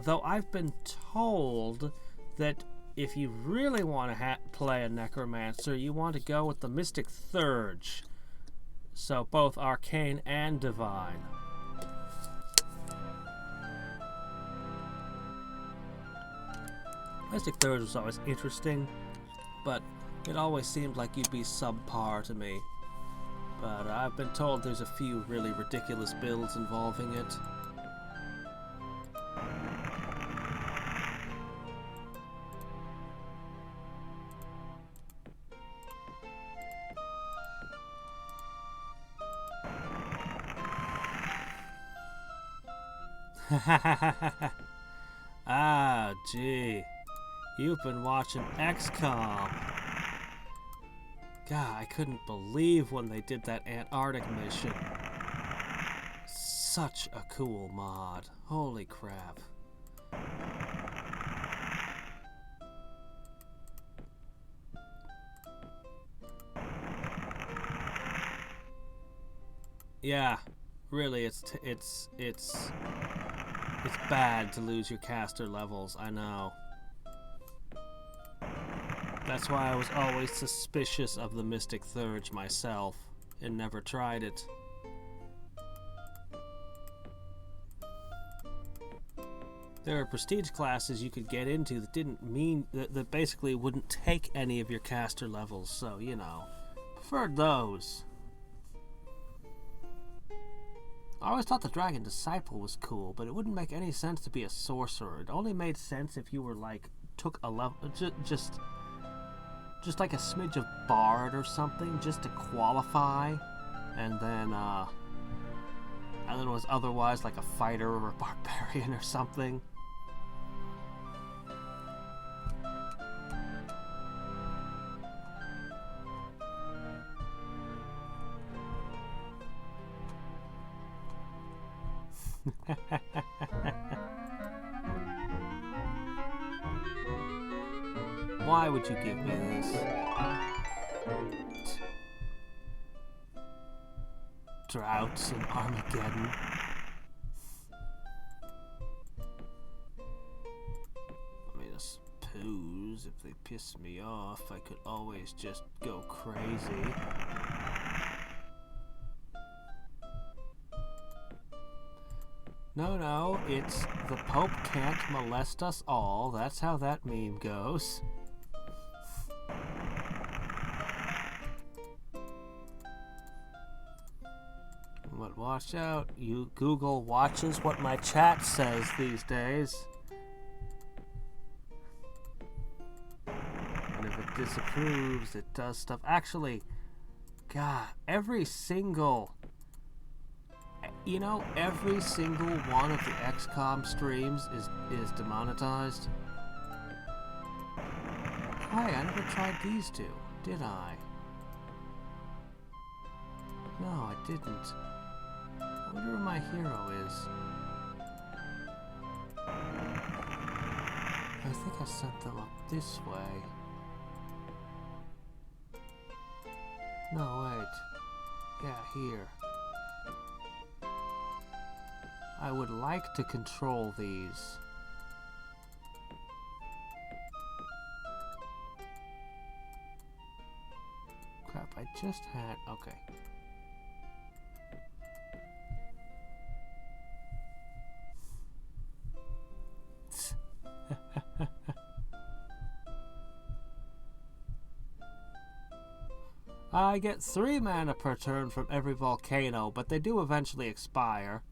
Though I've been told that if you really want to play a necromancer, you want to go with the Mystic Thurge. So both arcane and divine. Mystic Third was always interesting, but it always seemed like you'd be subpar to me. But I've been told there's a few really ridiculous builds involving it. Ah, gee. You've been watching XCOM. God, I couldn't believe when they did that Antarctic mission. Such a cool mod. Holy crap. Yeah, really, it's bad to lose your caster levels, I know. That's why I was always suspicious of the Mystic Thurge myself, and never tried it. There are prestige classes you could get into that didn't mean that basically wouldn't take any of your caster levels, so you know, preferred those. I always thought the Dragon Disciple was cool, but it wouldn't make any sense to be a sorcerer. It only made sense if you were like took a level, just like a smidge of Bard or something, just to qualify, and then was otherwise like a fighter or a barbarian or something. Why would you give me this? Droughts in Armageddon. I mean, I suppose if they piss me off, I could always just go crazy. No, it's the Pope can't molest us all. That's how that meme goes. But watch out, you Google watches what my chat says these days. And if it disapproves, it does stuff. Actually, God, every single one of the XCOM streams is demonetized. Hi, I never tried these two, did I? No, I didn't. I wonder where my hero is. I think I sent them up this way. No, wait. Yeah, here. I would like to control these. Crap, I just had... Okay. I get 3 mana per turn from every volcano, but they do eventually expire.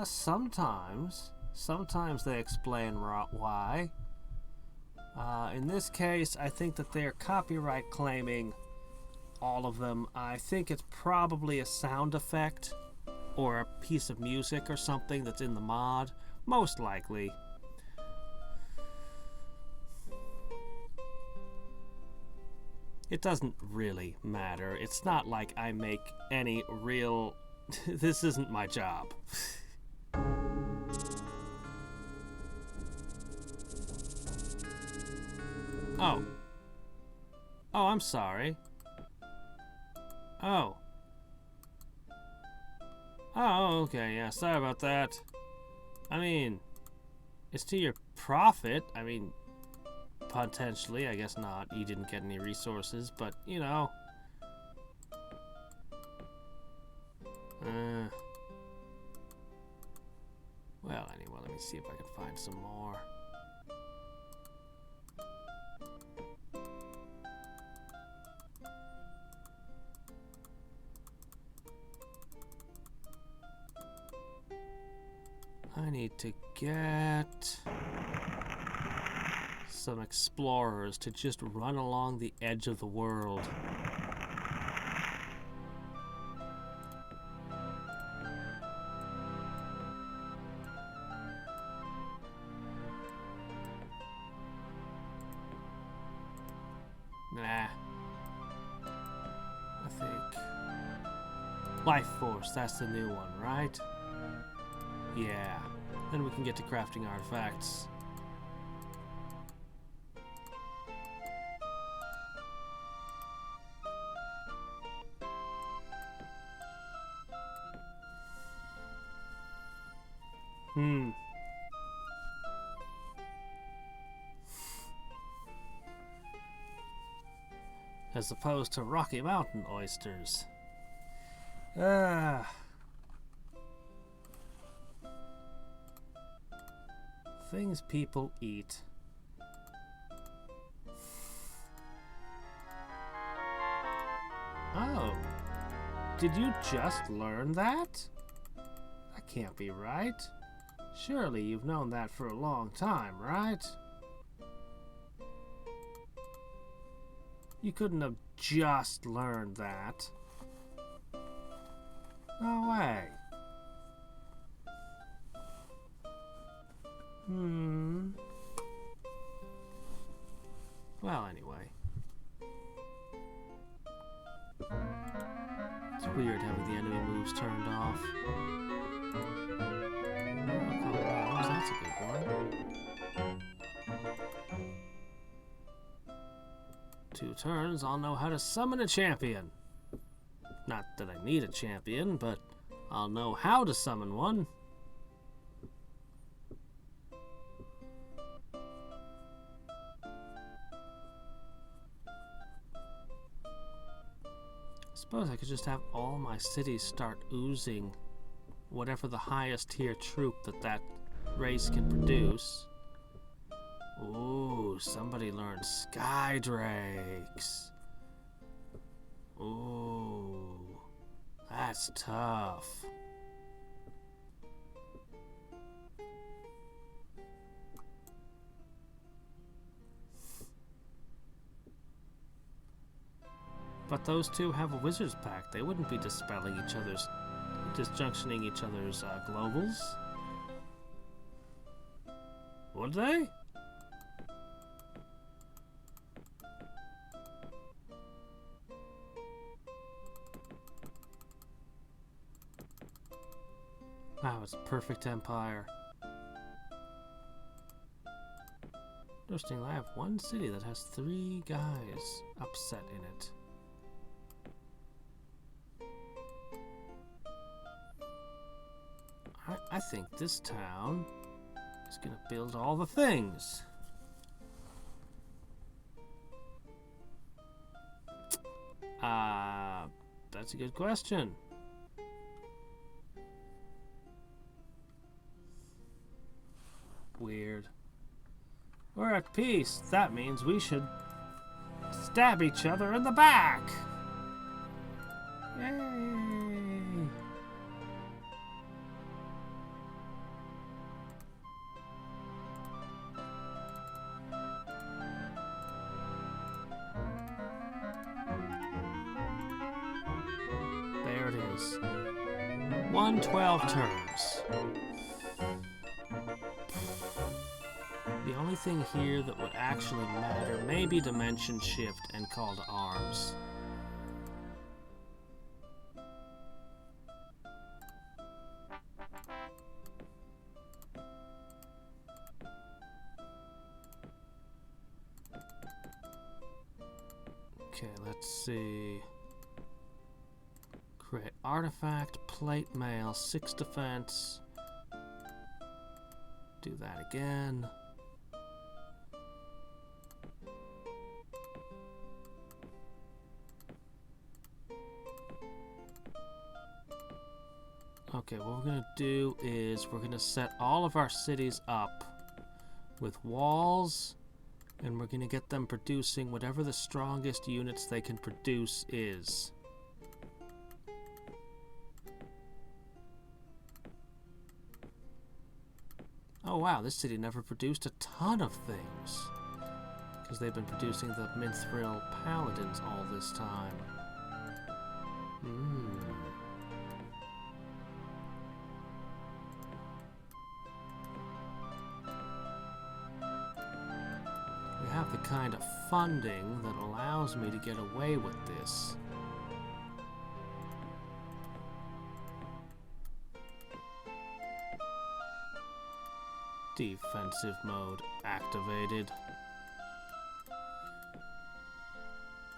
Sometimes they explain why. In this case, I think that they're copyright claiming all of them. I think it's probably a sound effect or a piece of music or something that's in the mod, most likely. It doesn't really matter. It's not like I make any real... This isn't my job. Oh. Oh, I'm sorry. Oh. Oh, okay, yeah, sorry about that. I mean, it's to your profit. I mean, potentially, I guess not. You didn't get any resources, but, you know. see if I can find some more. I need to get some explorers to just run along the edge of the world. Nah. I think Life Force, that's the new one, right? Yeah. Then we can get to crafting artifacts. As opposed to Rocky Mountain oysters. Things people eat. Oh. Did you just learn that? That can't be right. Surely you've known that for a long time, right? You couldn't have just learned that. No way. Well, anyway. It's weird having the enemy moves turned off. Oh, that's a good one. 2 turns, I'll know how to summon a champion. Not that I need a champion, but I'll know how to summon one. Suppose I could just have all my cities start oozing whatever the highest tier troop that race can produce. Ooh, somebody learned Skydrakes. Ooh, that's tough. But those two have a wizard's pact. They wouldn't be disjunctioning each other's globals. Would they? Wow, it's a perfect empire. Interesting, I have one city that has 3 guys upset in it. I think this town is gonna build all the things. That's a good question. Weird. We're at peace. That means we should stab each other in the back. Yay! There it is. 112 turns. The only thing here that would actually matter may be Dimension Shift and Call to Arms. Okay, let's see. Create artifact, plate mail, 6 defense. Do that again. Okay, what we're gonna do is we're gonna set all of our cities up with walls, and we're gonna get them producing whatever the strongest units they can produce is. Oh wow, this city never produced a ton of things. Because they've been producing the Mithril Paladins all this time. We have the kind of funding that allows me to get away with this. Defensive mode activated.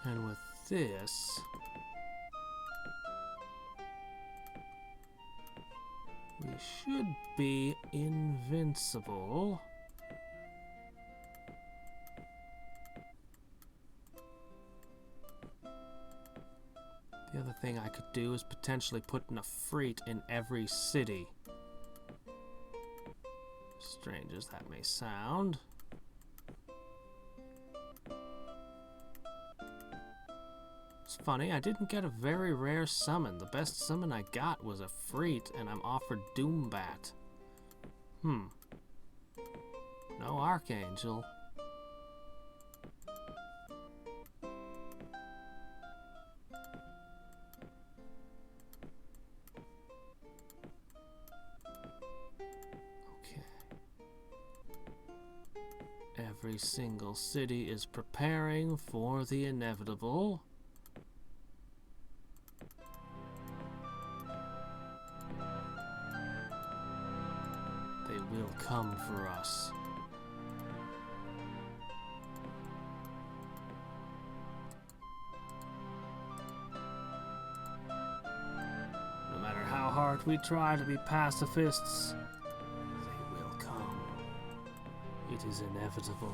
And with this, we should be invincible. The other thing I could do is potentially put in a fleet in every city. Strange as that may sound. It's funny, I didn't get a very rare summon. The best summon I got was a Freet, and I'm offered Doombat. No Archangel. Every single city is preparing for the inevitable. They will come for us. No matter how hard we try to be pacifists, they will come. It is inevitable.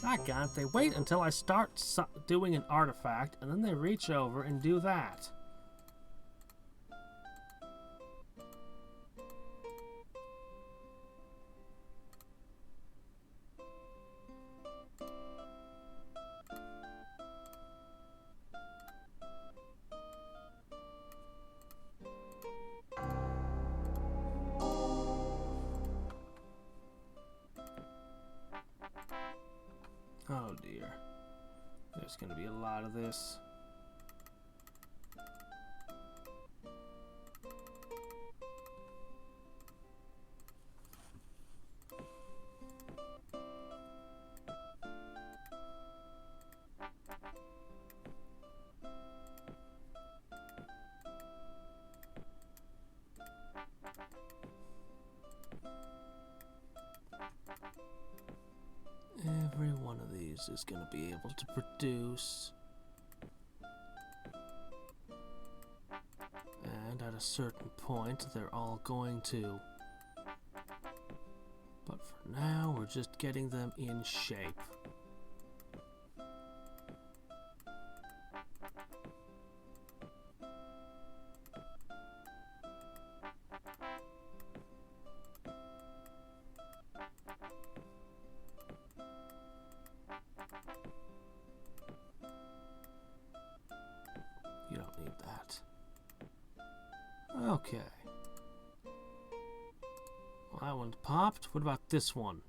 Doggone, they wait until I start doing an artifact, and then they reach over and do that. Oh dear. There's going to be a lot of this. Every one of these is going to be able to produce. And at a certain point, they're all going to. But for now, we're just getting them in shape. You don't need that. Okay. Well, that one's popped. What about this one?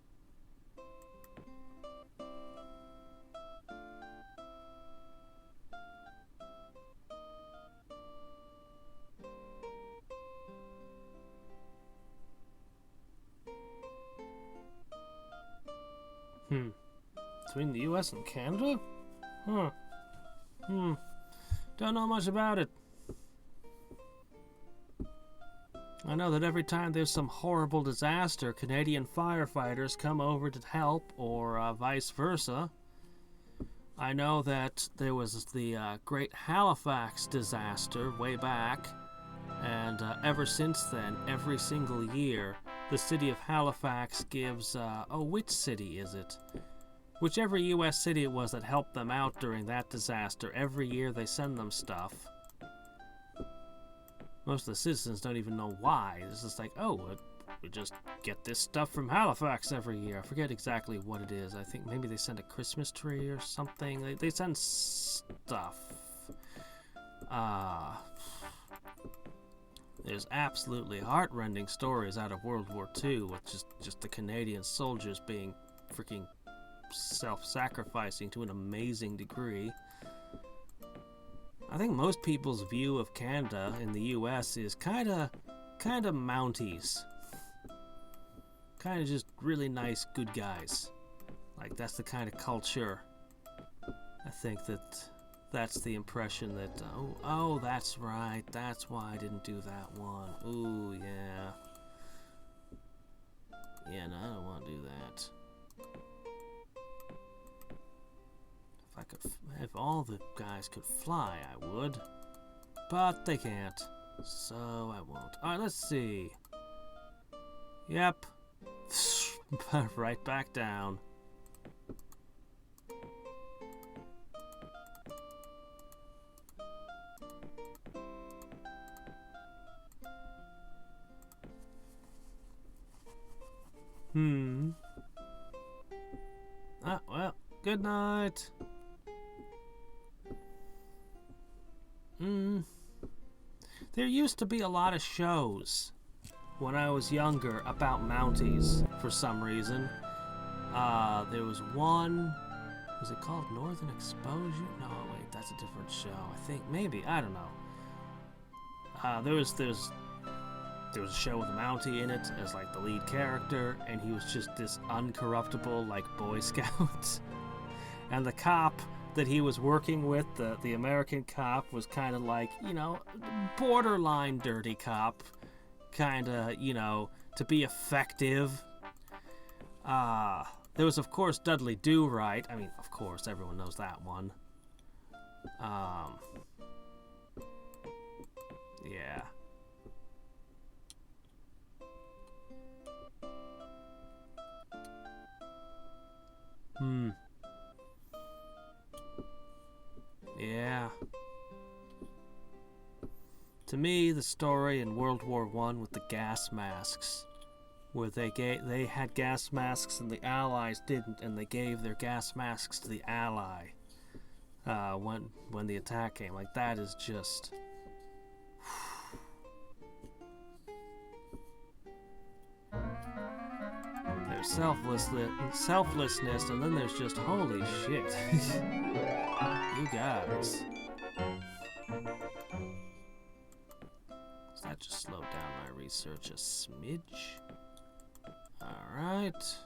Between the US and Canada? Don't know much about it. I know that every time there's some horrible disaster, Canadian firefighters come over to help, or vice versa. I know that there was the Great Halifax disaster way back, And ever since then, every single year, the city of Halifax gives, which city is it? Whichever U.S. city it was that helped them out during that disaster, every year they send them stuff. Most of the citizens don't even know why. It's just like, oh, we just get this stuff from Halifax every year. I forget exactly what it is. I think maybe they send a Christmas tree or something. They send stuff. There's absolutely heart-rending stories out of World War II with just the Canadian soldiers being freaking self-sacrificing to an amazing degree. I think most people's view of Canada in the US is kind of Mounties. Kind of just really nice, good guys. Like, that's the kind of culture. I think that's the impression that, oh, that's right, that's why I didn't do that one. Ooh, yeah. Yeah, no, I don't want to do that. If all the guys could fly, I would. But they can't, so I won't. Alright, let's see. Yep. Right back down. Well, good night. There used to be a lot of shows when I was younger about Mounties for some reason. There was one, was it called Northern Exposure? No, wait, that's a different show. I think, maybe, I don't know. There was a show with a Mountie in it as like the lead character, and he was just this uncorruptible like Boy Scout. And the cop that he was working with, the American cop, was kind of like, borderline dirty cop, kind of, to be effective. There was, of course, Dudley Do-Right. I mean, of course, everyone knows that one. Yeah. Yeah. To me, the story in World War I with the gas masks, where they had gas masks and the Allies didn't, and they gave their gas masks to the Ally when the attack came. Like, that is just... There's selflessness, and then there's just, holy shit. You guys. Does that just slow down my research a smidge? Alright.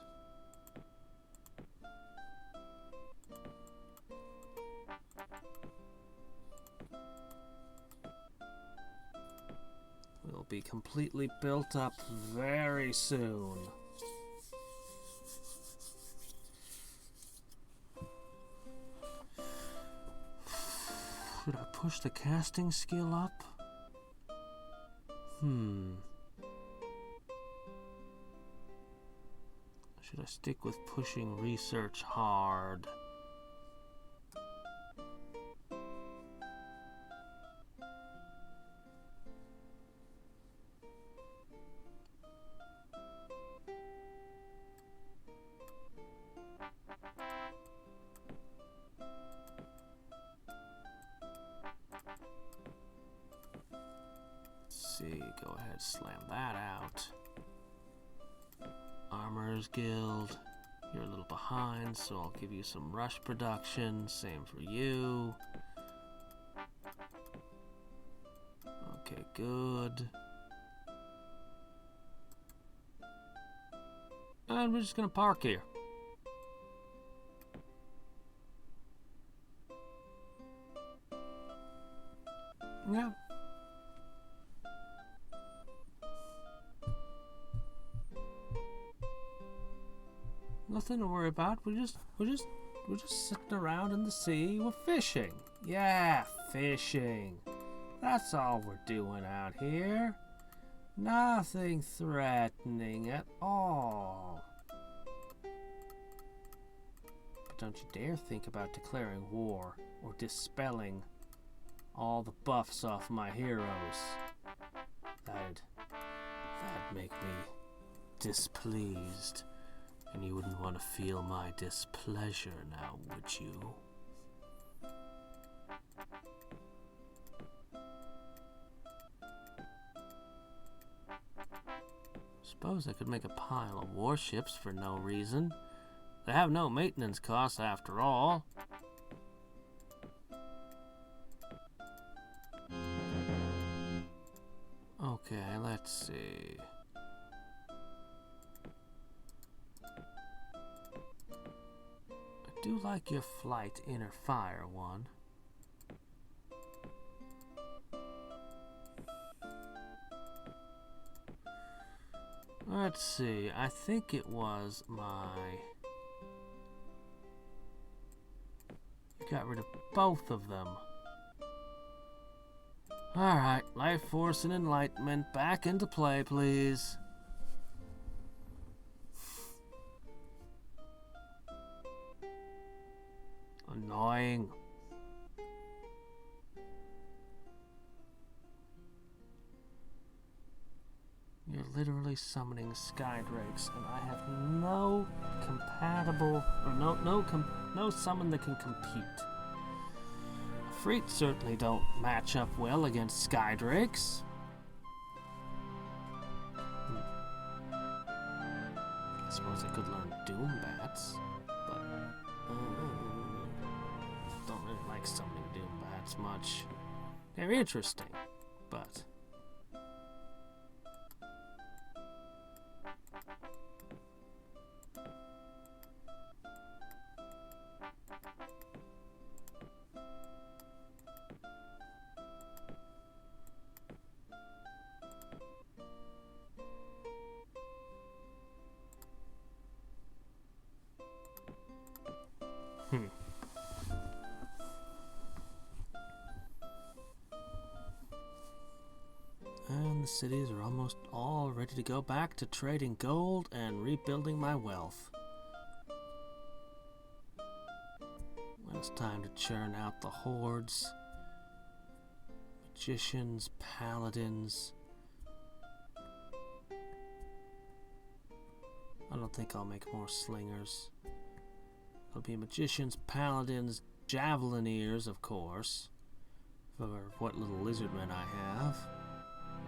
We'll be completely built up very soon. Should I push the casting skill up? Should I stick with pushing research hard? Go ahead, slam that out. Armorers Guild, you're a little behind, so I'll give you some rush production. Same for you. Okay, good. And we're just gonna park here. Yeah. Nothing to worry about. We're just sitting around in the sea. We're fishing. Yeah, fishing. That's all we're doing out here. Nothing threatening at all. But don't you dare think about declaring war or dispelling all the buffs off my heroes. That'd make me displeased. And you wouldn't want to feel my displeasure now, would you? Suppose I could make a pile of warships for no reason. They have no maintenance costs after all. Okay, let's see. I do like your flight inner fire one. Let's see, I think it was my... You got rid of both of them. Alright, life force and enlightenment back into play, please. Annoying. You're literally summoning Skydrakes, and I have no compatible, or no summon that can compete. Freet certainly don't match up well against Skydrakes. I suppose I could learn Doombats, but don't really like summoning Doombats much. They're interesting, but... And the cities are almost all ready to go back to trading gold and rebuilding my wealth. When it's time to churn out the hordes, magicians, paladins. I don't think I'll make more slingers. There'll be magicians, paladins, javelineers, of course, for what little lizardmen I have.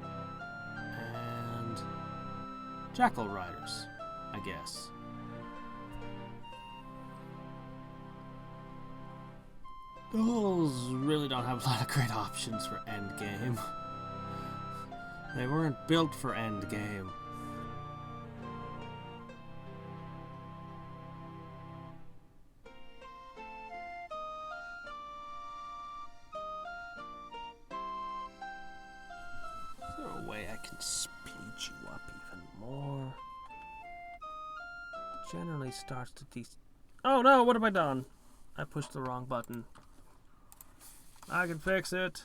And jackal riders, I guess. Ghouls really don't have a lot of great options for endgame. They weren't built for endgame. Is there a way I can speed you up even more? Generally starts to Oh no, what have I done? I pushed the wrong button. I can fix it.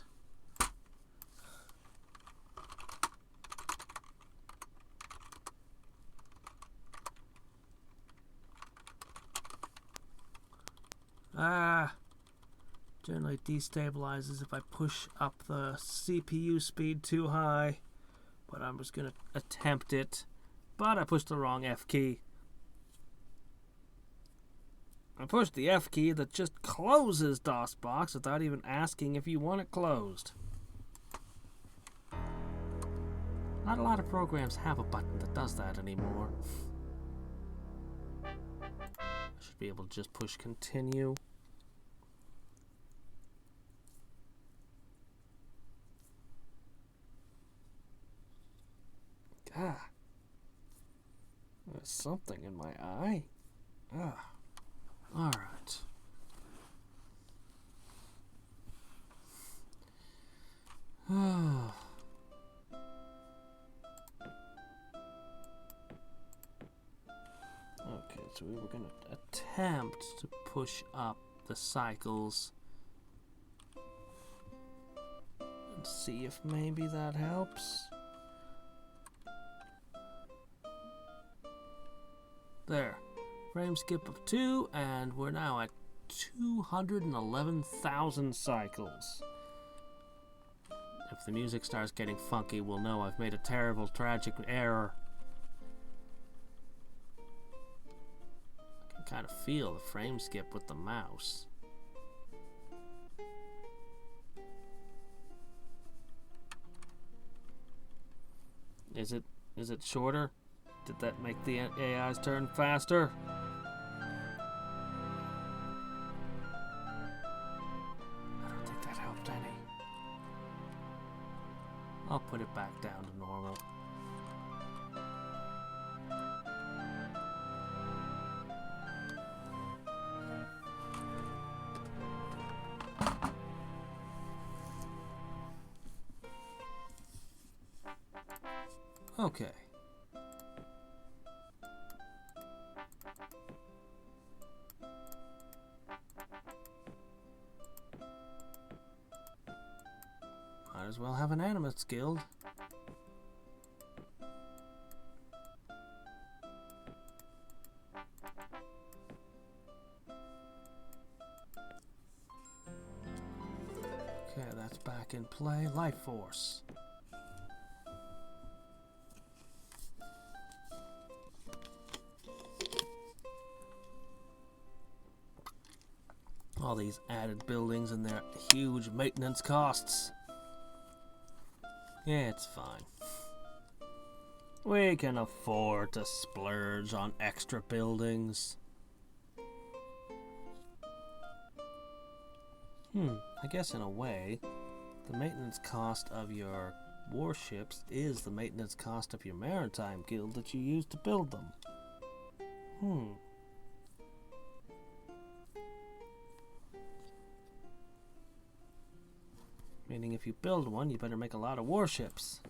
Generally destabilizes if I push up the CPU speed too high. But I'm just gonna attempt it. But I pushed the wrong F key. I pushed the F key that just closes DOSBox without even asking if you want it closed. Not a lot of programs have a button that does that anymore. I should be able to just push continue. Ah. There's something in my eye. Ah. Alright. Okay, so we were going to attempt to push up the cycles Let's see if maybe that helps. There. Frame skip of 2, and we're now at 211,000 cycles. If the music starts getting funky, we'll know I've made a terrible, tragic error. I can kind of feel the frame skip with the mouse. Is it shorter? Did that make the AIs turn faster? I don't think that helped any. I'll put it back down to normal. Okay. Might as well have an Animates Guild. Okay, that's back in play. Life Force. All these added buildings and their huge maintenance costs. Yeah, it's fine. We can afford to splurge on extra buildings. I guess in a way, the maintenance cost of your warships is the maintenance cost of your maritime guild that you use to build them. Meaning if you build one, you better make a lot of warships.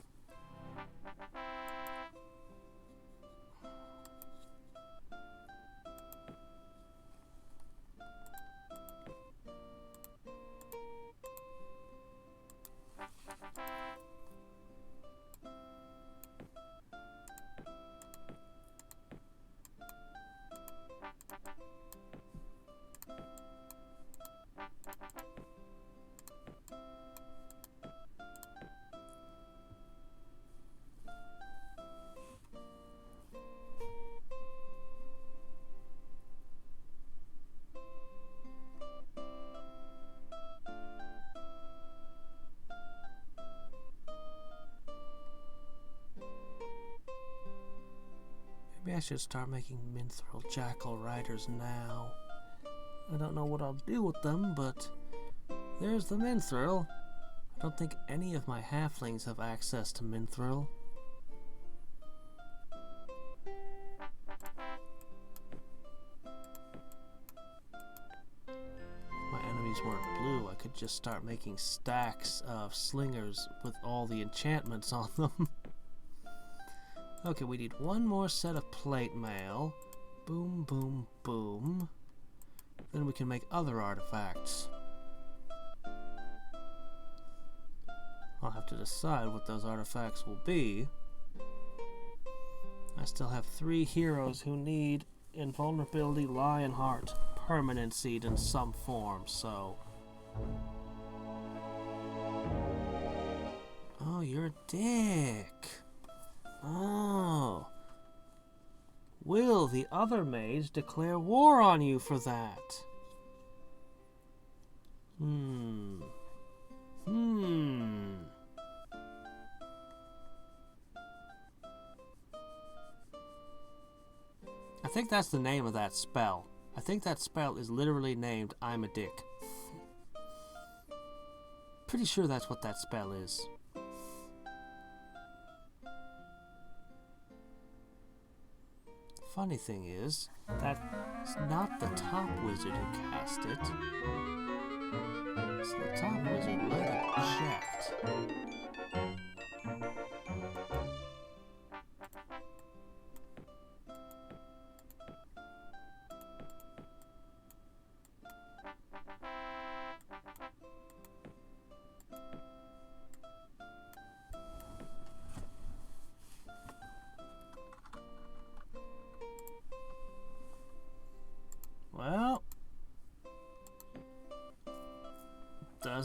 Maybe I should start making Mithril Jackal Riders now. I don't know what I'll do with them, but there's the Mithril. I don't think any of my halflings have access to Mithril. My enemies weren't blue. I could just start making stacks of slingers with all the enchantments on them. Okay, we need one more set of plate mail. Boom, boom, boom. Then we can make other artifacts. I'll have to decide what those artifacts will be. I still have 3 heroes who need Invulnerability, Lionheart, Permanent Seed in some form, so... Oh, you're a dick. Oh. Will the other mage declare war on you for that? I think that's the name of that spell. I think that spell is literally named I'm a Dick. Pretty sure that's what that spell is. Funny thing is, that's not the top wizard who cast it. So the top wizard might have checked.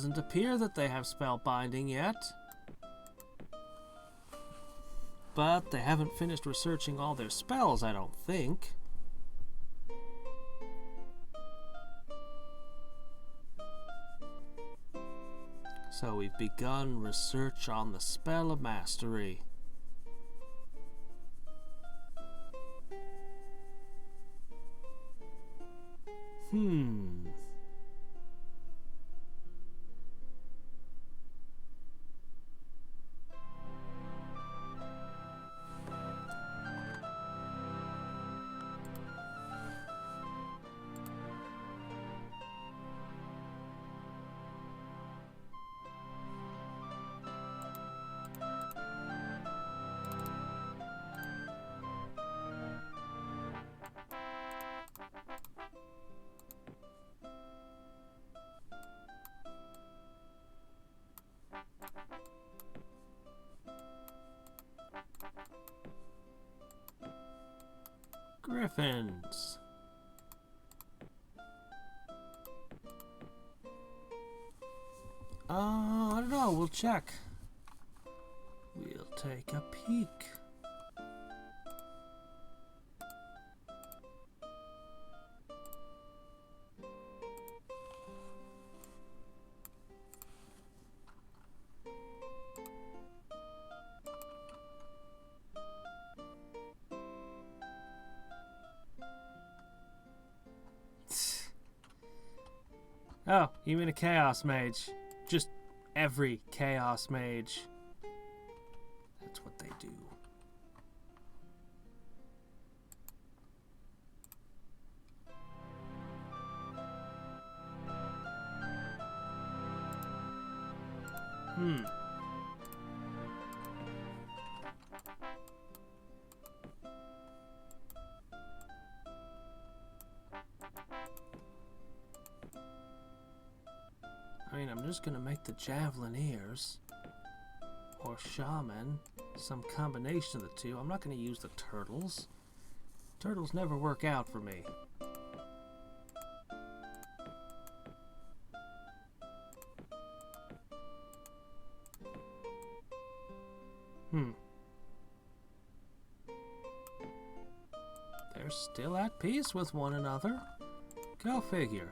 doesn't appear that they have spell binding yet. But they haven't finished researching all their spells, I don't think. So we've begun research on the Spell of Mastery. Griffins. I don't know, we'll check. We'll take a peek. Oh, you mean a Chaos Mage? Just every Chaos Mage. That's what they do. I mean, I'm just gonna make the Javelineers or Shaman, some combination of the two. I'm not gonna use the Turtles. Turtles never work out for me. They're still at peace with one another. Go figure.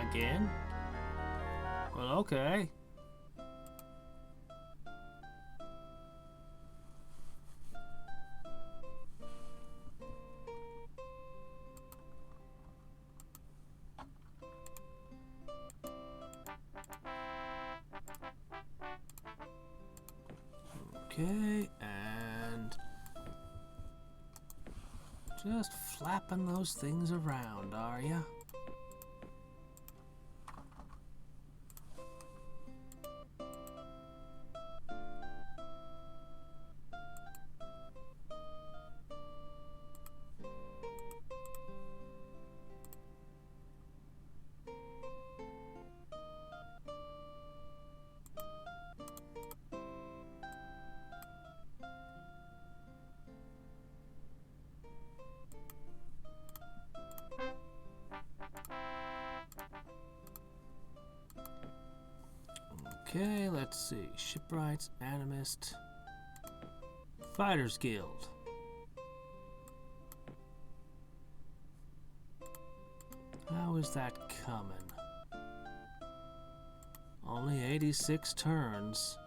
Again? Well, okay. Okay, and just flapping those things around, are ya? Okay, let's see. Shipwrights, Animist, Fighters Guild. How is that coming? Only 86 turns.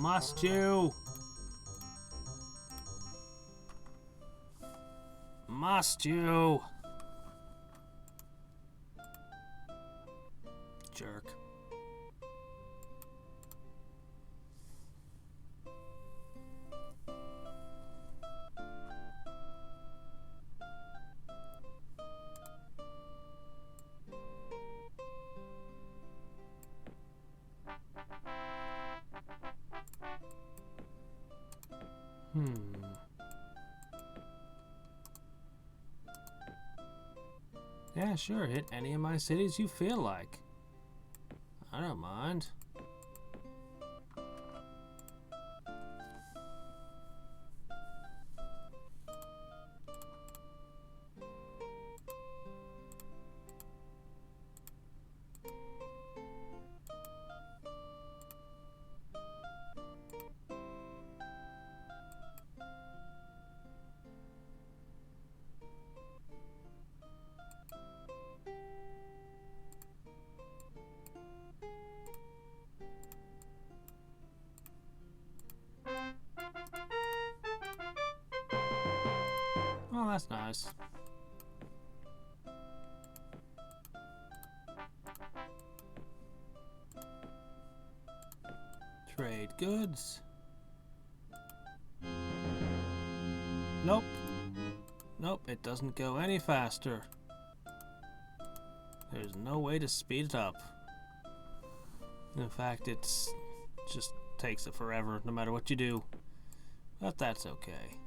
Must you? Must you? Jerk. Yeah, sure, hit any of my cities you feel like. I don't mind. Oh, that's nice. Trade goods. Nope. Nope, it doesn't go any faster. There's no way to speed it up. In fact, it's just takes it forever, no matter what you do. But that's okay.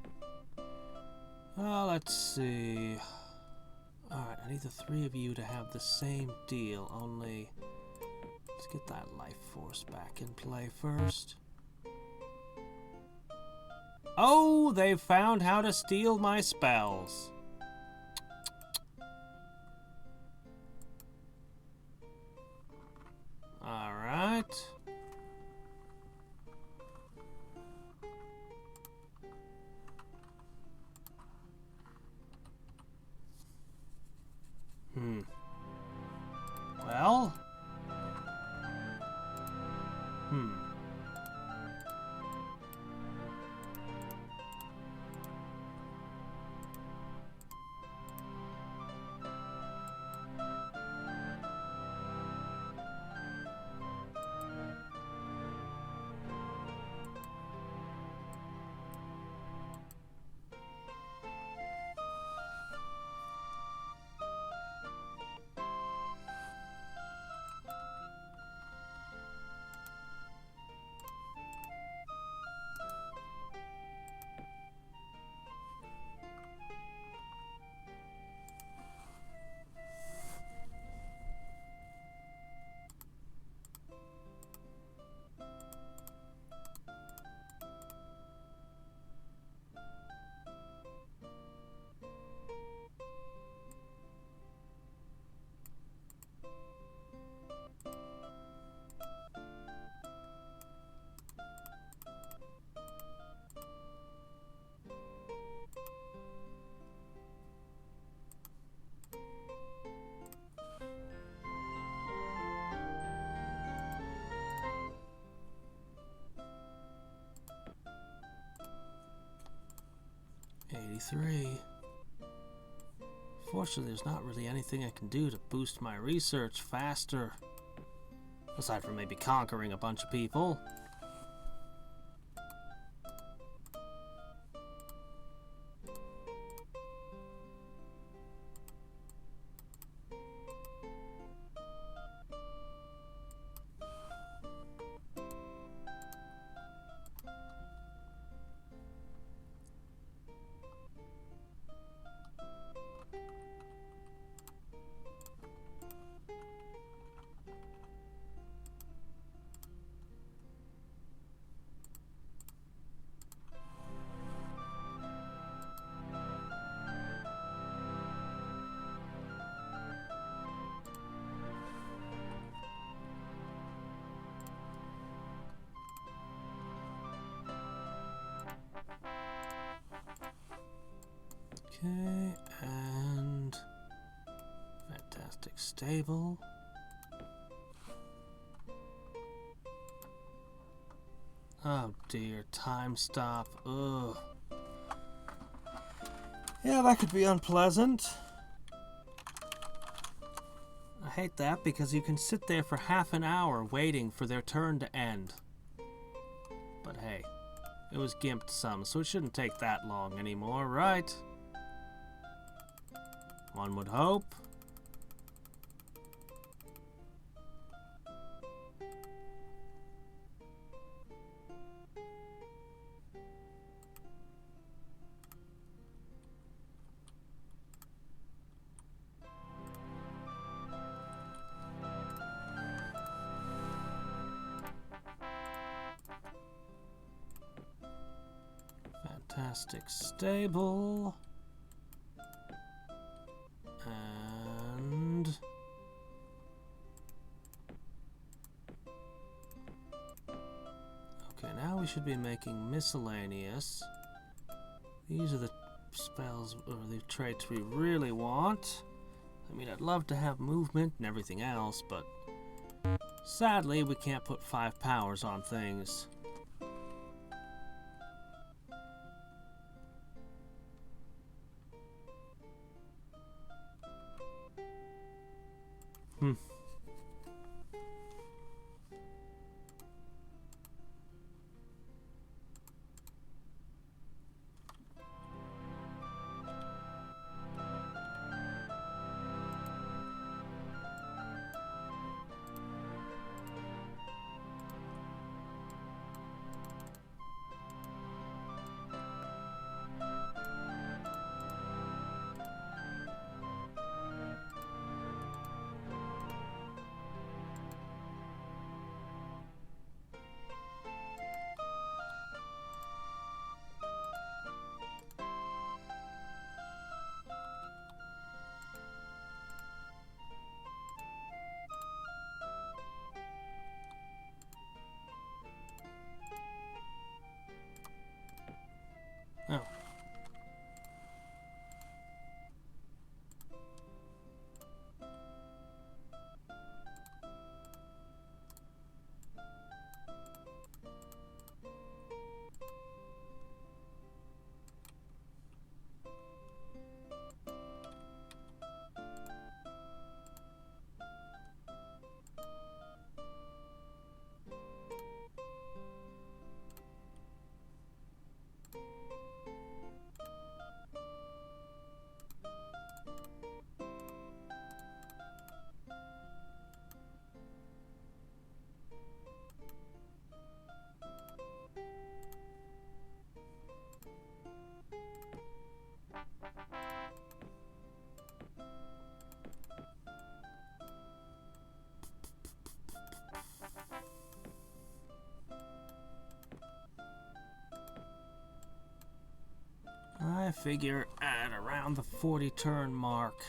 Let's see. Alright, I need the three of you to have the same deal, only let's get that life force back in play first. Oh, they've found how to steal my spells. Alright. Well. Fortunately, there's not really anything I can do to boost my research faster. Aside from maybe conquering a bunch of people. Okay, and fantastic stable. Oh dear, time stop. Ugh. Yeah, that could be unpleasant. I hate that because you can sit there for half an hour waiting for their turn to end. But hey, it was gimped some, so it shouldn't take that long anymore, right? One would hope. Fantastic stable. And okay, now we should be making miscellaneous. These are the spells or the traits we really want. I mean, I'd love to have movement and everything else, but sadly we can't put 5 powers on things. Oh. I figure at around the 40 turn mark,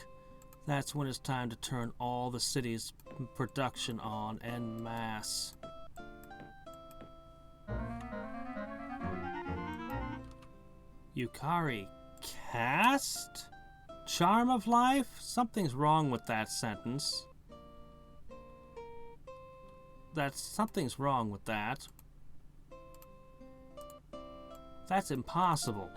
that's when it's time to turn all the city's production on en masse. Yukari cast? Charm of life? Something's wrong with that sentence. Something's wrong with that. That's impossible.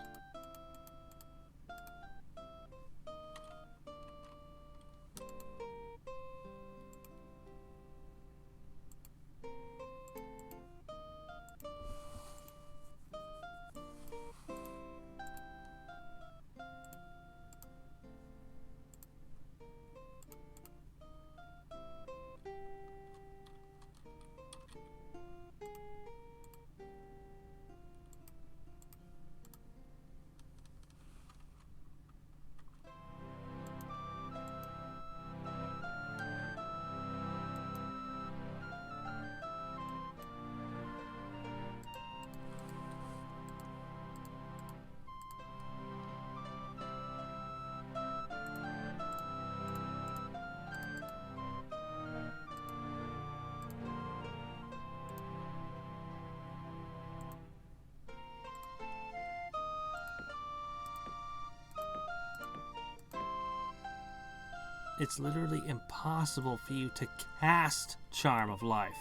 It's literally impossible for you to cast Charm of Life.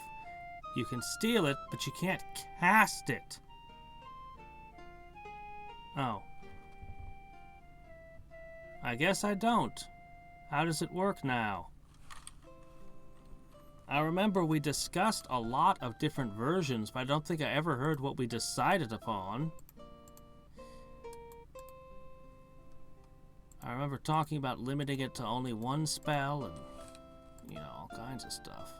You can steal it, but you can't cast it. Oh. I guess I don't. How does it work now? I remember we discussed a lot of different versions, but I don't think I ever heard what we decided upon. I remember talking about limiting it to only one spell and, you know, all kinds of stuff.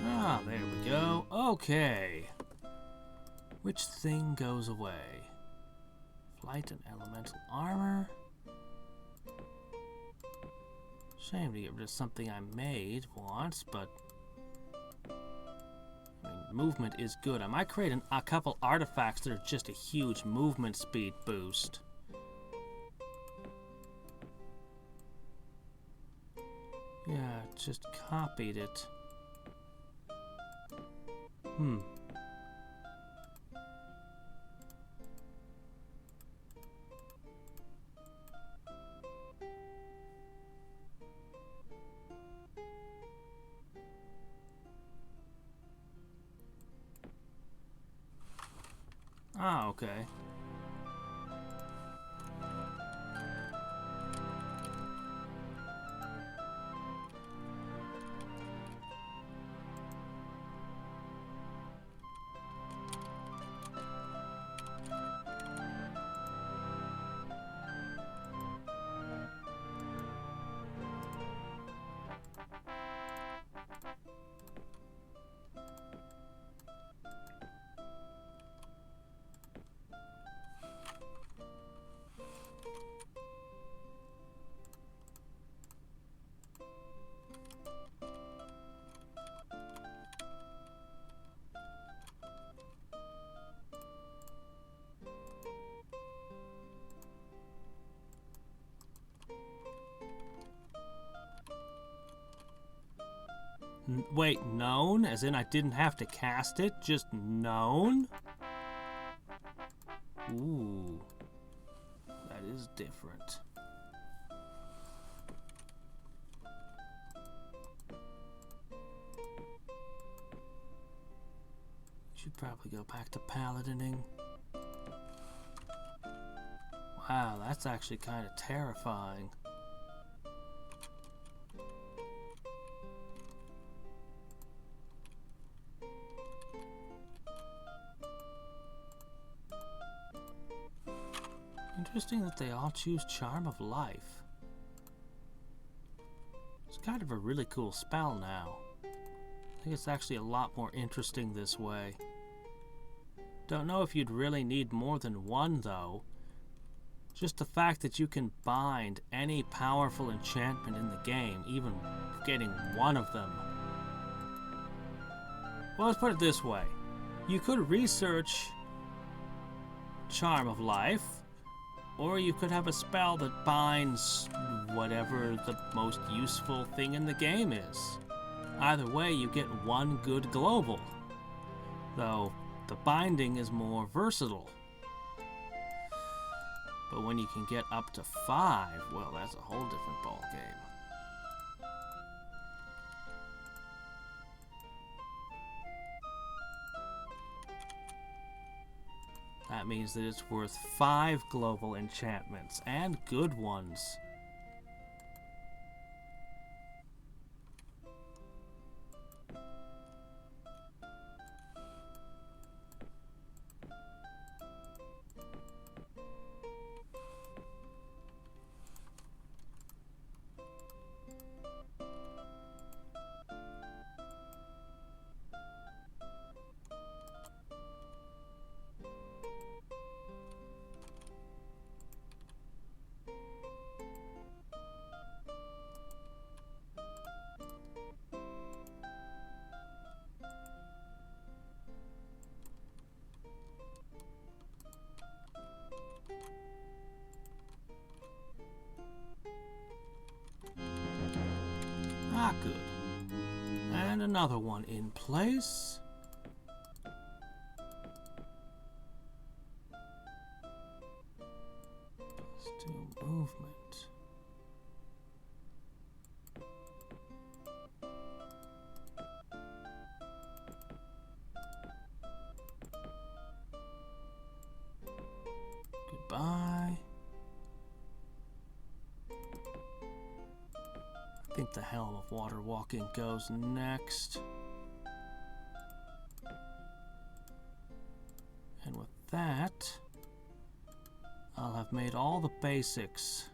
Ah, there we go. Okay. Which thing goes away? Flight and elemental armor. Shame to get rid of something I made once, but I mean, movement is good. I might create a couple artifacts that are just a huge movement speed boost. Yeah, just copied it. Ah, okay. Wait, known? As in I didn't have to cast it? Just known? Ooh. That is different. Should probably go back to paladining. Wow, that's actually kind of terrifying. Interesting that they all choose Charm of Life. It's kind of a really cool spell now. I think it's actually a lot more interesting this way. Don't know if you'd really need more than one, though. Just the fact that you can bind any powerful enchantment in the game, even getting one of them. Well, let's put it this way. You could research Charm of Life, or you could have a spell that binds whatever the most useful thing in the game is. Either way, you get one good global. Though, the binding is more versatile. But when you can get up to 5, well, that's a whole different ballgame. That means that it's worth 5 global enchantments, and good ones. Ah, good. And another one in place. Let's do movement. Goodbye. I think the Helm of Water Walking goes next. And with that, I'll have made all the basics.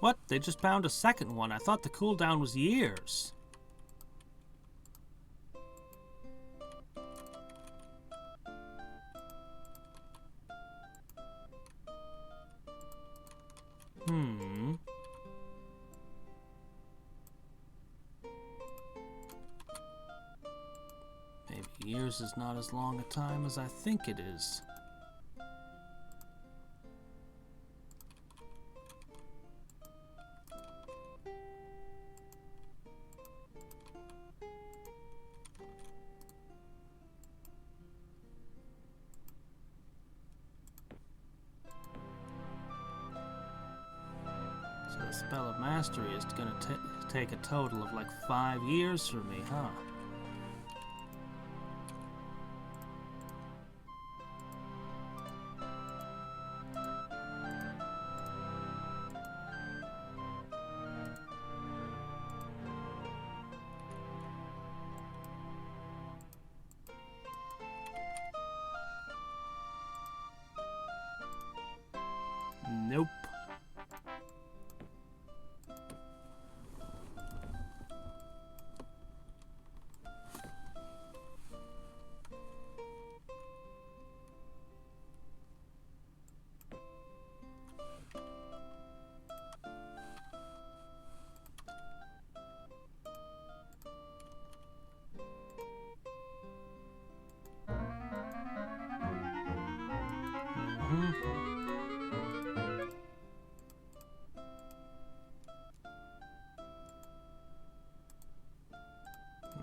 What? They just found a second one. I thought the cooldown was years. Maybe years is not as long a time as I think it is. So the Spell of Mastery is going to take a total of like 5 years for me, huh? Nope.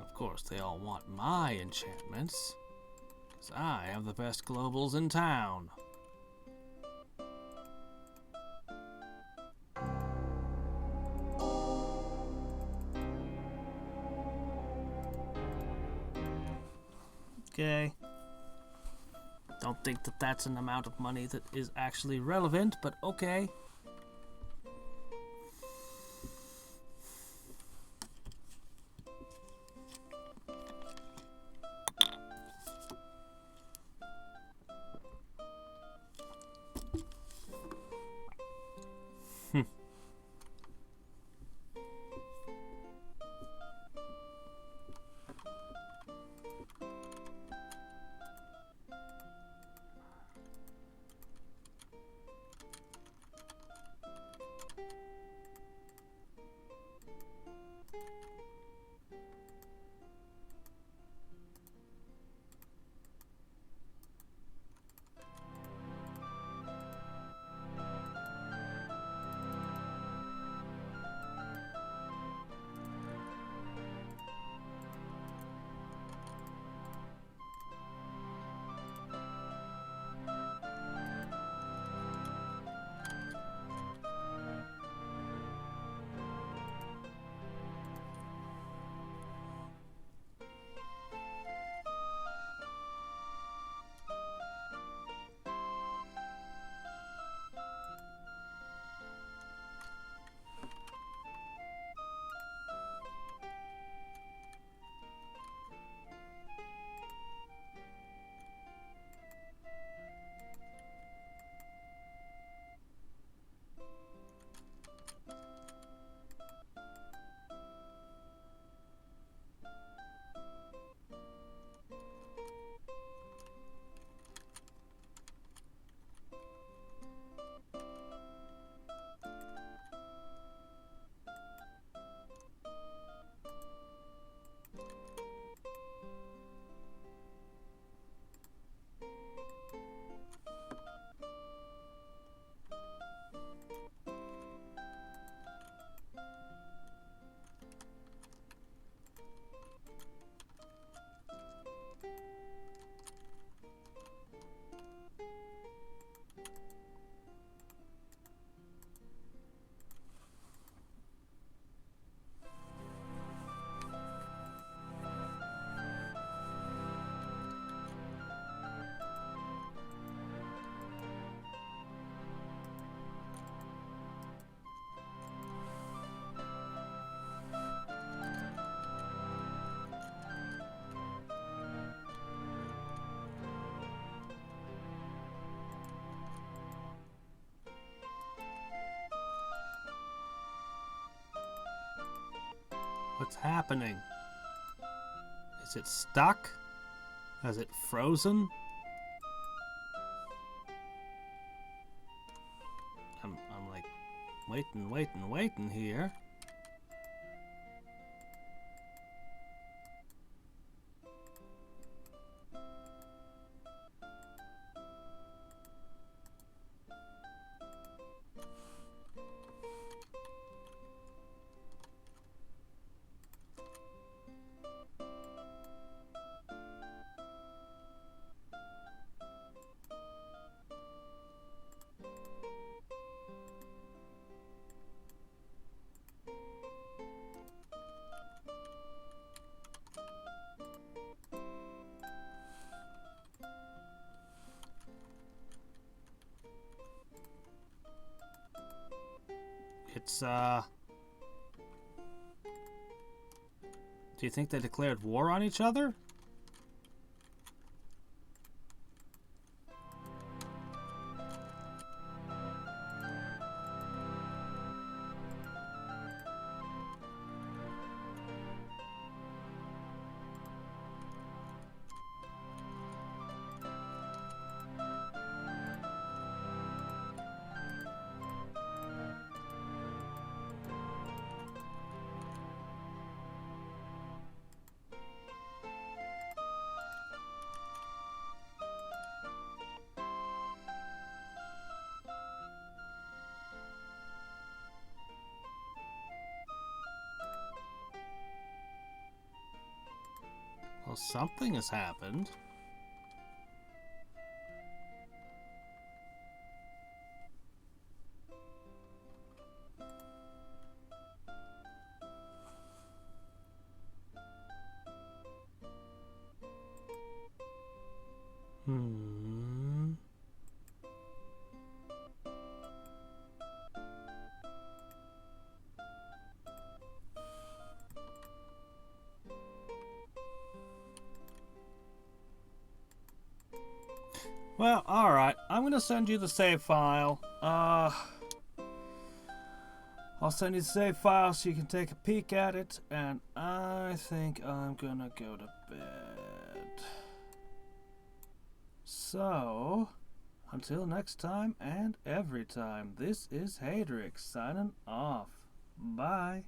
Of course, they all want my enchantments, because I have the best globals in town. Okay. Don't think that that's an amount of money that is actually relevant, but okay. What's happening? Is it stuck? Has it frozen? I'm like waiting here. It's, do you think they declared war on each other? Well, something has happened. Well, alright. I'm gonna send you the save file. I'll send you the save file so you can take a peek at it, and I think I'm gonna go to bed. So, until next time and every time, this is Hadrix signing off. Bye.